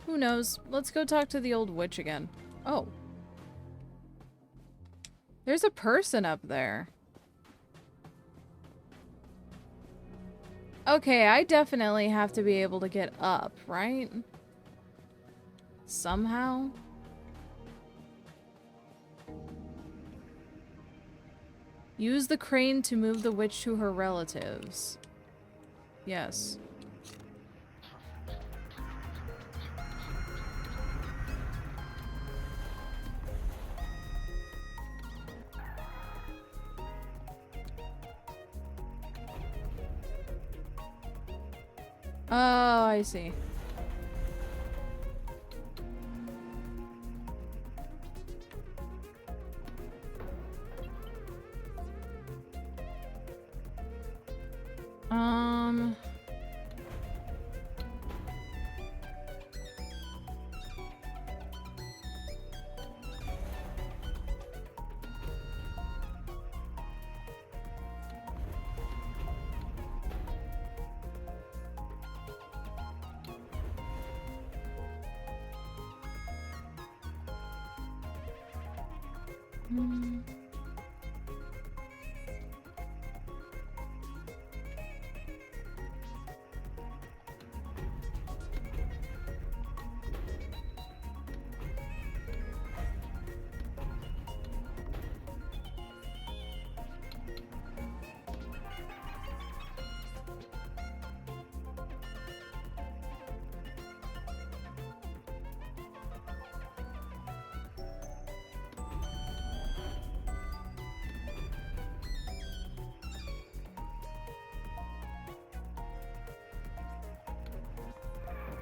Who knows? Let's go talk to the old witch again. Oh. There's a person up there. Okay, I definitely have to be able to get up, right? Somehow? Use the crane to move the witch to her relatives. Yes. Oh, I see. Um...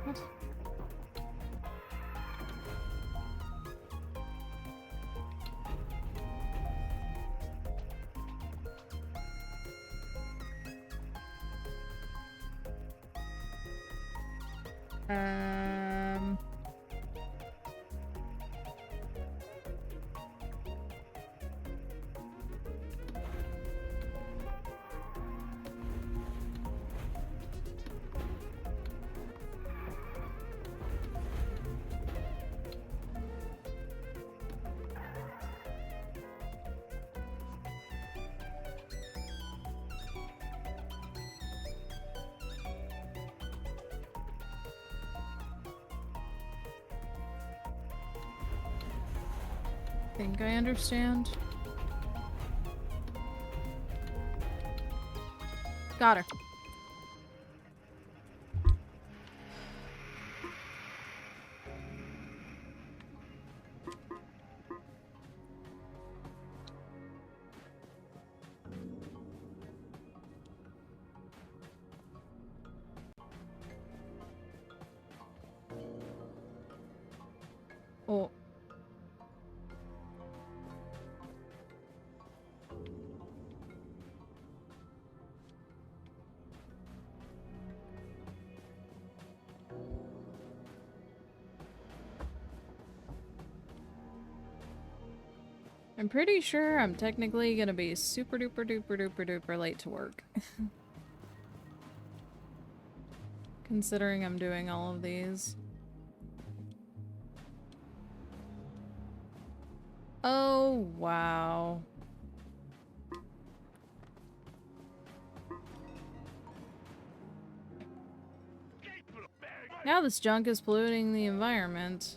What? Um... think I understand. Got her. Oh. I'm pretty sure I'm technically gonna be super duper duper duper duper late to work. Considering I'm doing all of these. Oh, wow. Now this junk is polluting the environment.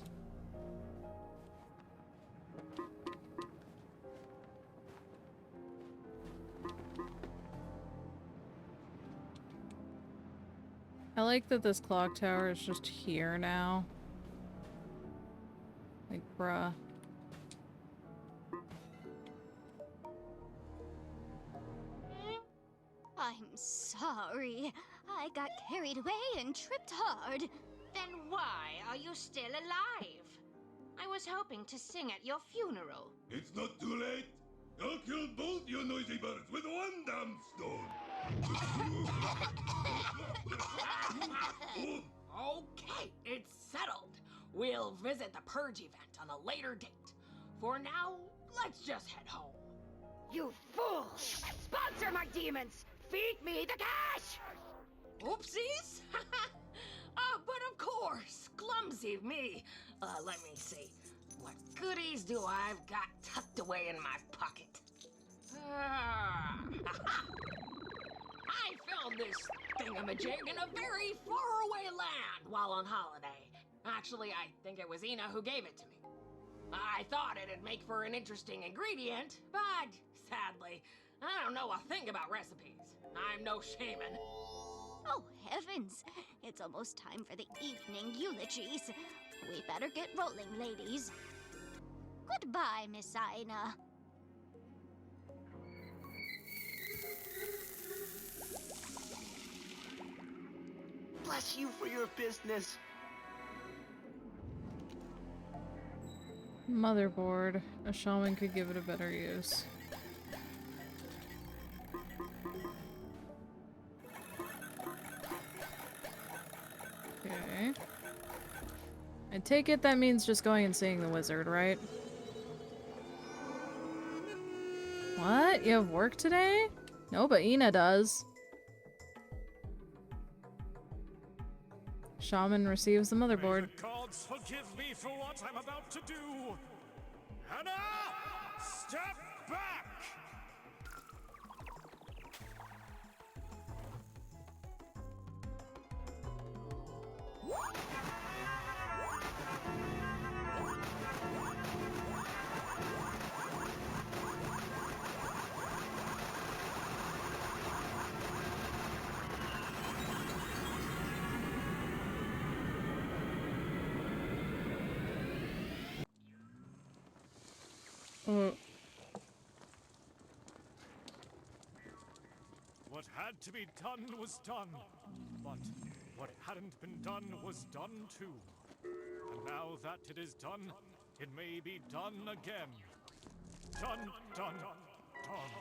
I like that this clock tower is just here now. Like, bruh. I'm sorry. I got carried away and tripped hard. Then why are you still alive? I was hoping to sing at your funeral. It's not too late. I'll kill both you noisy birds with one damn stone. Okay, it's settled. We'll visit the Purge event on a later date. For now, let's just head home. You fools! Sponsor my demons! Feed me the cash! Oopsies! But of course, clumsy me. Let me see. What goodies do I've got tucked away in my pocket? I found this thingamajig in a very faraway land while on holiday. Actually, I think it was Ina who gave it to me. I thought it'd make for an interesting ingredient, but sadly, I don't know a thing about recipes. I'm no shaman. Oh, heavens. It's almost time for the evening eulogies. We better get rolling, ladies. Goodbye, Miss Ina. Bless you for your business. Motherboard. A shaman could give it a better use. Okay. I take it that means just going and seeing the wizard, right? What? You have work today? No, but Ina does. Shaman receives the motherboard. May the gods forgive me for what I'm about to do. Hannah, step back! What had to be done was done, but what hadn't been done was done too. And now that it is done, it may be done again. Done, done, done.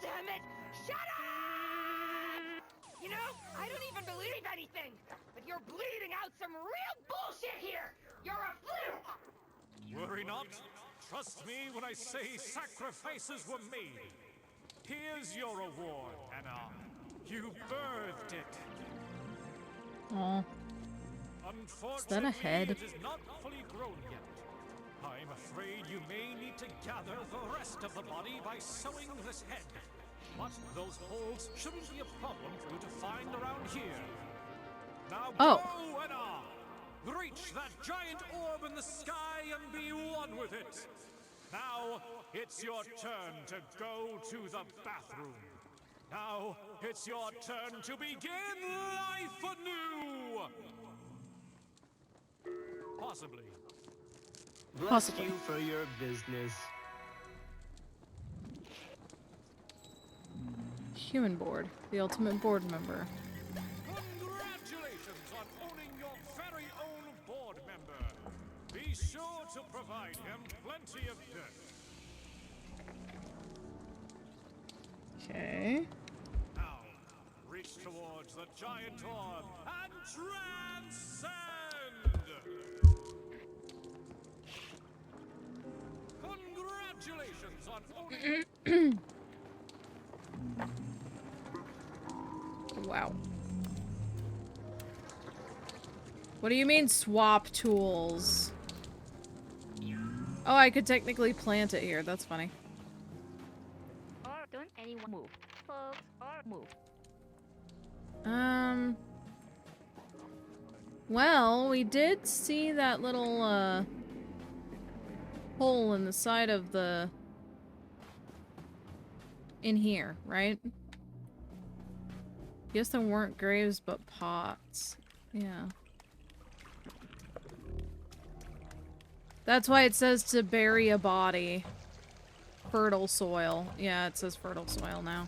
Damn it! Shut up! You know, I don't even believe anything, but you're bleeding out some real bullshit here! You're a fluke! Worry not. Trust me when I say sacrifices were made. Here's your reward, Anna. You birthed it. Aw. Is that a head? It is not fully grown yet. I'm afraid you may need to gather the rest of the body by sewing this head. But those holes shouldn't be a problem for you to find around here. Now go, Anna! Reach that giant orb in the sky and be one with it. Now, it's your turn to go to the bathroom. Now, it's your turn to begin life anew! Possibly. Bless you for your business. Human board. The ultimate board member. Congratulations on owning your very own board member. Be sure to provide him plenty of dirt. Okay. Now, reach towards the giant orb and transcend! Congratulations! instructions on Wow. What do you mean swap tools? Oh, I could technically plant it here. That's funny. Or don't anyone move. Folks, or move. Well, we did see that little, hole in the side of the... in here, right? Guess there weren't graves, but pots. Yeah. That's why it says to bury a body. Fertile soil. Yeah, it says fertile soil now.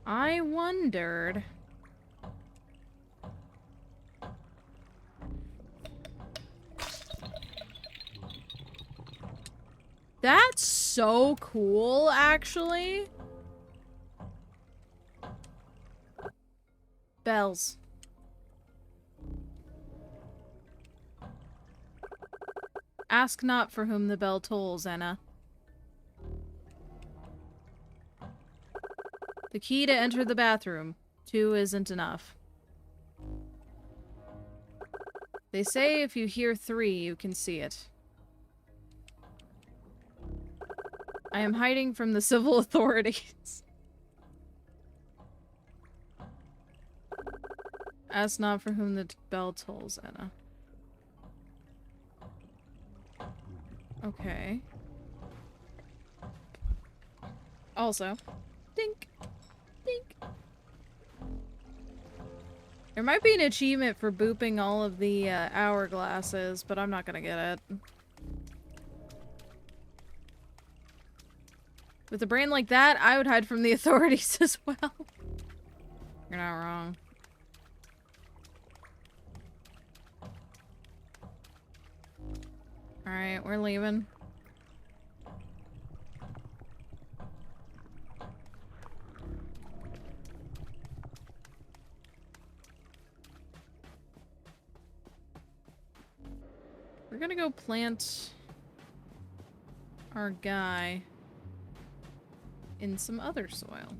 I wondered... That's so cool, actually. Bells. Ask not for whom the bell tolls, Anna. The key to enter the bathroom. 2 isn't enough. They say if you hear 3, you can see it. I am hiding from the civil authorities. Ask not for whom the bell tolls, Anna. Okay. Also, dink, dink. There might be an achievement for booping all of the hourglasses, but I'm not gonna get it. With a brain like that, I would hide from the authorities as well. You're not wrong. Alright, we're leaving. We're gonna go plant our guy in some other soil.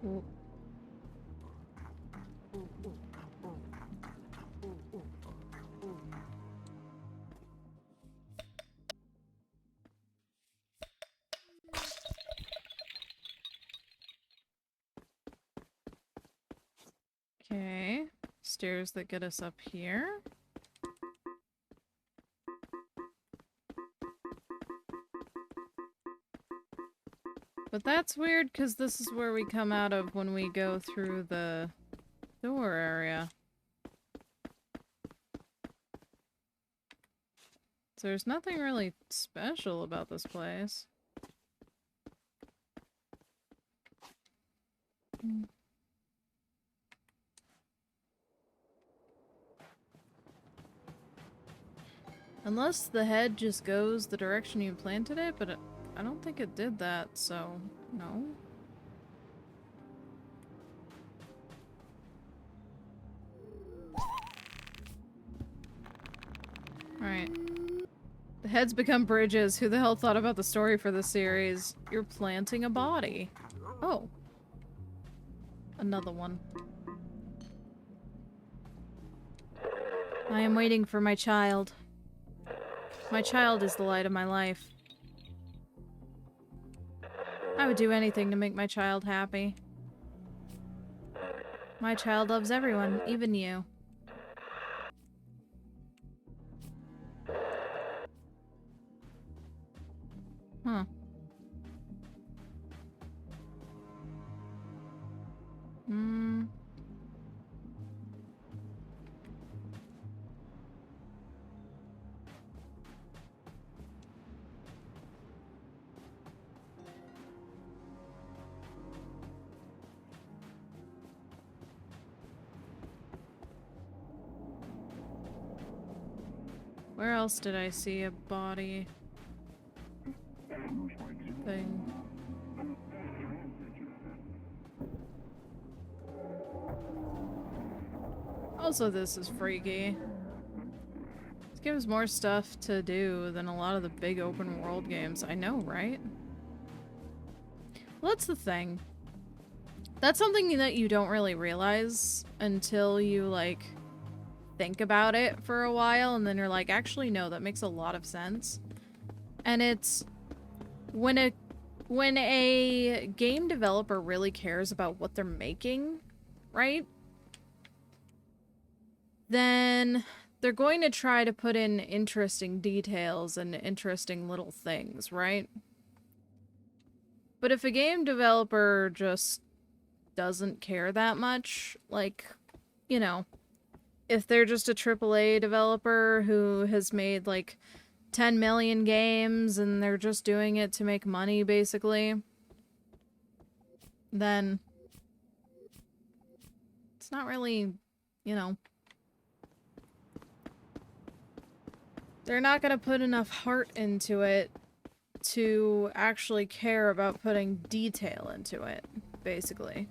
Ooh. Okay, stairs that get us up here. But that's weird because this is where we come out of when we go through the door area. So there's nothing really special about this place. Hmm. Unless the head just goes the direction you planted it, but I don't think it did that, so no. Alright. The heads become bridges. Who the hell thought about the story for this series? You're planting a body. Oh. Another one. I am waiting for my child. My child is the light of my life. I would do anything to make my child happy. My child loves everyone, even you. Huh. Where else did I see a body thing? Also, this is freaky. This gives more stuff to do than a lot of the big open world games. I know, right? Well, that's the thing. That's something that you don't really realize until you, like, think about it for a while, and then you're like, actually, no, that makes a lot of sense. And it's when a game developer really cares about what they're making, right? Then they're going to try to put in interesting details and interesting little things, right? But if a game developer just doesn't care that much, like, you know, if they're just a AAA developer who has made, like, 10 million games and they're just doing it to make money, basically, then it's not really, you know, they're not gonna put enough heart into it to actually care about putting detail into it, basically.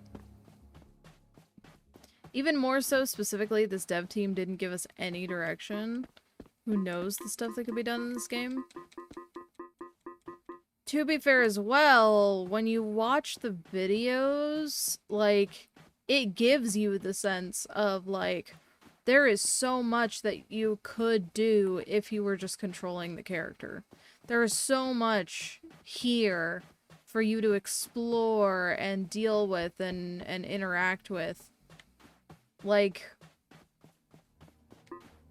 Even more so, specifically, this dev team didn't give us any direction. Who knows the stuff that could be done in this game? To be fair as well, when you watch the videos, like, it gives you the sense of, like, there is so much that you could do if you were just controlling the character. There is so much here for you to explore and deal with and interact with. Like,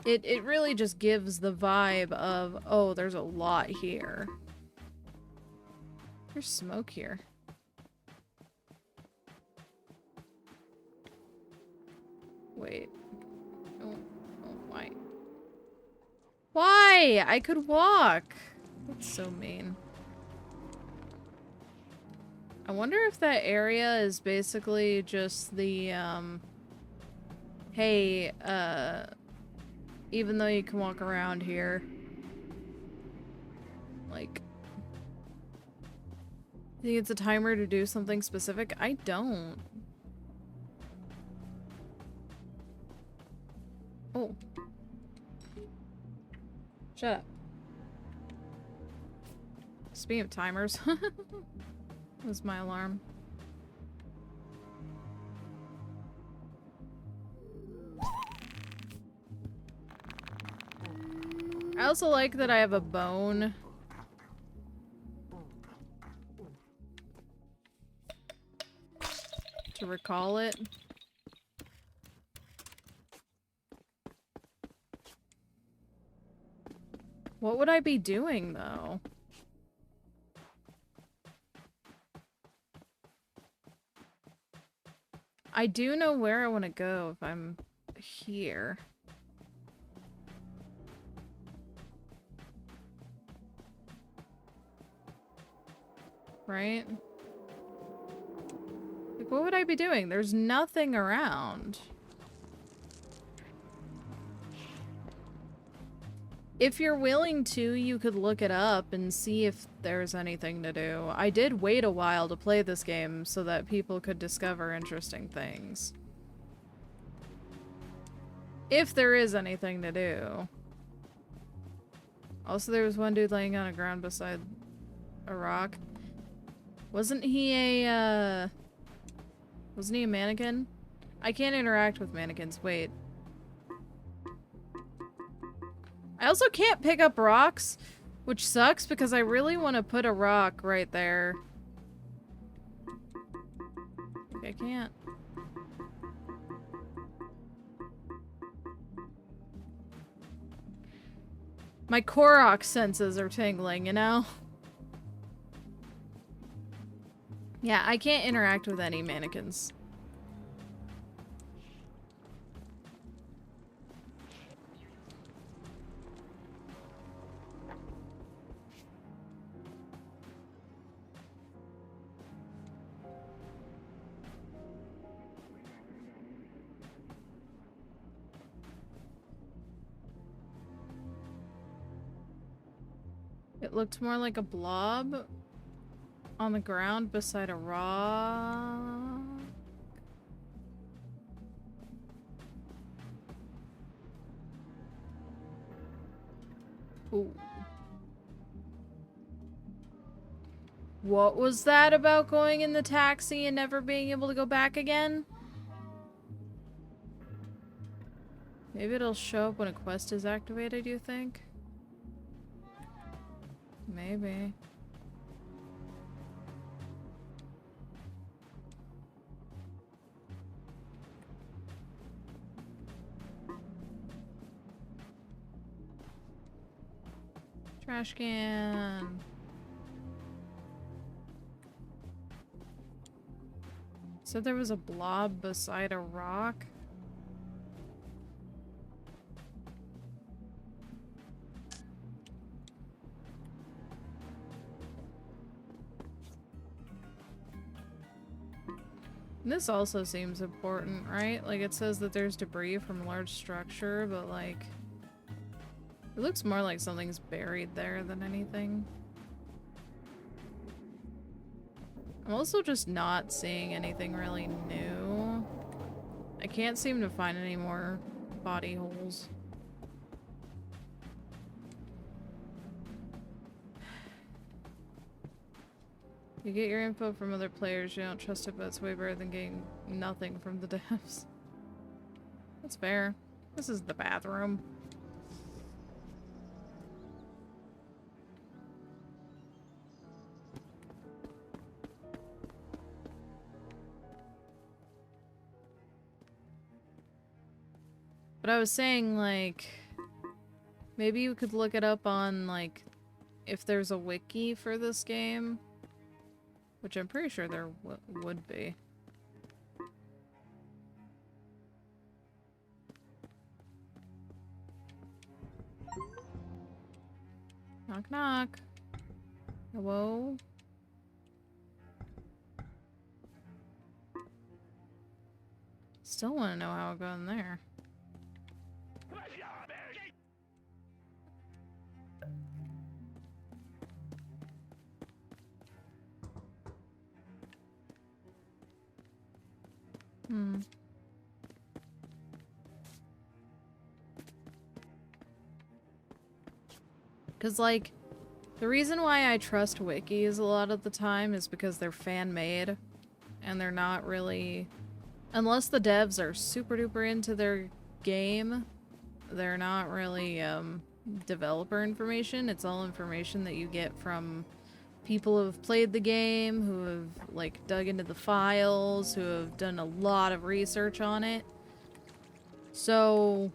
it really just gives the vibe of, oh, there's a lot here. There's smoke here. Wait. Oh, why? Why? I could walk. That's so mean. I wonder if that area is basically just the, hey, even though you can walk around here, like, I think it's a timer to do something specific? I don't. Oh. Shut up. Speaking of timers, that was my alarm. I also like that I have a bone. To recall it. What would I be doing, though? I do know where I want to go if I'm here. Right? Like, what would I be doing? There's nothing around. If you're willing to, you could look it up and see if there's anything to do. I did wait a while to play this game so that people could discover interesting things. If there is anything to do. Also, there was one dude laying on the ground beside a rock. Wasn't he a mannequin? I can't interact with mannequins. Wait. I also can't pick up rocks, which sucks because I really want to put a rock right there. I can't. My Korok senses are tingling, you know? Yeah, I can't interact with any mannequins. It looked more like a blob on the ground beside a rock. Ooh. What was that about going in the taxi and never being able to go back again? Maybe it'll show up when a quest is activated, you think? Maybe. Trash can. So there was a blob beside a rock? This also seems important, right? Like, it says that there's debris from a large structure, but, like... It looks more like something's buried there than anything. I'm also just not seeing anything really new. I can't seem to find any more body holes. You get your info from other players, you don't trust it, but it's way better than getting nothing from the devs. That's fair. This is the bathroom. But I was saying, like, maybe you could look it up on, like, if there's a wiki for this game. Which I'm pretty sure there would be. Knock knock. Hello? Still want to know how it got in there. Hmm. Because, like, the reason why I trust wikis a lot of the time is because they're fan-made. And they're not really... Unless the devs are super duper into their game, they're not really, developer information. It's all information that you get from people who have played the game, who have, like, dug into the files, who have done a lot of research on it. So,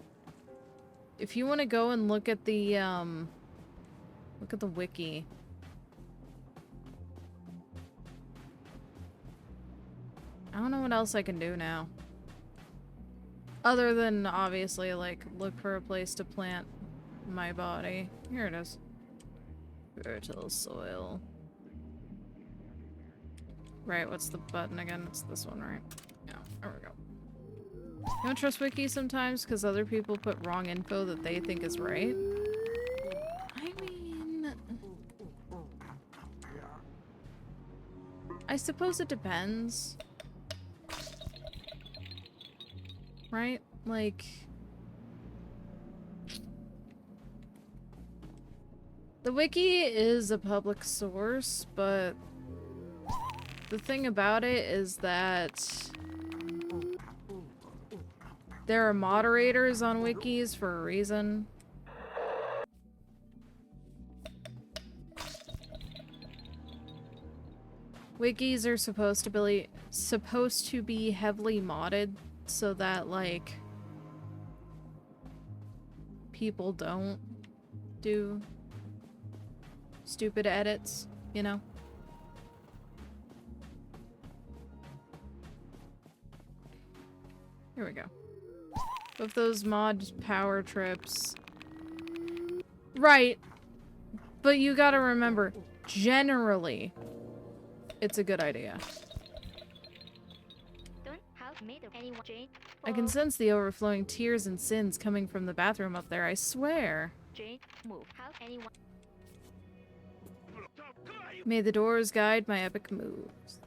if you want to go and look at the wiki. I don't know what else I can do now. Other than, obviously, like, look for a place to plant my body. Here it is. Fertile soil. Right, what's the button again? It's this one, right? Yeah, there we go. You don't trust wikis sometimes because other people put wrong info that they think is right? I mean... I suppose it depends. Right? Like... The wiki is a public source, but... The thing about it is that there are moderators on wikis for a reason. Wikis are supposed to be heavily modded so that, like, people don't do stupid edits, you know? Here we go. With those mod power trips. Right. But you gotta remember, generally, it's a good idea. Don't have made of anyone Jane. I can sense the overflowing tears and sins coming from the bathroom up there, I swear. Jane, move. Have anyone May the doors guide my epic moves.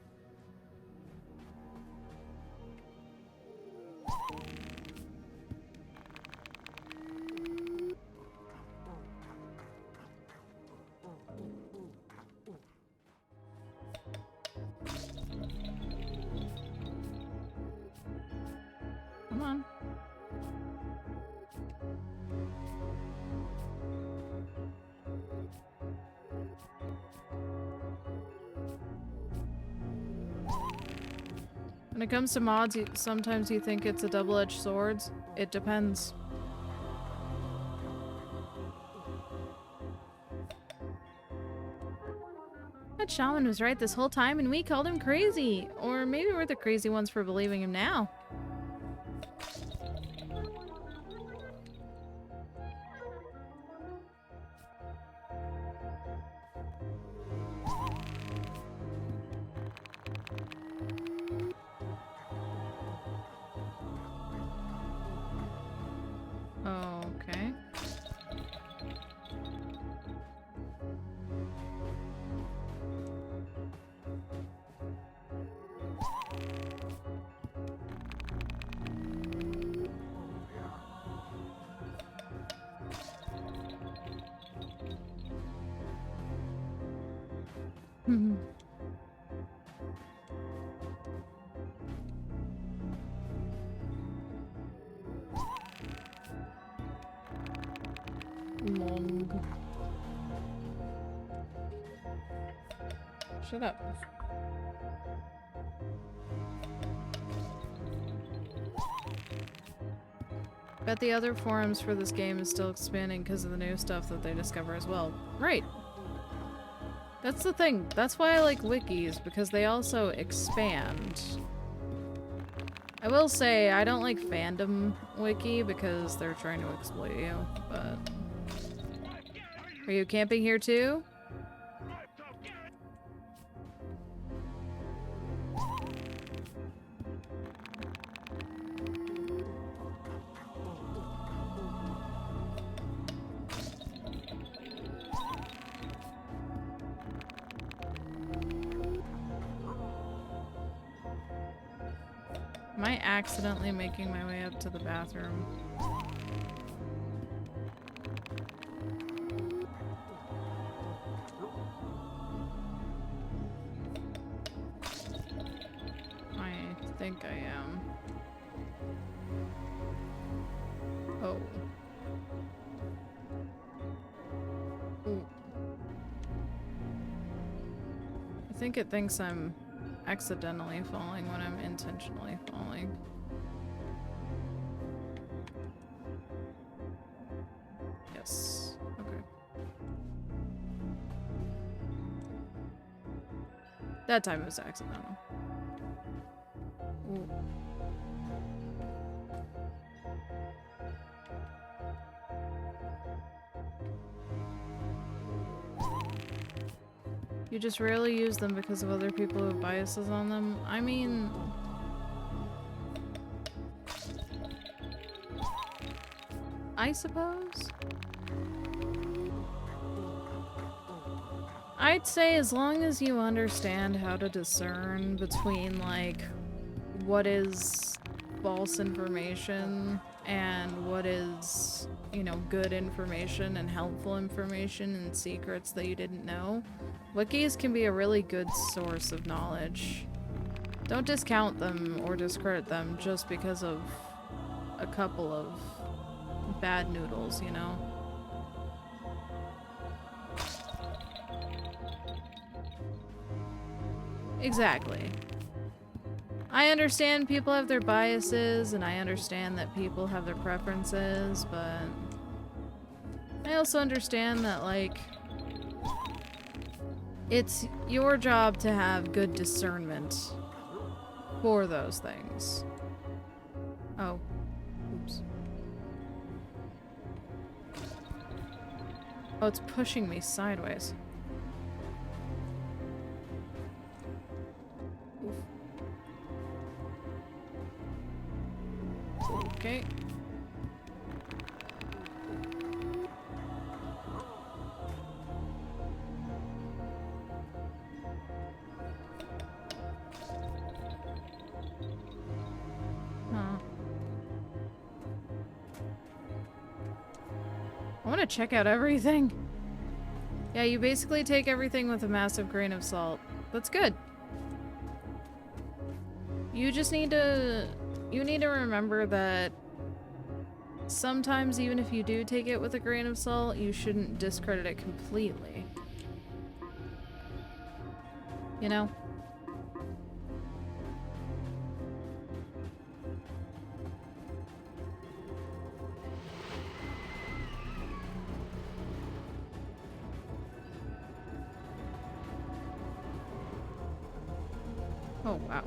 Come on. When it comes to mods, sometimes you think it's a double-edged sword. It depends. That shaman was right this whole time and we called him crazy. Or maybe we're the crazy ones for believing him now. Okay. Long. Shut up. Bet the other forums for this game is still expanding because of the new stuff that they discover as well. Right. That's the thing. That's why I like wikis, because they also expand. I will say, I don't like fandom wiki because they're trying to exploit you, but... Are you camping here too? Am I accidentally making my way up to the bathroom? I think I am. Oh. Ooh. I think it thinks I'm accidentally falling when I'm intentionally falling. Yes. Okay. That time it was accidental. Ooh. You just rarely use them because of other people who have biases on them. I mean... I suppose? I'd say as long as you understand how to discern between, like, what is false information and what is, you know, good information and helpful information and secrets that you didn't know, wikis can be a really good source of knowledge. Don't discount them or discredit them just because of a couple of bad noodles, you know? Exactly. I understand people have their biases, and I understand that people have their preferences, but I also understand that, like, it's your job to have good discernment for those things. Oh. Oops. Oh, it's pushing me sideways. Oof. Okay. want to check out everything. Yeah, you basically take everything with a massive grain of salt. That's good. You just need to... You need to remember that sometimes even if you do take it with a grain of salt, you shouldn't discredit it completely. You know? Oh, wow.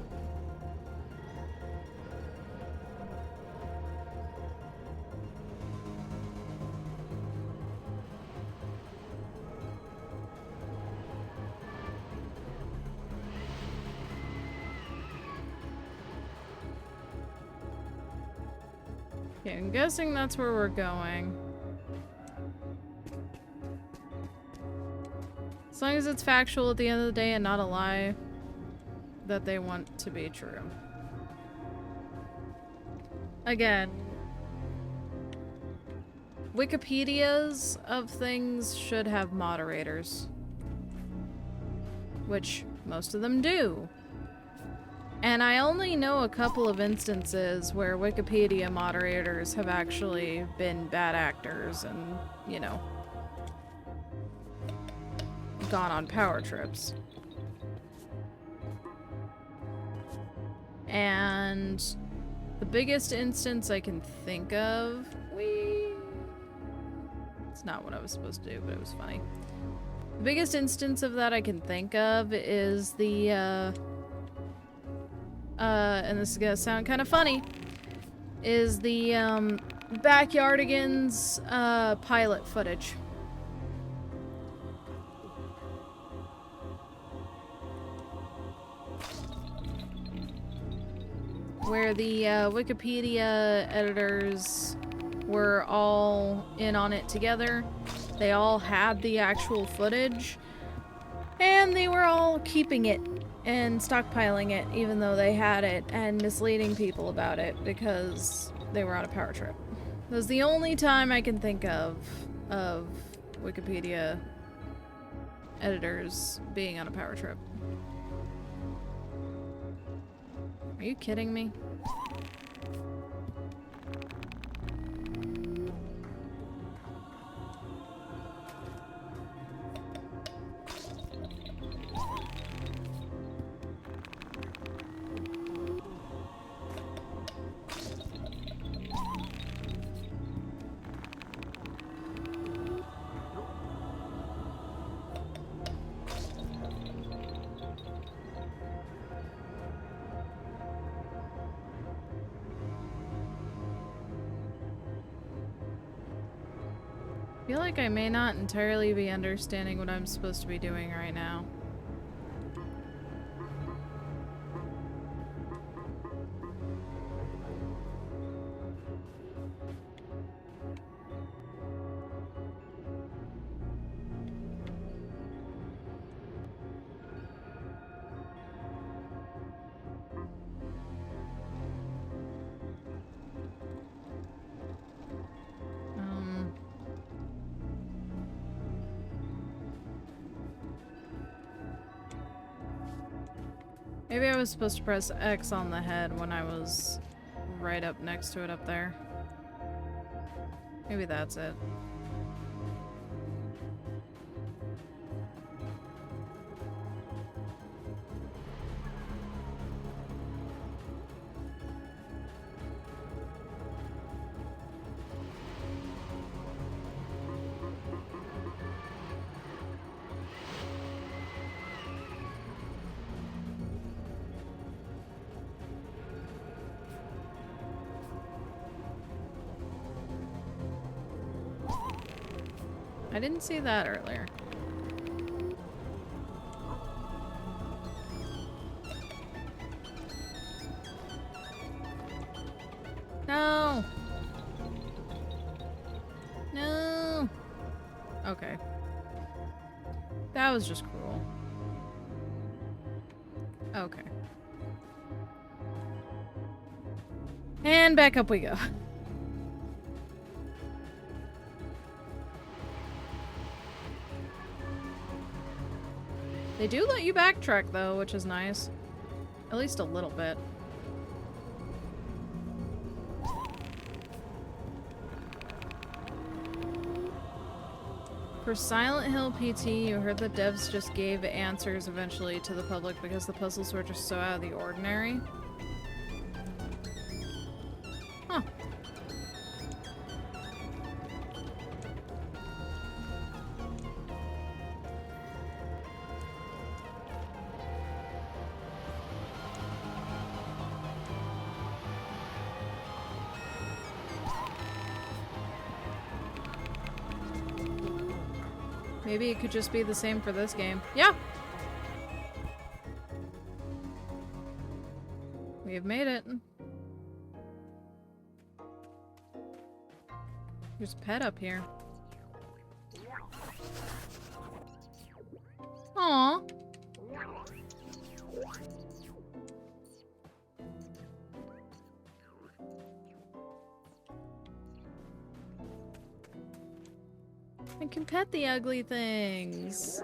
Okay, I'm guessing that's where we're going. As long as it's factual at the end of the day and not a lie that they want to be true. Again, Wikipedias of things should have moderators. Which most of them do. And I only know a couple of instances where Wikipedia moderators have actually been bad actors and, you know, gone on power trips. And the biggest instance I can think of... It's not what I was supposed to do, but it was funny. The biggest instance of that I can think of is the, and this is gonna sound kind of funny, is the, Backyardigans, pilot footage. Where the, Wikipedia editors were all in on it together. They all had the actual footage, and they were all keeping it and stockpiling it, even though they had it, and misleading people about it because they were on a power trip. That was the only time I can think of Wikipedia editors being on a power trip. Are you kidding me? I feel like I may not entirely be understanding what I'm supposed to be doing right now. Maybe I was supposed to press X on the head when I was right up next to it up there. Maybe that's it. I didn't see that earlier. No! No! Okay. That was just cruel. Okay. And back up we go. They do let you backtrack, though, which is nice. At least a little bit. For Silent Hill PT, you heard that devs just gave answers eventually to the public because the puzzles were just so out of the ordinary. Huh. Maybe it could just be the same for this game. Yeah! We have made it. There's a pet up here. Aww. I can pet the ugly things.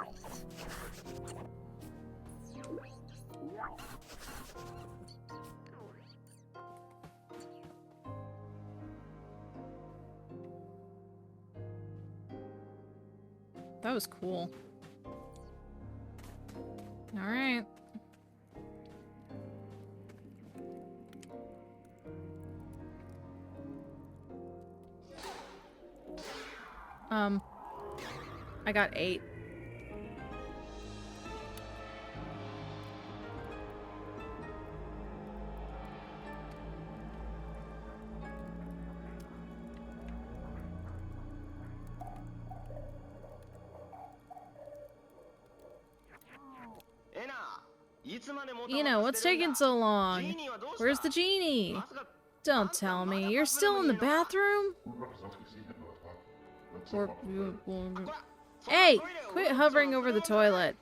That was cool. All right. I got 8. Ina, what's taking so long? Where's the genie? Don't tell me. You're still in the bathroom? Hey! Quit hovering over the toilet.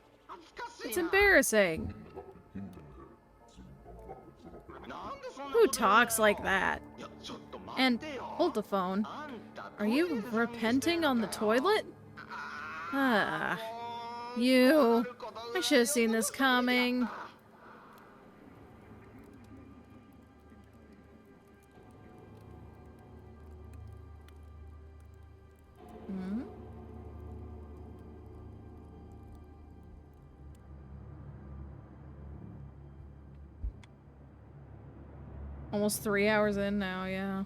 It's embarrassing. Who talks like that? And, hold the phone. Are you repenting on the toilet? Ah. You. I should have seen this coming. Hmm? Almost 3 hours in now, yeah.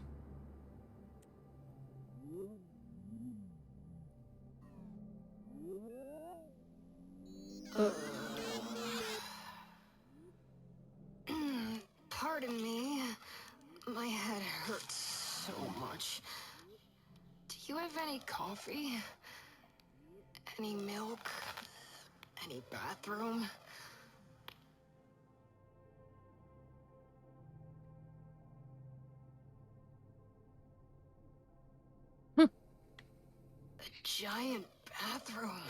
Pardon me. My head hurts so much. Do you have any coffee? Any milk? Any bathroom? A giant bathroom.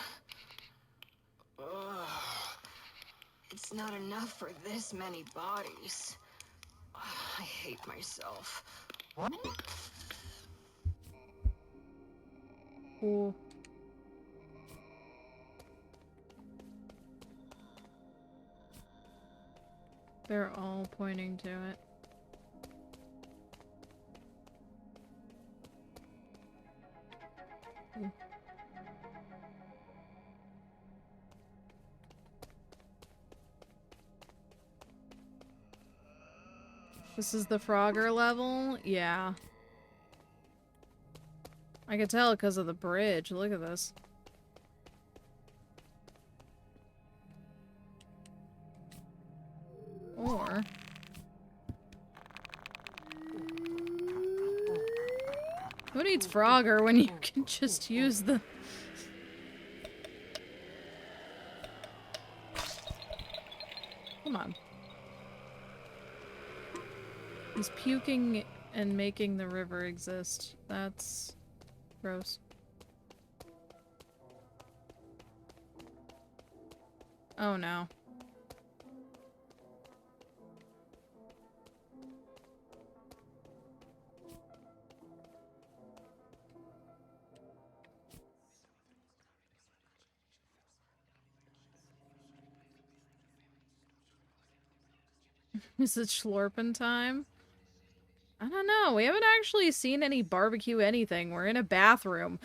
Ugh. It's not enough for this many bodies. I hate myself. Cool. They're all pointing to it. Ooh. This is the Frogger level? Yeah. I could tell because of the bridge. Look at this. Or... who needs Frogger when you can just use the... Come on. He's puking and making the river exist. That's gross. Oh no. Is it schlorpin' time? I don't know. We haven't actually seen any barbecue anything. We're in a bathroom.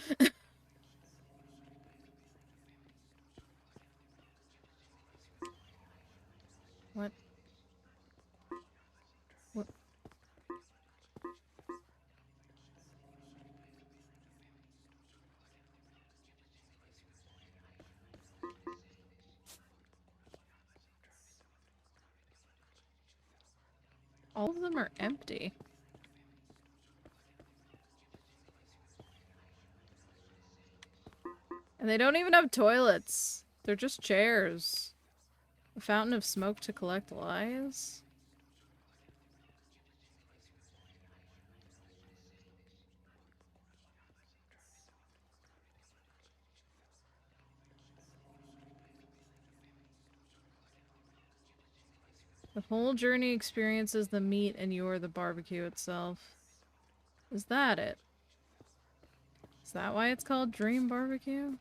What? What? All of them are empty. And they don't even have toilets. They're just chairs. A fountain of smoke to collect lies? The whole journey experiences the meat and you're the barbecue itself. Is that it? Is that why it's called Dream Barbecue?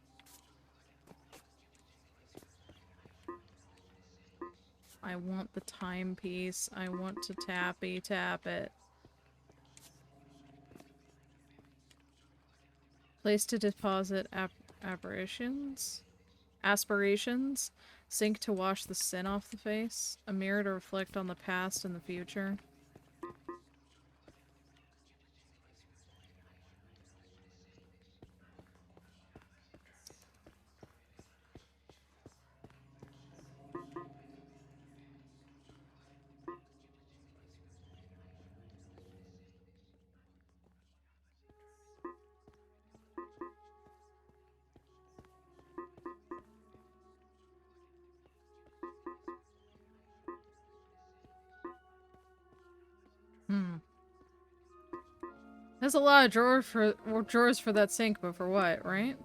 I want the timepiece. I want to tappy tap it. Place to deposit apparitions? Aspirations? Sink to wash the sin off the face? A mirror to reflect on the past and the future? There's a lot of drawers for that sink, but for what, right?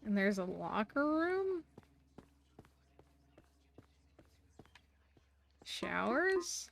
And there's a locker room? Showers?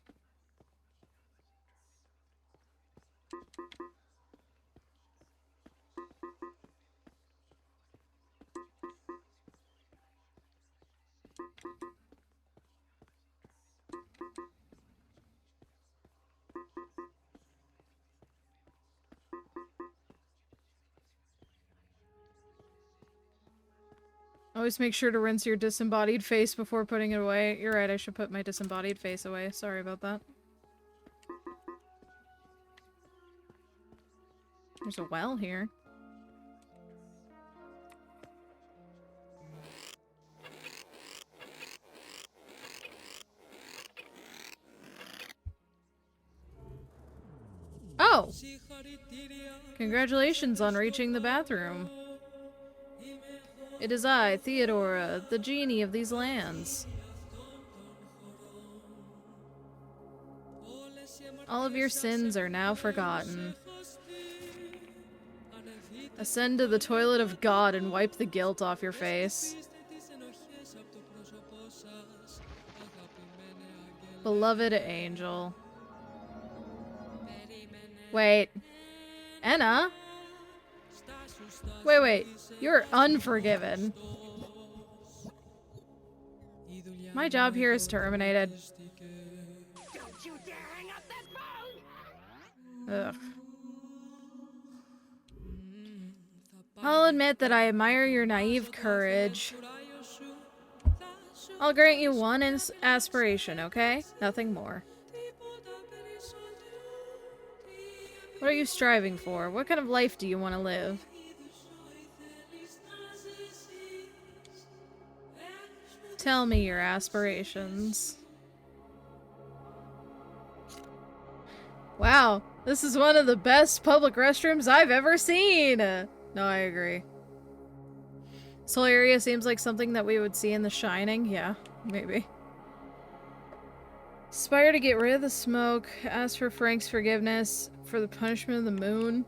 Always make sure to rinse your disembodied face before putting it away. You're right, I should put my disembodied face away. Sorry about that. There's a well here. Oh! Congratulations on reaching the bathroom. It is I, Theodora, the genie of these lands. All of your sins are now forgotten. Ascend to the toilet of God and wipe the guilt off your face. Beloved angel. Wait. Enna? Wait. You're unforgiven. My job here is terminated. Don't you dare hang up that phone! Ugh. I'll admit that I admire your naive courage. I'll grant you one aspiration, okay? Nothing more. What are you striving for? What kind of life do you want to live? Tell me your aspirations. Wow, this is one of the best public restrooms I've ever seen! No, I agree. This whole area seems like something that we would see in The Shining. Yeah, maybe. Aspire to get rid of the smoke. Ask for Frank's forgiveness. For the punishment of the moon.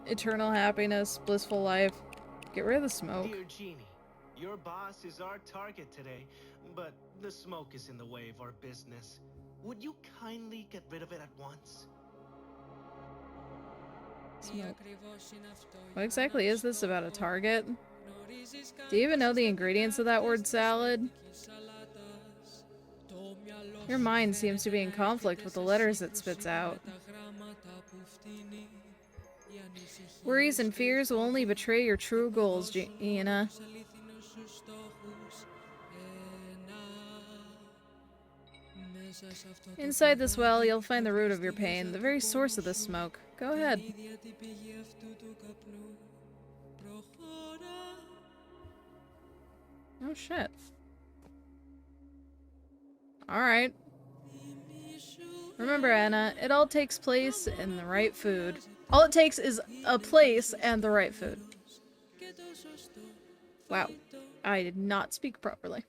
Eternal happiness. Blissful life. Get rid of the smoke. Dear Genie, your boss is our target today, but the smoke is in the way of our business. Would you kindly get rid of it at once? Smoke. What exactly is this about a target? Do you even know the ingredients of that word salad? Your mind seems to be in conflict with the letters it spits out. Worries and fears will only betray your true goals, Iana. Inside this well, you'll find the root of your pain, the very source of this smoke. Go ahead. Oh shit. Alright. Remember, Anna, it all takes place in the right food. All it takes is a place and the right food. Wow. I did not speak properly.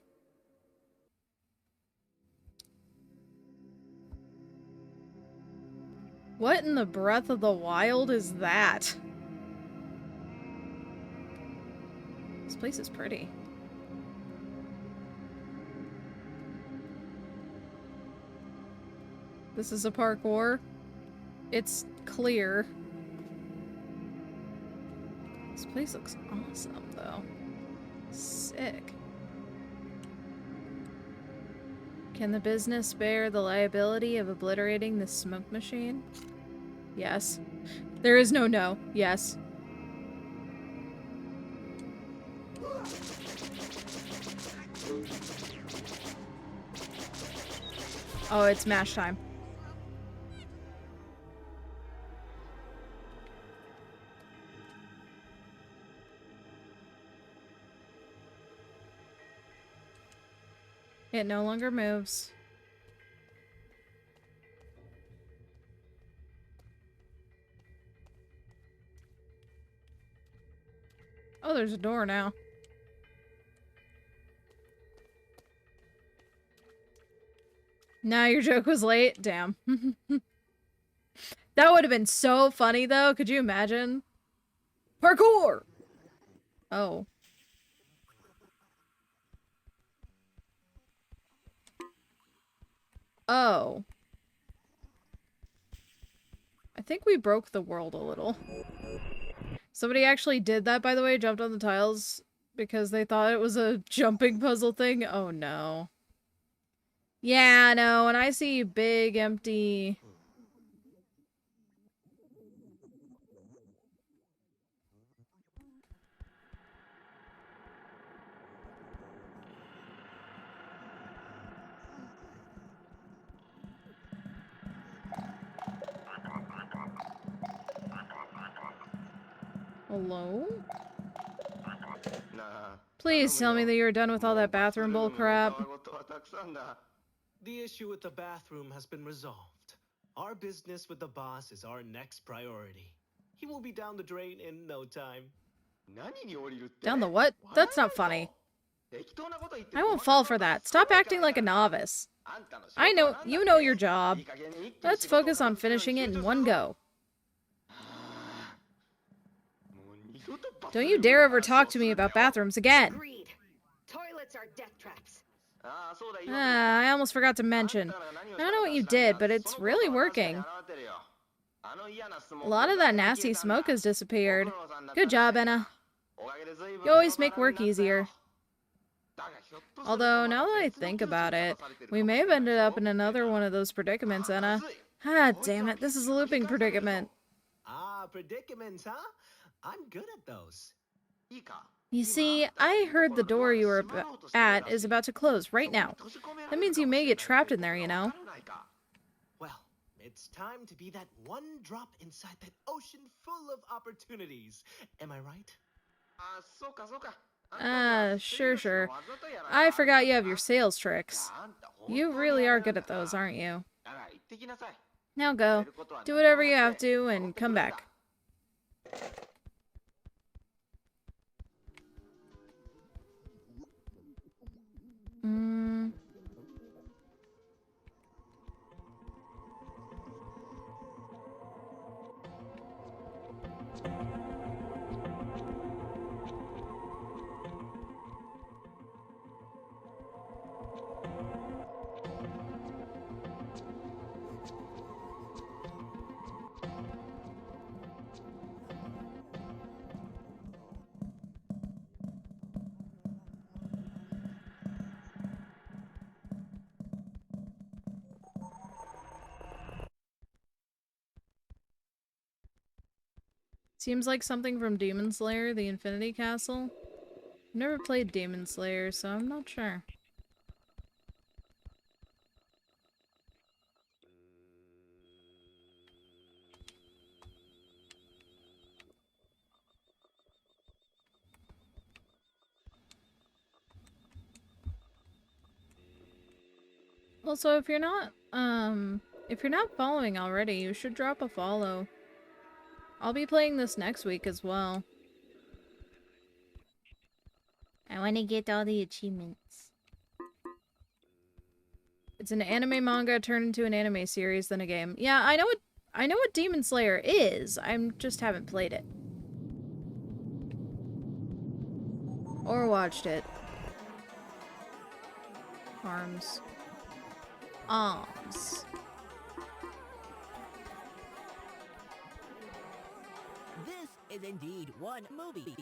What in the breath of the wild is that? This place is pretty. This is a parkour. It's clear. This place looks awesome, though. Sick. Can the business bear the liability of obliterating this smoke machine? Yes. There is no no. Yes. Oh, it's mash time. It no longer moves. Oh, there's a door now. Now your joke was late? Damn. That would have been so funny, though. Could you imagine? Parkour! Oh. Oh. I think we broke the world a little. Somebody actually did that, by the way, jumped on the tiles because they thought it was a jumping puzzle thing. Oh, no. Yeah, no, and I see big, empty... Hello? Please tell me that you're done with all that bathroom bull crap. The issue with the bathroom has been resolved. Our business with the boss is our next priority. He will be down the drain in no time. Down the what? That's not funny. I won't fall for that. Stop acting like a novice. I know, you know your job. Let's focus on finishing it in one go. Don't you dare ever talk to me about bathrooms again. Agreed. Toilets are death traps. I almost forgot to mention. I don't know what you did, but it's really working. A lot of that nasty smoke has disappeared. Good job, Anna. You always make work easier. Although, now that I think about it, we may have ended up in another one of those predicaments, Anna. Ah, damn it, this is a looping predicament. Ah, predicaments, huh? I'm good at those. You see, I heard the door you were at is about to close right now. That means you may get trapped in there, you know. Well, it's time to be that one drop inside that ocean full of opportunities. Am I right? Sure. I forgot you have your sales tricks. You really are good at those, aren't you? Now go. Do whatever you have to and come back. Seems like something from Demon Slayer, the Infinity Castle. I've never played Demon Slayer, so I'm not sure. Also, if you're not following already, you should drop a follow. I'll be playing this next week as well. I want to get all the achievements. It's an anime manga turned into an anime series, then a game. Yeah, I know what Demon Slayer is. I just haven't played it. Or watched it. Arms. Arms. This is indeed one movie.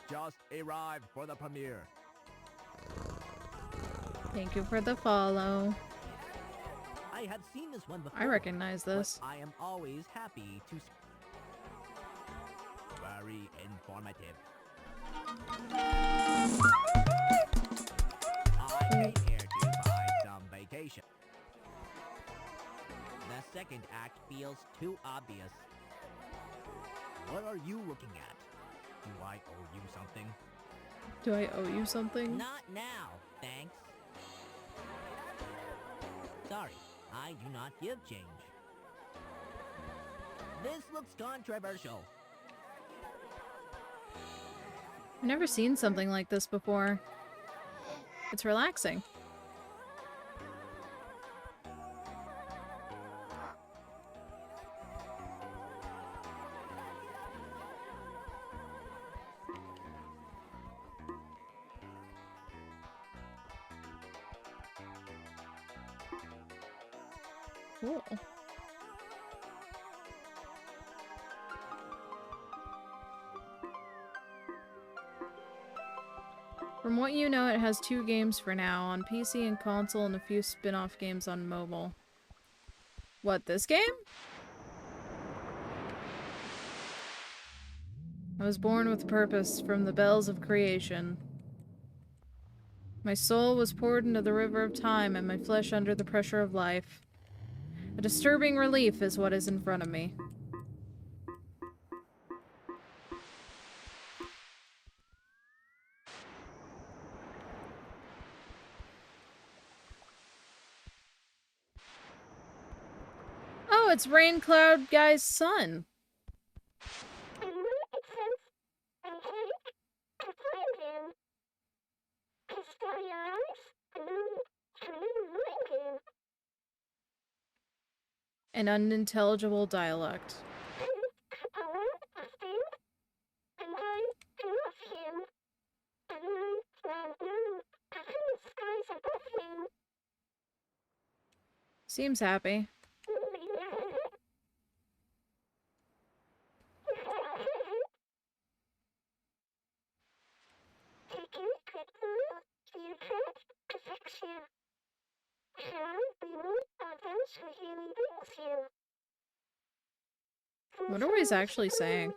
Just arrived for the premiere. Thank you for the follow. I have seen this one before. I recognize this. But I am always happy to. Very informative. I came here to buy some vacation. The second act feels too obvious. What are you looking at? Do I owe you something? Do I owe you something? Not now, thanks. Sorry, I do not give change. This looks controversial. I've never seen something like this before. It's relaxing. Cool. From what you know, it has 2 games for now, on PC and console, and a few spin-off games on mobile. What, this game? I was born with purpose from the bells of creation. My soul was poured into the river of time, and my flesh under the pressure of life. A disturbing relief is what is in front of me. Oh, it's Rain Cloud Guy's son. An unintelligible dialect. Seems happy. What are he's actually saying?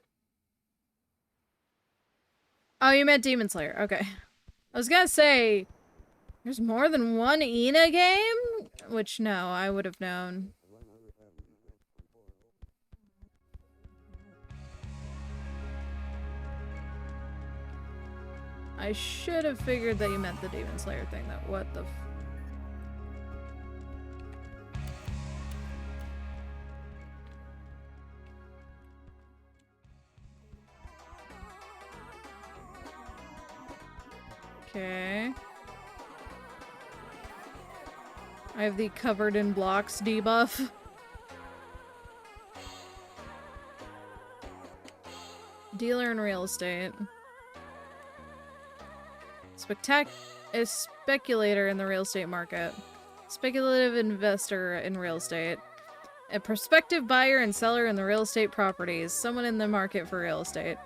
Oh, you meant Demon Slayer. Okay. I was gonna say, there's more than one Ina game? Which, no, I would have known. I should have figured that you meant the Demon Slayer thing, though. What the f- Okay. I have the covered in blocks debuff. Dealer in real estate. A speculator in the real estate market. Speculative investor in real estate. A prospective buyer and seller in the real estate properties. Someone in the market for real estate.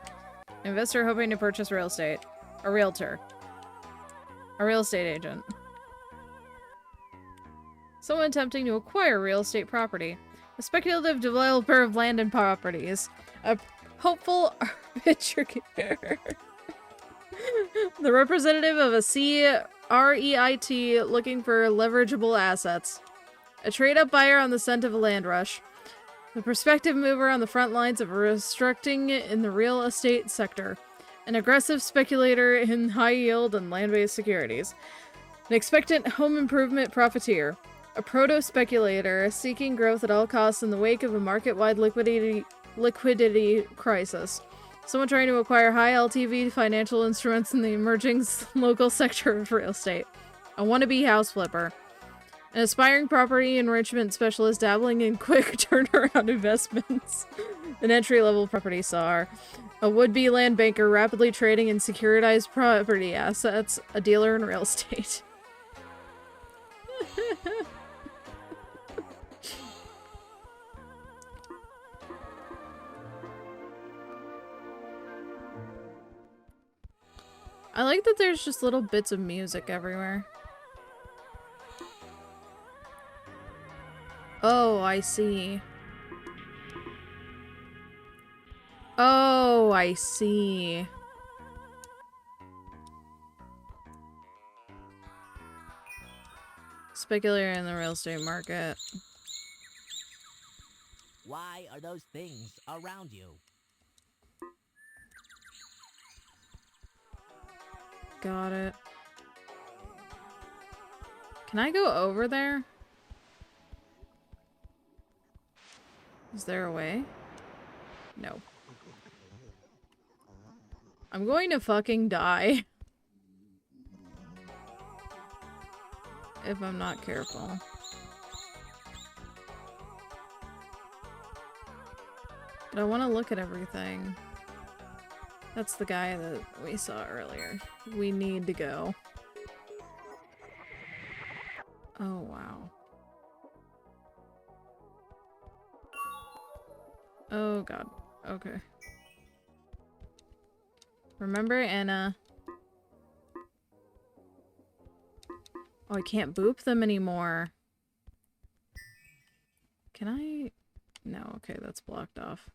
Investor hoping to purchase real estate. A realtor. A real estate agent. Someone attempting to acquire real estate property. A speculative developer of land and properties. A hopeful arbitrator. The representative of a CREIT looking for leverageable assets. A trade-up buyer on the scent of a land rush. The prospective mover on the front lines of restructuring in the real estate sector. An aggressive speculator in high-yield and land-based securities. An expectant home improvement profiteer. A proto-speculator seeking growth at all costs in the wake of a market-wide liquidity crisis. Someone trying to acquire high LTV financial instruments in the emerging local sector of real estate. A wannabe house flipper. An aspiring property enrichment specialist dabbling in quick turnaround investments. An entry-level property czar. A would-be land banker rapidly trading in securitized property assets. A dealer in real estate. I like that there's just little bits of music everywhere. Oh, I see. Oh, I see. Speculator in the real estate market. Why are those things around you? Got it. Can I go over there? Is there a way? No. I'm going to fucking die. If I'm not careful. But I want to look at everything. That's the guy that we saw earlier. We need to go. Oh, wow. Oh, God. Okay. Remember Anna? Oh, I can't boop them anymore. Can I? No, okay, that's blocked off.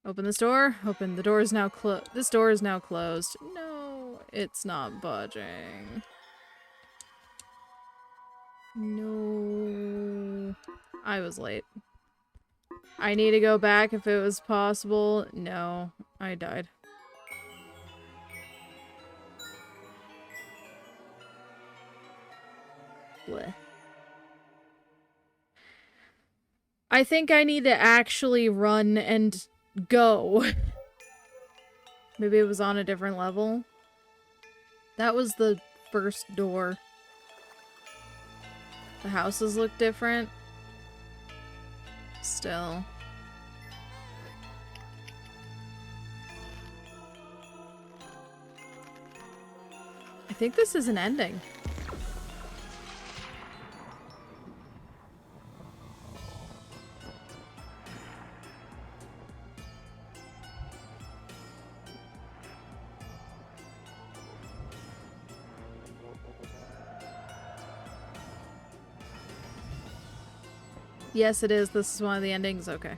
Open this door. Open. The door is now closed. This door is now closed. No, it's not budging. No. I was late. I need to go back if it was possible. No, I died. Blech. I think I need to actually run and go. Maybe it was on a different level. That was the first door. The houses look different. Still. I think this is an ending. Yes, it is. This is one of the endings. Okay.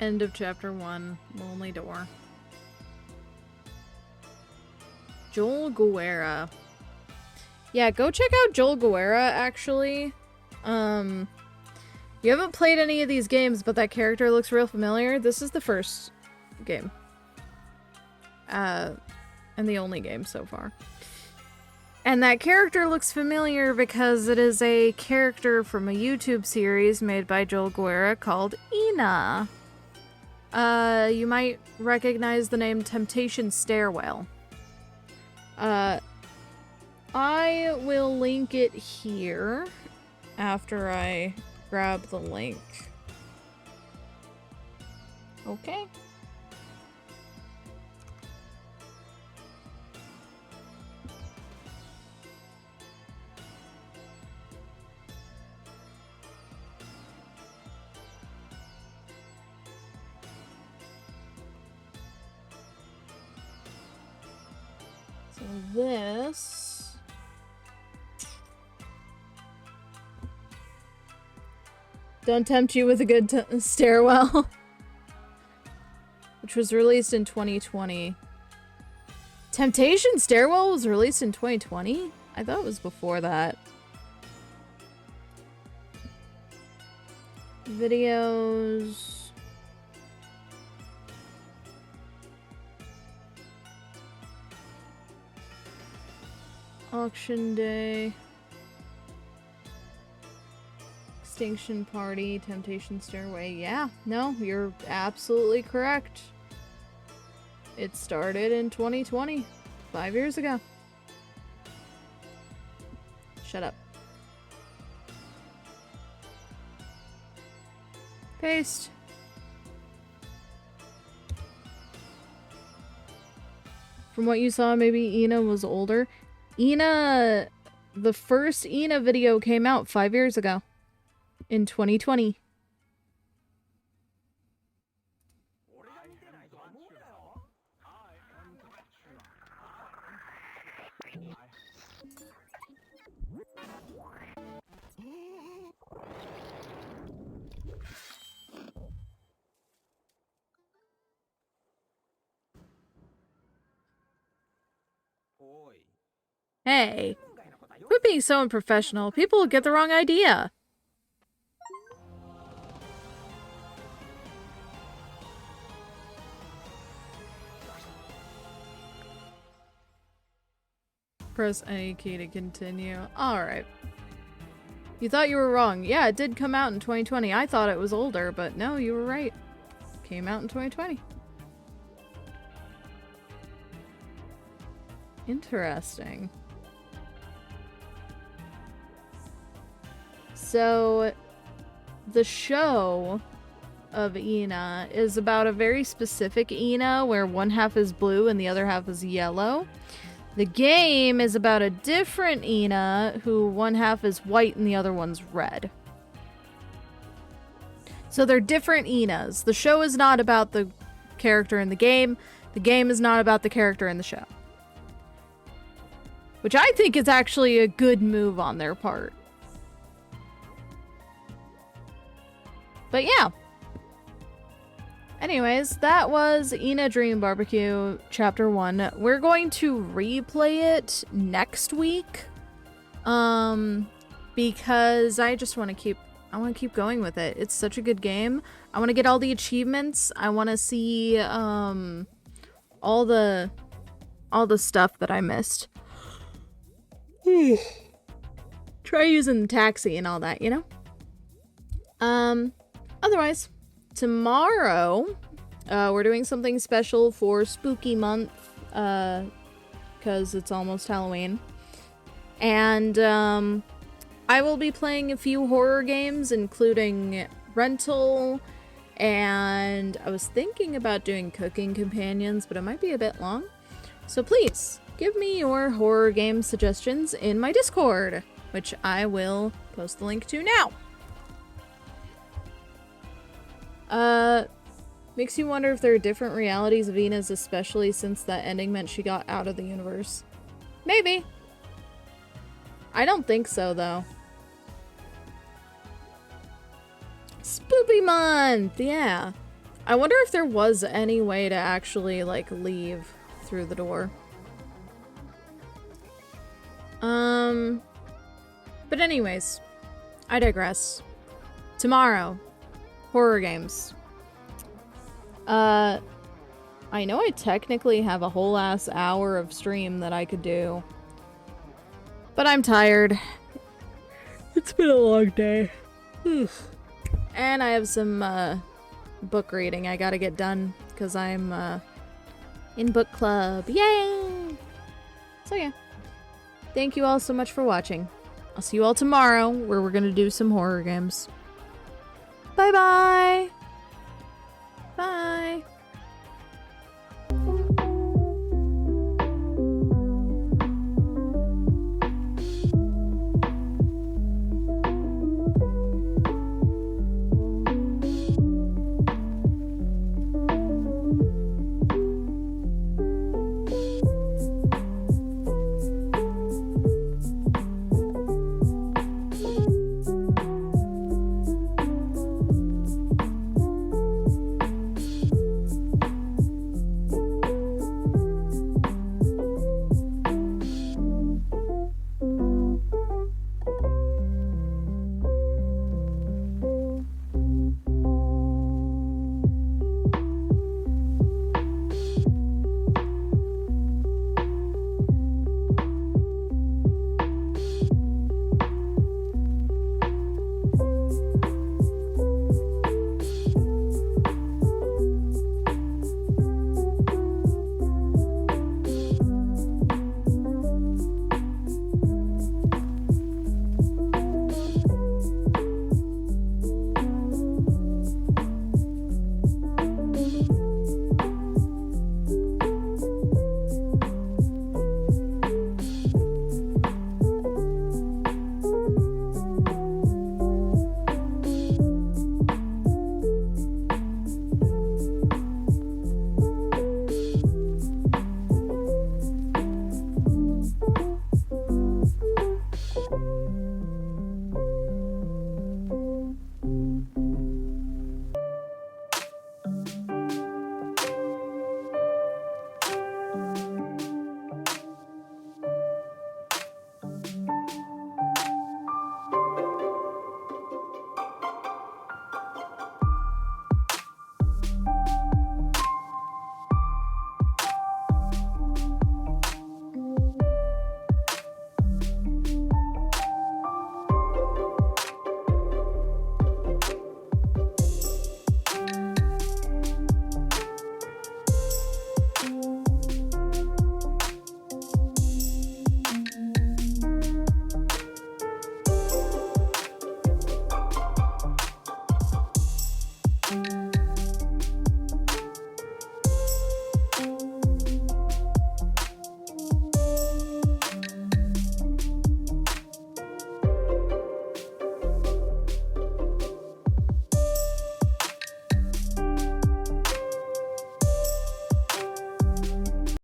End of chapter 1. Lonely door. Joel Guerra. Yeah, go check out Joel Guerra, actually. You haven't played any of these games, but that character looks real familiar. This is the first game. And the only game so far. And that character looks familiar because it is a character from a YouTube series made by Joel Guerra called Ina. You might recognize the name Temptation Stairwell. I will link it here after I grab the link. Okay. So this... Don't tempt you with a good stairwell. Which was released in 2020. Temptation Stairwell was released in 2020? I thought it was before that. Videos. Auction Day. Extinction Party, Temptation Stairway. Yeah, no, you're absolutely correct. It started in 2020, 5 years ago. Shut up. Paste. From what you saw, maybe Ina was older. Ina, the first Ina video came out 5 years ago. In 2020. Hey, quit being so unprofessional. People will get the wrong idea. Press any key to continue. Alright. You thought you were wrong. Yeah, it did come out in 2020. I thought it was older, but no, you were right. Came out in 2020. Interesting. So, the show of Ina is about a very specific Ina where one half is blue and the other half is yellow. The game is about a different Ina who one half is white and the other one's red. So they're different Inas. The show is not about the character in the game. The game is not about the character in the show. Which I think is actually a good move on their part. But yeah. Anyways, that was Ina Dream Barbecue Chapter 1. We're going to replay it next week. Because I just want to keep going with it. It's such a good game. I want to get all the achievements. I want to see all the stuff that I missed. Try using the taxi and all that, you know? Otherwise, tomorrow, we're doing something special for Spooky Month, because it's almost Halloween. And, I will be playing a few horror games, including Rental, and I was thinking about doing Cooking Companions, but it might be a bit long. So please, give me your horror game suggestions in my Discord, which I will post the link to now. Makes you wonder if there are different realities of Ina's, especially since that ending meant she got out of the universe. Maybe. I don't think so, though. Spoopy month! Yeah. I wonder if there was any way to actually, like, leave through the door. But anyways, I digress. Tomorrow, horror games. I know I technically have a whole ass hour of stream that I could do. But I'm tired. It's been a long day. And I have some, book reading I gotta get done, because I'm, in book club. Yay! So yeah. Thank you all so much for watching. I'll see you all tomorrow, where we're gonna do some horror games. Bye-bye!